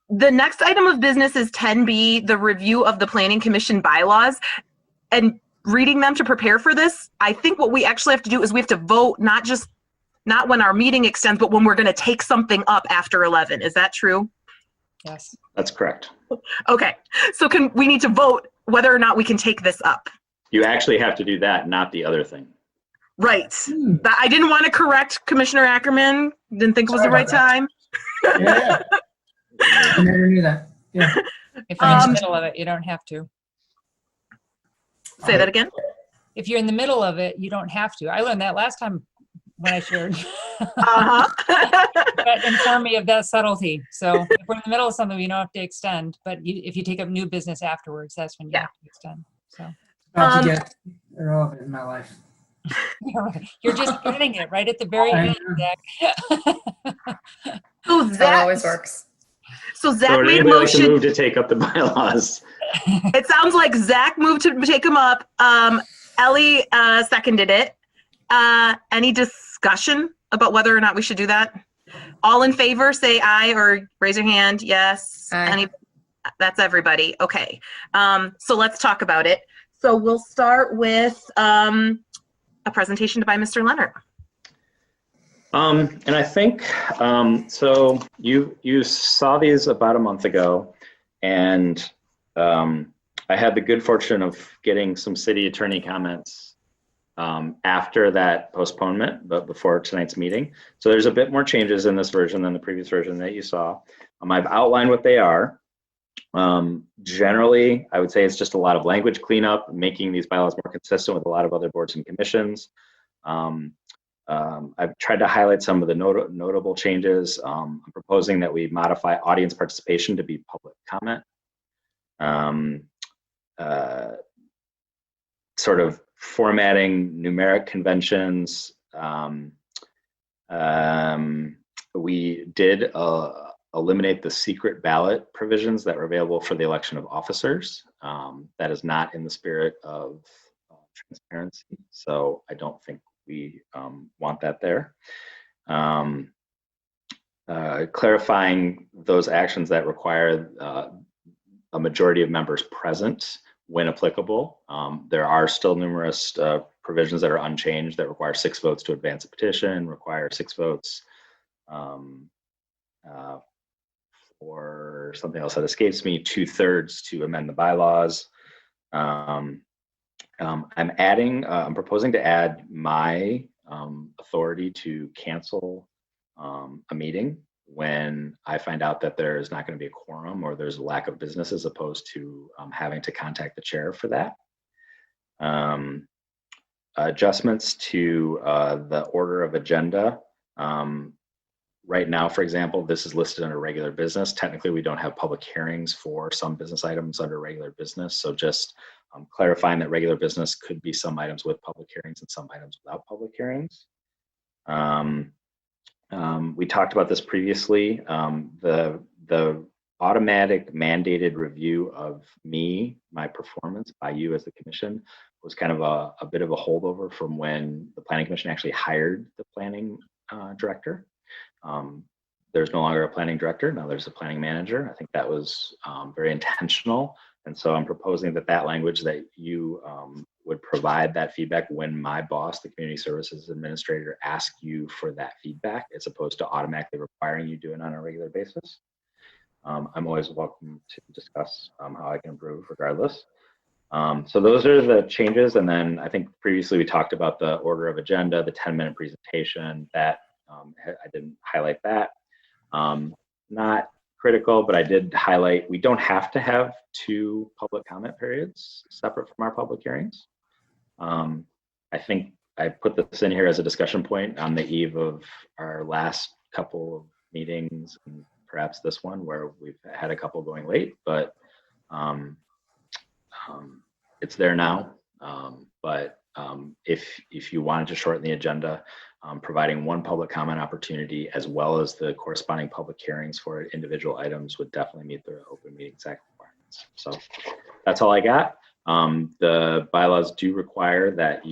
The next item of business is 10B, the review of the Planning Commission bylaws. And reading them to prepare for this, I think what we actually have to do is we have to vote not when our meeting extends, but when we're going to take something up after 11. Is that true? Yes. That's correct. Okay, so we need to vote whether or not we can take this up. You actually have to do that, not the other thing. Right. I didn't want to correct Commissioner Ackerman. Didn't think it was the right time. Yeah. I never knew that. Yeah. If you're in the middle of it, you don't have to. Say that again? If you're in the middle of it, you don't have to. I learned that last time when I shared. That informed me of that subtlety. So if we're in the middle of something, we don't have to extend. But if you take up new business afterwards, that's when you have to extend. So About to get irrelevant in my life. You're just getting it right at the very end, Zach. So that always works. So Zach So would made a anybody like to motion. move to take up the bylaws? It sounds like Zach moved to take them up. Ellie seconded it. Any discussion about whether or not we should do that? All in favor, say aye or raise your hand. Yes. Aye. That's everybody. Okay. So let's talk about it. So we'll start with a presentation by Mr. Leonard. And I think, so you saw these about a month ago, and I had the good fortune of getting some city attorney comments after that postponement, but before tonight's meeting. So there's a bit more changes in this version than the previous version that you saw. I've outlined what they are. Generally, I would say it's just a lot of language cleanup, making these bylaws more consistent with a lot of other boards and commissions. I've tried to highlight some of the notable changes. I'm proposing that we modify audience participation to be public comment. Sort of formatting numeric conventions. We did eliminate the secret ballot provisions that were available for the election of officers. That is not in the spirit of transparency, so I don't think we want that there. Clarifying those actions that require a majority of members present when applicable. There are still numerous provisions that are unchanged that require 6 votes to advance a petition, require 6 votes for something else that escapes me, 2/3 to amend the bylaws. I'm proposing to add my authority to cancel a meeting when I find out that there is not going to be a quorum or there's a lack of business, as opposed to having to contact the chair for that. Adjustments to the order of agenda. Right now, for example, this is listed under regular business. Technically, we don't have public hearings for some business items under regular business. So just clarifying that regular business could be some items with public hearings and some items without public hearings. We talked about this previously. The automatic mandated review of my performance by you as the commission was kind of a bit of a holdover from when the planning commission actually hired the planning director. There's no longer a planning director, now there's a planning manager. I think that was very intentional. And so I'm proposing that language that you would provide that feedback when my boss, the community services administrator, asks you for that feedback, as opposed to automatically requiring you do it on a regular basis. I'm always welcome to discuss how I can improve regardless. So those are the changes. And then I think previously we talked about the order of agenda, the 10-minute presentation that I didn't highlight that. Not critical, but I did highlight we don't have to have 2 public comment periods separate from our public hearings. I think I put this in here as a discussion point on the eve of our last couple of meetings, and perhaps this one where we've had a couple going late, but it's there now. But if you wanted to shorten the agenda, providing 1 public comment opportunity as well as the corresponding public hearings for individual items would definitely meet the Open Meetings Act requirements. So that's all I got. The bylaws do require that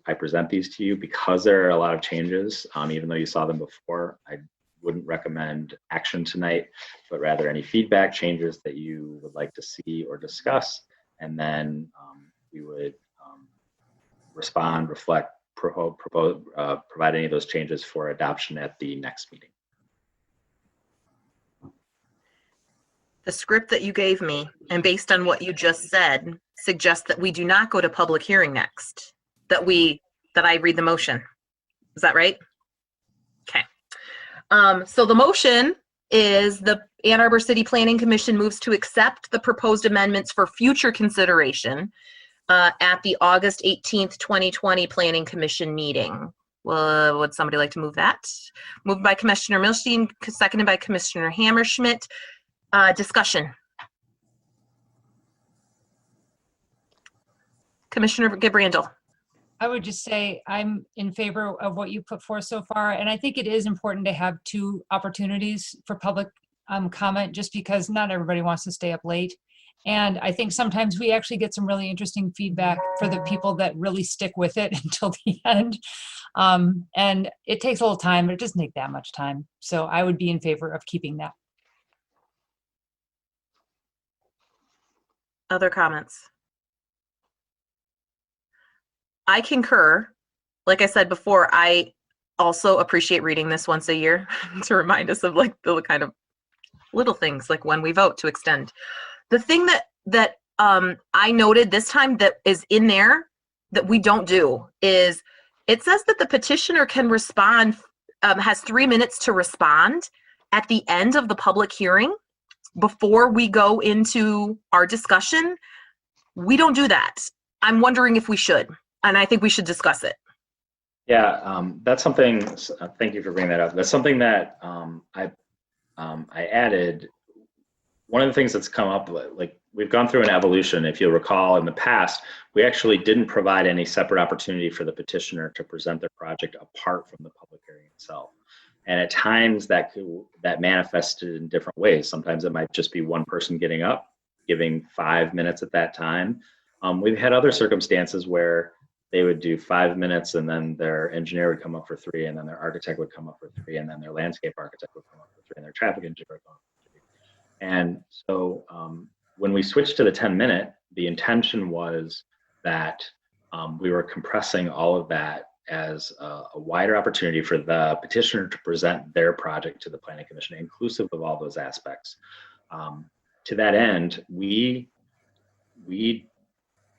I present these to you because there are a lot of changes. Even though you saw them before, I wouldn't recommend action tonight, but rather any feedback, changes that you would like to see or discuss. And then we would respond, reflect, provide any of those changes for adoption at the next meeting. The script that you gave me, and based on what you just said, suggests that we do not go to public hearing next, that I read the motion. Is that right? Okay. So the motion is the Ann Arbor City Planning Commission moves to accept the proposed amendments for future consideration at the August 18th, 2020 Planning Commission meeting. Would somebody like to move that? Moved by Commissioner Milstein, seconded by Commissioner Hammerschmidt. Discussion. Commissioner Gabrandel. I would just say I'm in favor of what you put forth so far. And I think it is important to have 2 opportunities for public comment, just because not everybody wants to stay up late. And I think sometimes we actually get some really interesting feedback for the people that really stick with it until the end. And it takes a little time, but it doesn't take that much time. So I would be in favor of keeping that. Other comments? I concur. Like I said before, I also appreciate reading this once a year to remind us of like the kind of little things, like when we vote to extend. The thing that I noted this time that is in there that we don't do is it says that the petitioner can respond, has 3 minutes to respond at the end of the public hearing before we go into our discussion. We don't do that. I'm wondering if we should, and I think we should discuss it. Yeah, that's something, thank you for bringing that up. That's something that I added. One of the things that's come up, like we've gone through an evolution. If you'll recall, in the past, we actually didn't provide any separate opportunity for the petitioner to present their project apart from the public hearing itself. And at times that manifested in different ways. Sometimes it might just be one person getting up, giving 5 minutes at that time. We've had other circumstances where they would do 5 minutes and then their engineer would come up for 3, and then their architect would come up for 3, and then their landscape architect would come up for 3, and their traffic engineer would come up for 3. And so when we switched to the 10-minute, the intention was that we were compressing all of that as a wider opportunity for the petitioner to present their project to the Planning Commission, inclusive of all those aspects. To that end, we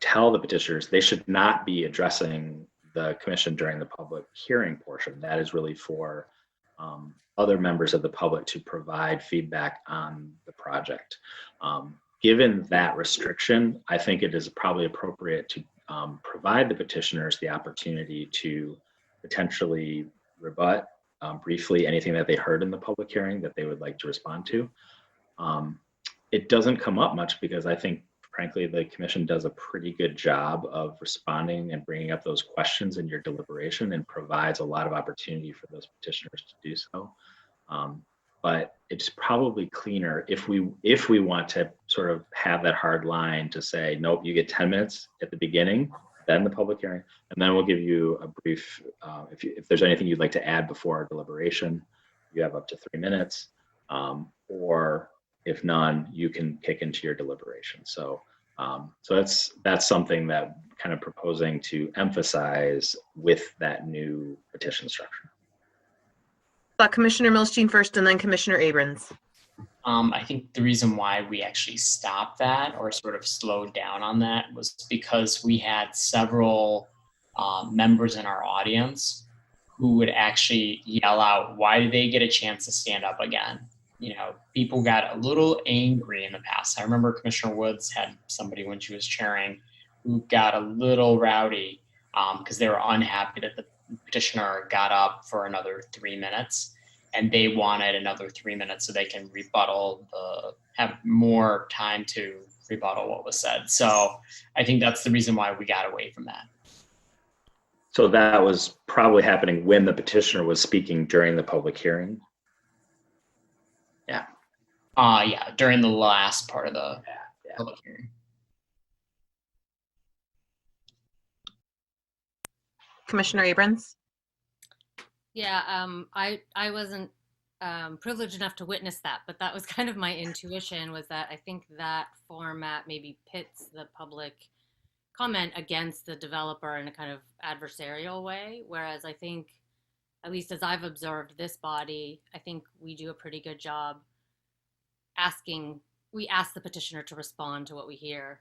tell the petitioners they should not be addressing the commission during the public hearing portion. That is really for other members of the public to provide feedback on the project. Given that restriction, I think it is probably appropriate to provide the petitioners the opportunity to potentially rebut briefly anything that they heard in the public hearing that they would like to respond to. It doesn't come up much because I think, frankly, the commission does a pretty good job of responding and bringing up those questions in your deliberation and provides a lot of opportunity for those petitioners to do so. But it's probably cleaner if we want to sort of have that hard line to say, nope, you get 10 minutes at the beginning, then the public hearing, and then we'll give you a brief, if there's anything you'd like to add before our deliberation, you have up to 3 minutes, or if none, you can kick into your deliberation. So that's something that kind of proposing to emphasize with that new petition structure. Commissioner Milstein first and then Commissioner Abrams. I think the reason why we actually stopped that or sort of slowed down on that was because we had several members in our audience who would actually yell out, why did they get a chance to stand up again? You know, people got a little angry in the past. I remember Commissioner Woods had somebody when she was chairing who got a little rowdy because they were unhappy that the petitioner got up for another 3 minutes and they wanted another 3 minutes so they can have more time to rebuttal what was said. So I think that's the reason why we got away from that. So that was probably happening when the petitioner was speaking during the public hearing? Yeah. Yeah, during the last part of the public hearing. Commissioner Abrams? Yeah, I wasn't privileged enough to witness that, but that was kind of my intuition, was that I think that format maybe pits the public comment against the developer in a kind of adversarial way, whereas I think, at least as I've observed this body, I think we do a pretty good job we ask the petitioner to respond to what we hear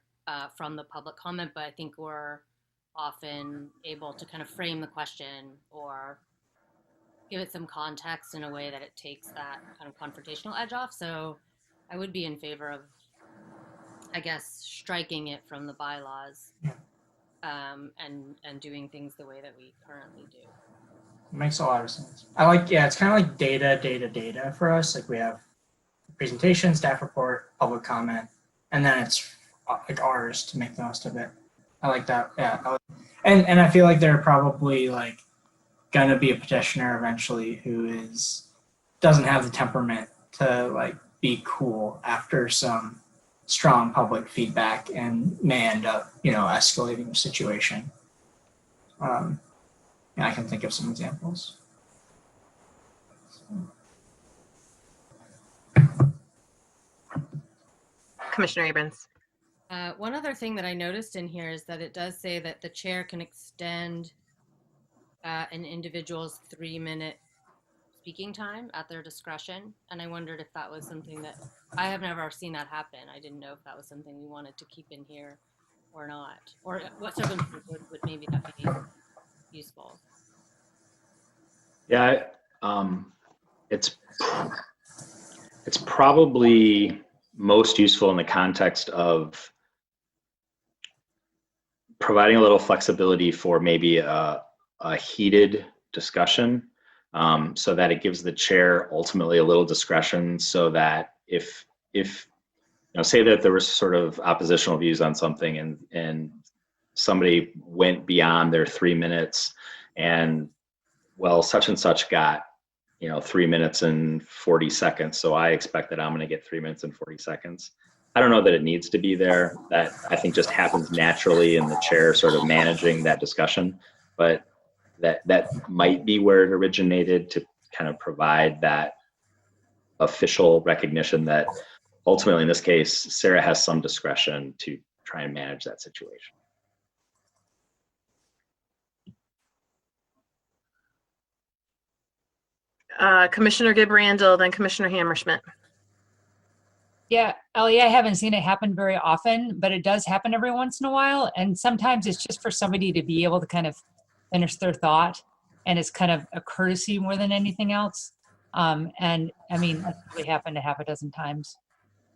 from the public comment, but I think we're often able to kind of frame the question or give it some context in a way that it takes that kind of confrontational edge off. So I would be in favor of, I guess, striking it from the bylaws and doing things the way that we currently do. Makes a lot of sense. It's kind of like data for us. Like we have presentation, staff report, public comment, and then it's like ours to make the most of it. I like that. Yeah. And I feel like there are probably like going to be a petitioner eventually who doesn't have the temperament to like be cool after some strong public feedback and may end up, escalating the situation. I can think of some examples. Commissioner Abrams? One other thing that I noticed in here is that it does say that the chair can extend an individual's 3-minute speaking time at their discretion. And I wondered if that was something that, I have never seen that happen. I didn't know if that was something we wanted to keep in here or not, or what circumstances would maybe that be useful. Yeah, it's probably most useful in the context of providing a little flexibility for maybe a heated discussion, so that it gives the chair ultimately a little discretion, so that if say that there was sort of oppositional views on something and somebody went beyond their 3 minutes and, well, such and such got 3 minutes and 40 seconds. So I expect that I'm going to get 3 minutes and 40 seconds. I don't know that it needs to be there. That I think just happens naturally in the chair sort of managing that discussion. But that might be where it originated, to kind of provide that official recognition that ultimately in this case, Sarah has some discretion to try and manage that situation. Commissioner Gibb-Randall, then Commissioner Hammerschmidt. Yeah, Ellie, I haven't seen it happen very often, but it does happen every once in a while. And sometimes it's just for somebody to be able to kind of finish their thought. And it's kind of a courtesy more than anything else. And I mean, it's really happened a half a dozen times,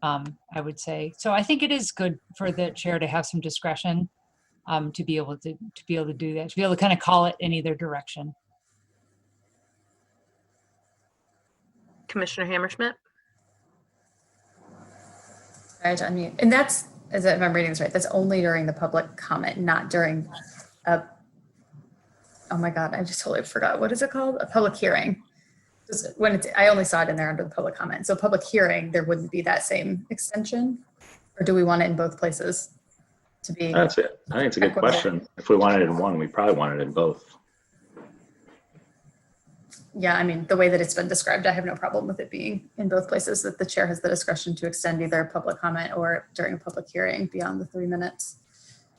I would say. So I think it is good for the chair to have some discretion to be able to do that, to be able to kind of call it in either direction. Commissioner Hammerschmidt. Sorry to unmute. And that's, if I'm reading this right, that's only during the public comment, not during a, oh my God, I just totally forgot. What is it called? A public hearing. Just when it's, I only saw it in there under the public comment. So public hearing, there wouldn't be that same extension? Or do we want it in both places to be? That's it. I think it's a good question. If we wanted it in one, we probably want it in both. Yeah, I mean, the way that it's been described, I have no problem with it being in both places, that the chair has the discretion to extend either public comment or during a public hearing beyond the 3 minutes.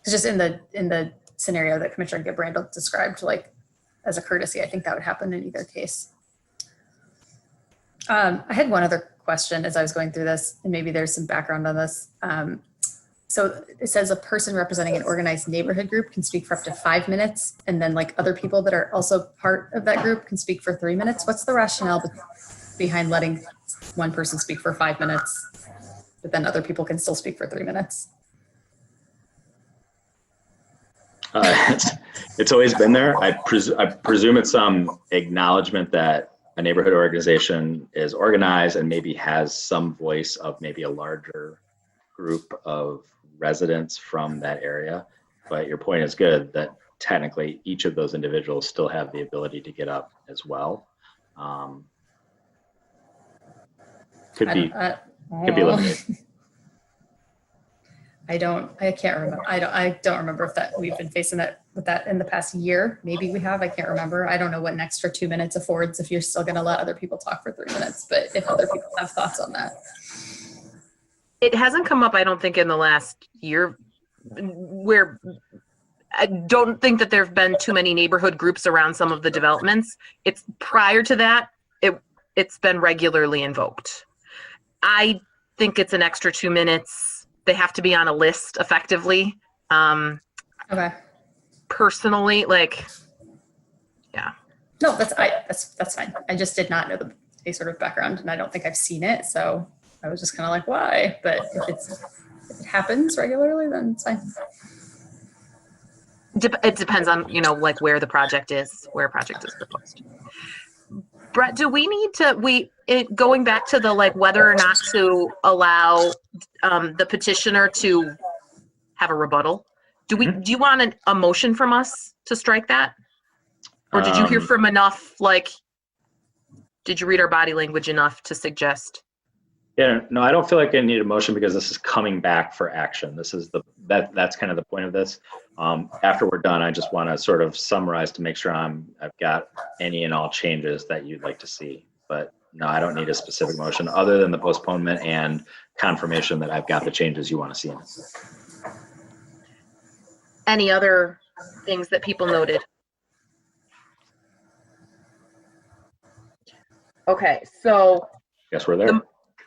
It's just in the scenario that Commissioner Gibb-Randall described, like as a courtesy, I think that would happen in either case. I had one other question as I was going through this, and maybe there's some background on this. So it says a person representing an organized neighborhood group can speak for up to 5 minutes, and then like other people that are also part of that group can speak for 3 minutes. What's the rationale behind letting one person speak for 5 minutes, but then other people can still speak for 3 minutes? It's always been there. I presume it's some acknowledgement that a neighborhood organization is organized and maybe has some voice of maybe a larger group of residents from that area. But your point is good that technically each of those individuals still have the ability to get up as well. Could be limited. I can't remember. I don't remember if that we've been facing with that in the past year. Maybe we have, I can't remember. I don't know what an extra 2 minutes affords if you're still gonna let other people talk for 3 minutes, but if other people have thoughts on that. It hasn't come up, I don't think, in the last year, where I don't think that there have been too many neighborhood groups around some of the developments. It's prior to that, it's been regularly invoked. I think it's an extra 2 minutes. They have to be on a list effectively. Okay. Personally, like, yeah. No, that's fine. I just did not know any sort of background, and I don't think I've seen it, so I was just kind of like, why? But if it happens regularly, then it's fine. It depends on, like where a project is proposed. Brett, do we need to, going back to the like whether or not to allow the petitioner to have a rebuttal, do you want a motion from us to strike that? Or did you hear from enough, like, did you read our body language enough to suggest? Yeah, no, I don't feel like I need a motion because this is coming back for action. This is that's kind of the point of this. After we're done, I just want to sort of summarize to make sure I've got any and all changes that you'd like to see. But no, I don't need a specific motion other than the postponement and confirmation that I've got the changes you want to see in it. Any other things that people noted? Okay, so guess we're there.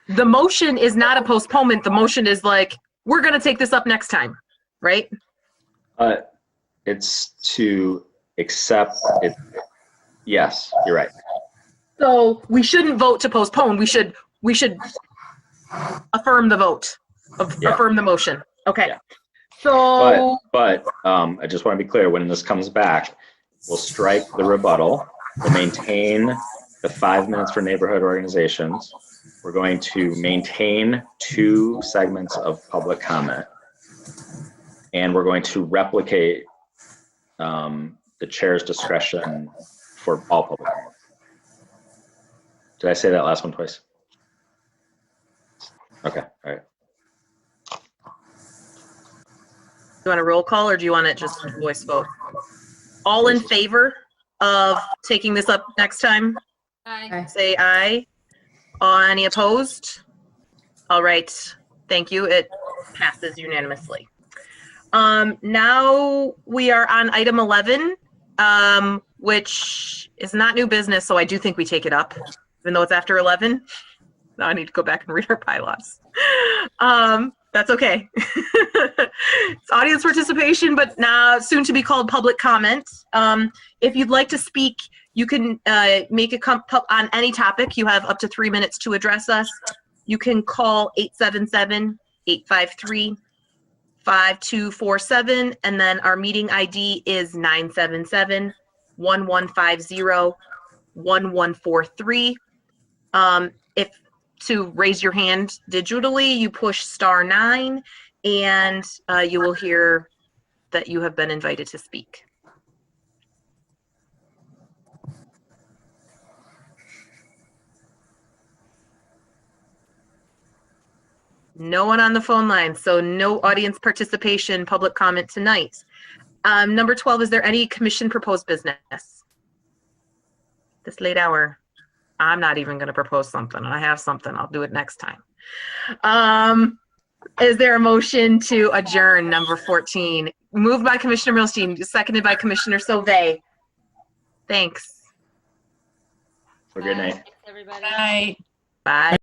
The motion is not a postponement. The motion is like, we're going to take this up next time, right? It's to accept it. Yes, you're right. So we shouldn't vote to postpone. We should affirm the vote, affirm the motion. Okay. Yeah. So. But I just want to be clear, when this comes back, we'll strike the rebuttal. We'll maintain the 5 minutes for neighborhood organizations. We're going to maintain 2 segments of public comment. And we're going to replicate the chair's discretion for all public comment. Did I say that last one twice? Okay, all right. You want a roll call or do you want it just voice vote? All in favor of taking this up next time? Aye. Say aye. Any opposed? All right, thank you. It passes unanimously. Now we are on item 11, which is not new business, so I do think we take it up, even though it's after 11. Now I need to go back and read our bylaws. That's okay. It's audience participation, but now soon to be called public comment. If you'd like to speak, you can make a on any topic. You have up to 3 minutes to address us. You can call 877-853-5247, and then our meeting ID is 977-1150-1143. If to raise your hand digitally, you push *9, and you will hear that you have been invited to speak. No one on the phone line, so no audience participation, public comment tonight. Number 12, is there any commission proposed business? This late hour, I'm not even going to propose something. I have something. I'll do it next time. Is there a motion to adjourn, number 14? Moved by Commissioner Milstein, seconded by Commissioner Sauvé. Thanks. Have a good night. Thanks, everybody. Bye. Bye.